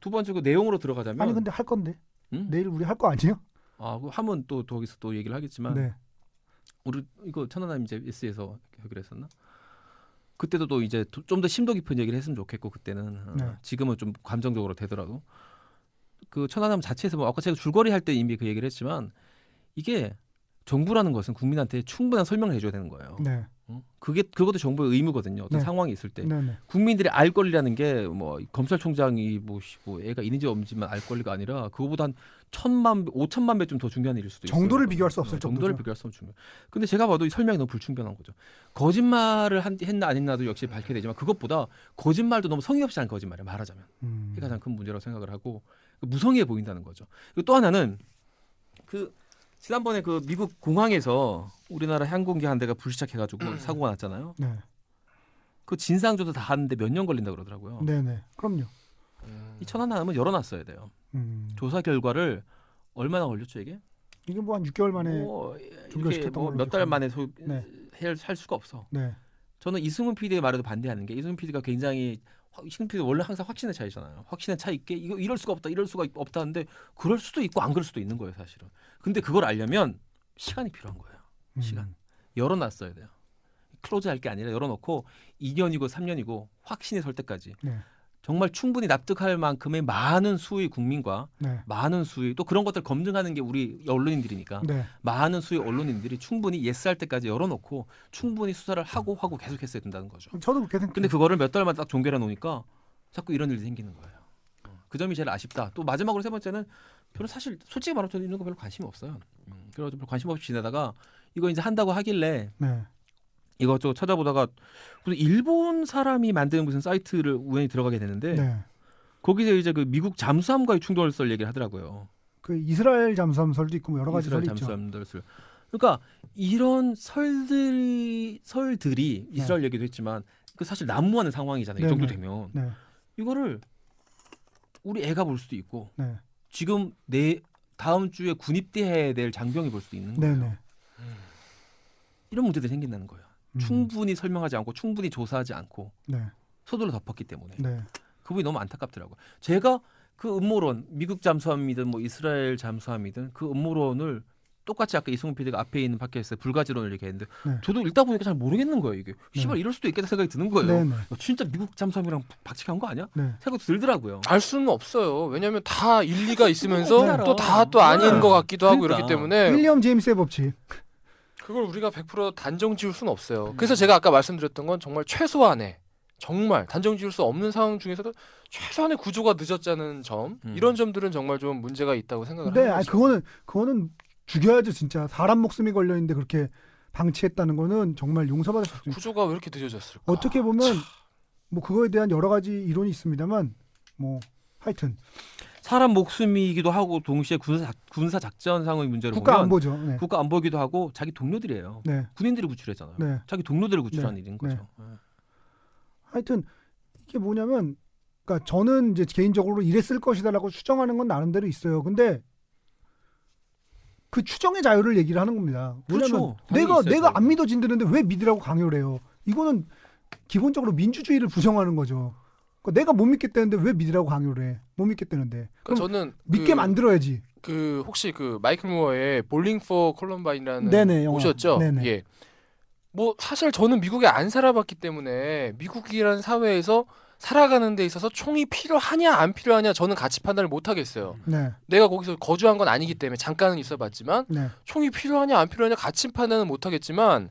두 번째 그 내용으로 들어가자면 아니 근데 할 건데 응? 내일 우리 할 거 아니에요? 그 하면 또 거기서 또 얘기를 하겠지만 네. 우리 이거 천안함 이제 S에서 하기로 했었나? 그때도 또 이제 좀 더 심도 깊은 얘기를 했으면 좋겠고 그때는 네. 지금은 좀 감정적으로 되더라도 그 천안함 자체에서 뭐 아까 제가 줄거리 할 때 이미 그 얘기를 했지만 이게 정부라는 것은 국민한테 충분한 설명을 해줘야 되는 거예요. 네. 그것도 정부의 의무거든요. 어떤 네. 상황이 있을 때 네. 네. 국민들이 알 권리라는 게 뭐 검찰총장이 뭐 애가 있는지 없는지만 알 권리가 아니라 그거보다 한 5천만 배쯤 더 중요한 일일 수도 있어요. 정도를 비교할 수 없을 정도를 정도죠. 비교할 수 없는 중요. 근데 제가 봐도 이 설명이 너무 불충분한 거죠. 거짓말을 했나 안 했나도 역시 밝혀야 되지만 그것보다 거짓말도 너무 성의 없이 한 거짓말이에요. 말하자면 이게 가장 큰 문제라고 생각을 하고 무성의해 보인다는 거죠. 그리고 또 하나는 그 지난번에 그 미국 공항에서 우리나라 항공기 한 대가 불시착해가지고 사고가 났잖아요. 네. 그 진상조사 다 하는데 몇 년 걸린다 그러더라고요. 네네. 그럼요. 이 천안함은 열어놨어야 돼요. 조사 결과를 얼마나 걸렸죠 이게? 이게 뭐 한 6개월 만에 뭐 이렇게 종결시켰던 걸로 몇 달 만에 네. 할 수가 없어. 네. 저는 이승훈 PD의 말에도 반대하는 게 이승훈 PD가 굉장히 이승훈 PD 원래 항상 확신의 차이잖아요. 확신의 차 있게 이거 이럴 수가 없다, 이럴 수가 없다는데 그럴 수도 있고 안 그럴 수도 있는 거예요, 사실은. 근데 그걸 알려면 시간이 필요한 거예요. 시간. 열어놨어야 돼요. 클로즈할 게 아니라 열어놓고 2년이고 3년이고 확신이 설 때까지 네. 정말 충분히 납득할 만큼의 많은 수의 국민과 네. 많은 수의 또 그런 것들 검증하는 게 우리 언론인들이니까 네. 많은 수의 언론인들이 충분히 예스할 때까지 열어놓고 충분히 수사를 하고 계속 했어야 된다는 거죠. 저도 그렇게 생각해요. 근데 그거를 몇 달만 딱 종결해 놓으니까 자꾸 이런 일이 생기는 거예요. 그 점이 제일 아쉽다. 또 마지막으로 세 번째는 별로 사실 솔직히 말하면 저는 이런 거 별로 관심이 없어요. 그래서 별로 관심 없이 지내다가 이거 이제 한다고 하길래 네. 이것저것 찾아보다가 무슨 일본 사람이 만든 무슨 사이트를 우연히 들어가게 되는데 네. 거기서 이제 그 미국 잠수함과의 충돌설 얘기를 하더라고요. 그 이스라엘 잠수함설도 있고 뭐 여러 가지 이스라엘 설이 있죠. 잠수함들. 그러니까 이런 설들이 이스라엘 얘기도 했지만 그 사실 난무하는 상황이잖아요. 이 정도 네네. 되면 네. 이거를 우리 애가 볼 수도 있고 네. 지금 다음 주에 군입대해야 될 장병이 볼 수도 있는 거예요. 네네. 이런 문제들이 생긴다는 거예요. 충분히 설명하지 않고 충분히 조사하지 않고 네. 서둘러 덮었기 때문에 네. 그 부분이 너무 안타깝더라고요. 제가 그 음모론 미국 잠수함이든 뭐 이스라엘 잠수함이든 그 음모론을 똑같이 아까 이승훈 PD가 앞에 있는 팟캐스트에 불가지론을 얘기했는데 네. 저도 읽다 보니까 잘 모르겠는 거예요. 이게 씨발 이럴 수도 있겠다 생각이 드는 거예요. 네네. 진짜 미국 잠수함이랑 박치기한 거 아니야? 네. 생각이 들더라고요. 알 수는 없어요. 왜냐하면 다 일리가 있으면서 네. 또 다 또 아닌 네. 것 같기도 하고 그러니까. 이렇기 때문에 윌리엄 제임스의 법칙. 그걸 우리가 100% 단정 지을 수는 없어요. 그래서 제가 아까 말씀드렸던 건 정말 최소한의 정말 단정 지을 수 없는 상황 중에서도 최소한의 구조가 늦었다는 점 이런 점들은 정말 좀 문제가 있다고 생각을 네, 하는 아니 거죠. 그거는 죽여야죠 진짜. 사람 목숨이 걸려 있는데 그렇게 방치했다는 거는 정말 용서받을 수 없죠. 구조가 왜 이렇게 늦어졌을까? 어떻게 보면 뭐 그거에 대한 여러 가지 이론이 있습니다만 뭐 하여튼 사람 목숨이기도 하고 동시에 군사 작전상의 문제를 국가 보면 안보죠. 네. 국가 안보기도 하고 자기 동료들이에요. 네. 군인들이 구출했잖아요. 네. 자기 동료들을 구출한 네. 일인 거죠. 네. 하여튼 이게 뭐냐면 그러니까 저는 이제 개인적으로 이랬을 것이다라고 추정하는 건 나름대로 있어요. 근데 그 추정의 자유를 얘기를 하는 겁니다. 왜냐면 그렇죠. 당연히 있어요, 내가 안 자유가. 믿어진다는데 왜 믿으라고 강요를 해요? 이거는 기본적으로 민주주의를 부정하는 거죠. 그러니까 내가 못 믿겠다는데 왜 믿으라고 강요를 해? 못 믿겠다는데. 그럼 그러니까 저는 믿게 만들어야지. 그 혹시 그 마이클 무어의 볼링 포 콜럼바인이라는 네네, 영화. 보셨죠? 네네. 예. 뭐 사실 저는 미국에 안 살아봤기 때문에 미국이라는 사회에서 살아가는 데 있어서 총이 필요하냐 안 필요하냐 저는 같이 판단을 못 하겠어요. 네. 내가 거기서 거주한 건 아니기 때문에 잠깐은 있어봤지만 네. 총이 필요하냐 안 필요하냐 같이 판단은 못 하겠지만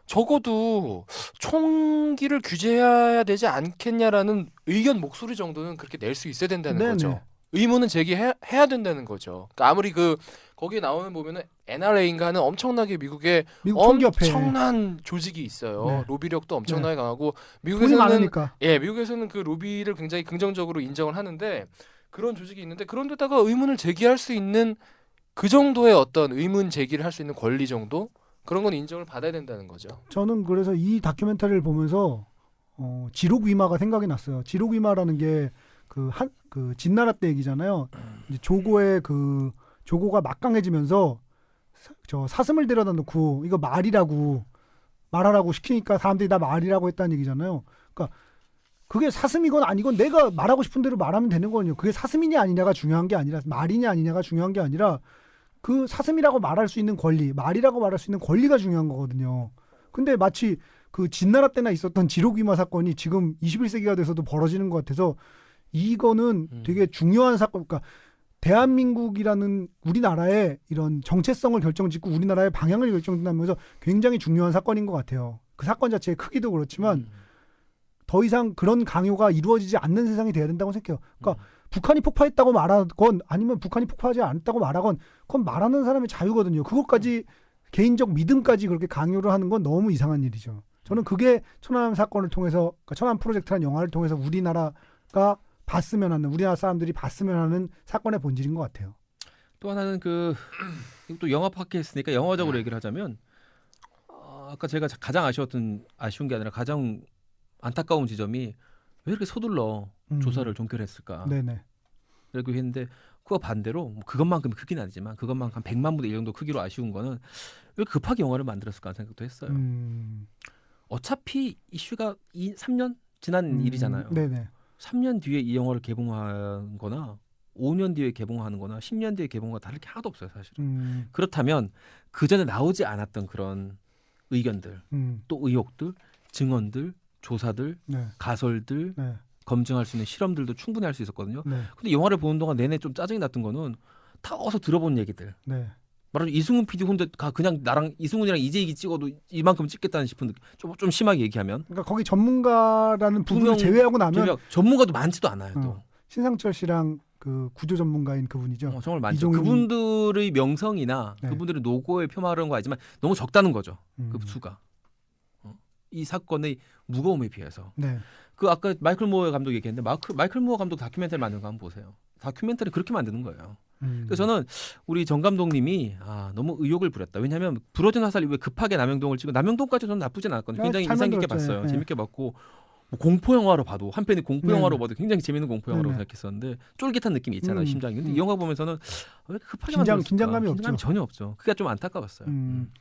적어도 총기를 규제해야 되지 않겠냐라는 의견 목소리 정도는 그렇게 낼 수 있어야 된다는 네네. 거죠. 의문은 제기해야 된다는 거죠. 그러니까 아무리 그 거기에 나오는 보면은 NRA인가 하는 엄청나게 미국에 미국 총기협회 엄청난 조직이 있어요. 네. 로비력도 엄청나게 강하고 돈이 미국에서는 많으니까. 미국에서는 그 로비를 굉장히 긍정적으로 인정을 하는데 그런 조직이 있는데 그런데다가 의문을 제기할 수 있는 그 정도의 어떤 의문 제기를 할 수 있는 권리 정도 그런 건 인정을 받아야 된다는 거죠. 저는 그래서 이 다큐멘터리를 보면서 지록위마가 생각이 났어요. 지록위마라는 게 그 진나라 때 얘기잖아요. 이제 조고가 막강해지면서 저 사슴을 데려다 놓고 이거 말하라고 시키니까 사람들이 다 말이라고 했다는 얘기잖아요. 그러니까 그게 사슴이건 아니건 내가 말하고 싶은 대로 말하면 되는 거거든요. 그게 사슴이냐 아니냐가 중요한 게 아니라 말이냐 아니냐가 중요한 게 아니라 그 사슴이라고 말할 수 있는 권리, 말이라고 말할 수 있는 권리가 중요한 거거든요. 근데 마치 그 진나라 때나 있었던 지록위마 사건이 지금 21세기가 돼서도 벌어지는 것 같아서 이거는 되게 중요한 사건, 그러니까 대한민국이라는 우리나라의 이런 정체성을 결정짓고 우리나라의 방향을 결정짓면서 굉장히 중요한 사건인 것 같아요. 그 사건 자체의 크기도 그렇지만 더 이상 그런 강요가 이루어지지 않는 세상이 돼야 된다고 생각해요. 그러니까 북한이 폭파했다고 말하건 아니면 북한이 폭파하지 않았다고 말하건 그건 말하는 사람의 자유거든요. 그것까지 개인적 믿음까지 그렇게 강요를 하는 건 너무 이상한 일이죠. 저는 그게 천안함 사건을 통해서, 그러니까 천안함 프로젝트라는 영화를 통해서 우리나라가 봤으면 하는, 우리나라 사람들이 봤으면 하는 사건의 본질인 것 같아요. 또 하나는 또 영화 팟캐스트니까 영화적으로 얘기를 하자면 아까 제가 가장 아쉬운 게 아니라 가장 안타까운 지점이 왜 이렇게 서둘러 조사를 종결했을까? 네네. 이렇게 했는데 그거 반대로 뭐 그것만큼 크긴 아니지만 그것만큼 한 100만 분의 1 정도 크기로 아쉬운 거는 왜 급하게 영화를 만들었을까 하는 생각도 했어요. 어차피 이슈가 3년 지난 일이잖아요. 네네. 3년 뒤에 이 영화를 개봉한 거나 5년 뒤에 개봉하는 거나 10년 뒤에 개봉과 다를 게 하나도 없어요, 사실은. 그렇다면 그 전에 나오지 않았던 그런 의견들, 또 의혹들, 증언들, 조사들, 네. 가설들, 네. 검증할 수 있는 실험들도 충분히 할 수 있었거든요. 네. 근데 영화를 보는 동안 내내 좀 짜증이 났던 거는 다 어서 들어본 얘기들. 네. 말하자면 이승훈 PD 혼자 그냥 나랑 이승훈이랑 이재익이 찍어도 이만큼 찍겠다는 싶은 느낌. 좀 심하게 얘기하면. 그러니까 거기 전문가라는 부분을 분명 제외하고 나면 전문가도 많지도 않아요. 또. 신상철 씨랑 그 구조 전문가인 그분이죠. 정말 많죠. 이종인- 그분들의 명성이나 네. 그분들의 노고에 표마하는 거 아니지만 너무 적다는 거죠. 그 수가. 이 사건의 무거움에 비해서. 네. 그 아까 마이클 무어 감독 얘기했는데 마이클 무어 감독 다큐멘터리 만드는 거 한번 보세요. 다큐멘터리 그렇게 만드는 거예요. 그래서 저는 우리 정 감독님이 너무 의욕을 부렸다. 왜냐하면 부러진 화살 이후에 급하게 남영동을 찍고 남영동까지 저는 나쁘진 않았거든요. 굉장히 잘 인상 깊게 만들었죠. 봤어요. 네. 재밌게 봤고 뭐 공포 영화로 봐도 한편이 공포 네네. 영화로 봐도 굉장히 재밌는 공포 영화로 네네. 생각했었는데 쫄깃한 느낌이 있잖아요. 심장이. 근데 이 영화 보면서는 왜 이렇게 급하게 만들었을까? 긴장감이 없죠. 전혀 없죠. 그게 좀 안타까웠어요.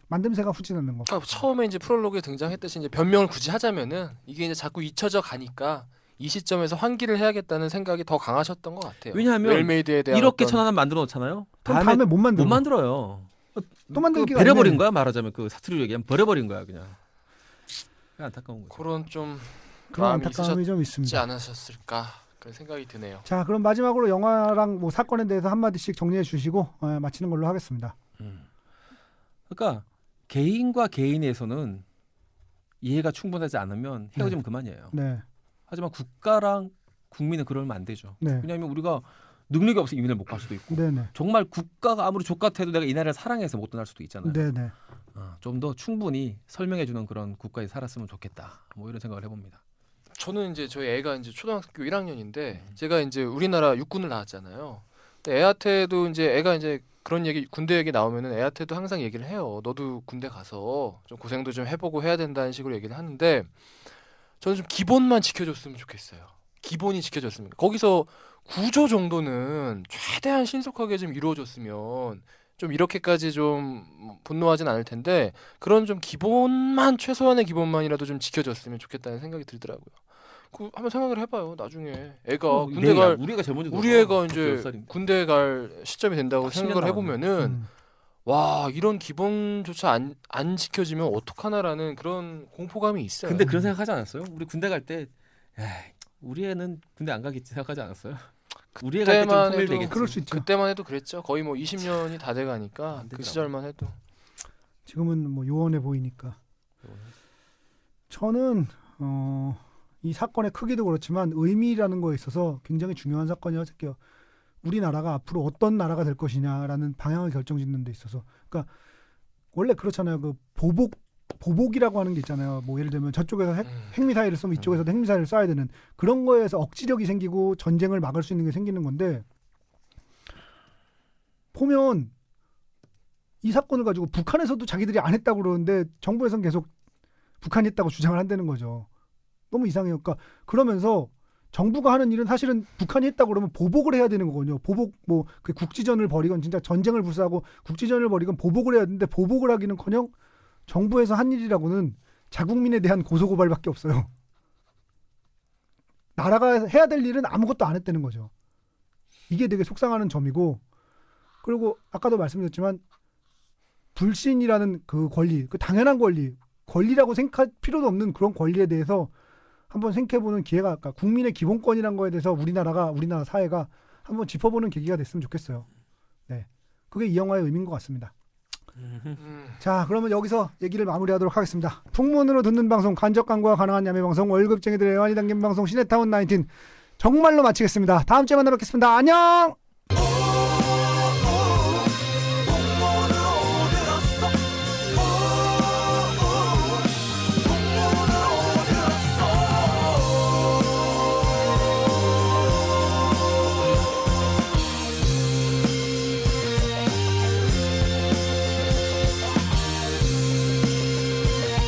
만듦새가 후진하는 거. 처음에 이제 프롤로그에 등장했듯이 이제 변명을 굳이 하자면은 이게 이제 자꾸 잊혀져 가니까 이 시점에서 환기를 해야겠다는 생각이 더 강하셨던 것 같아요. 왜냐하면 웰메이드에 대한 이렇게 어떤 천안함 만들어 놓잖아요. 그럼 다음에 못 만들어. 못 만들어요. 또 만들기가 버려버린 아니네. 거야 말하자면 그 사투리로 얘기하면 버려버린 거야 그냥. 그게 안타까운 거죠. 그런 좀 그런 마음이 안타까움이 좀 있지 있습니다. 않으셨을까 그런 생각이 드네요. 자, 그럼 마지막으로 영화랑 뭐 사건에 대해서 한 마디씩 정리해 주시고 마치는 걸로 하겠습니다. 그러니까 개인과 개인에서는 이해가 충분하지 않으면 헤어지면 그만이에요. 네. 하지만 국가랑 국민은 그러면 안 되죠. 네. 왜냐하면 우리가 능력이 없어 이민을 못 갈 수도 있고 네네. 정말 국가가 아무리 족같아도 내가 이 나라를 사랑해서 못 떠날 수도 있잖아요. 네네. 좀 더 충분히 설명해주는 그런 국가에 살았으면 좋겠다. 뭐 이런 생각을 해봅니다. 저는 이제 저희 애가 이제 초등학교 1학년인데 제가 이제 우리나라 육군을 나왔잖아요. 근데 애한테도 이제 애가 이제 그런 얘기 군대 얘기 나오면은 애한테도 항상 얘기를 해요. 너도 군대 가서 좀 고생도 좀 해보고 해야 된다는 식으로 얘기를 하는데 저는 좀 기본만 지켜줬으면 좋겠어요. 기본이 지켜졌으면 거기서 구조 정도는 최대한 신속하게 좀 이루어졌으면 좀 이렇게까지 좀 분노하진 않을 텐데 그런 좀 기본만 최소한의 기본만이라도 좀 지켜졌으면 좋겠다는 생각이 들더라고요. 그 한번 생각을 해봐요. 나중에 애가 군대 갈 우리가 제일 먼저 우리 애가 이제 군대 갈 시점이 된다고 생각을 해보면은 와 이런 기본조차 안 지켜지면 어떡하나라는 그런 공포감이 있어요. 근데 그런 생각하지 않았어요? 우리 군대 갈 때 우리 애는 군대 안 가겠지 생각하지 않았어요? 우리 애가 좀 그때만 통일 해도 되겠지. 그럴 수 있죠. 그때만 해도 그랬죠. 거의 뭐 20년이 다 돼가니까 안 그 되더라고요. 시절만 해도. 지금은 뭐 요원해 보이니까. 저는 이 사건의 크기도 그렇지만 의미라는 거에 있어서 굉장히 중요한 사건이라고 생각해요. 우리나라가 앞으로 어떤 나라가 될 것이냐라는 방향을 결정짓는 데 있어서. 그러니까 원래 그렇잖아요. 그 보복이라고 하는 게 있잖아요. 뭐 예를 들면 저쪽에서 핵미사일을 쏘면 이쪽에서도 핵미사일을 쏴야 되는 그런 거에서 억지력이 생기고 전쟁을 막을 수 있는 게 생기는 건데 보면 이 사건을 가지고 북한에서도 자기들이 안 했다고 그러는데 정부에서는 계속 북한이 했다고 주장을 한다는 거죠. 너무 이상해요. 그러니까 그러면서 정부가 하는 일은 사실은 북한이 했다고 그러면 보복을 해야 되는 거거든요. 보복 뭐 그 국지전을 벌이건 진짜 전쟁을 불사하고 국지전을 벌이건 보복을 해야 되는데 보복을 하기는커녕 정부에서 한 일이라고는 자국민에 대한 고소고발밖에 없어요. 나라가 해야 될 일은 아무것도 안 했다는 거죠. 이게 되게 속상하는 점이고, 그리고 아까도 말씀드렸지만 불신이라는 그 권리, 그 당연한 권리라고 생각할 필요도 없는 그런 권리에 대해서 한번 생각해보는 기회가, 아까 국민의 기본권이란 거에 대해서 우리나라 사회가 한번 짚어보는 계기가 됐으면 좋겠어요. 네, 그게 이 영화의 의미인 것 같습니다. 자, 그러면 여기서 얘기를 마무리하도록 하겠습니다. 풍문으로 듣는 방송, 간접 광고가 가능한 야매 방송, 월급쟁이들의 애환이 담긴 방송, 시네타운 19 정말로 마치겠습니다. 다음 주에 만나 뵙겠습니다. 안녕.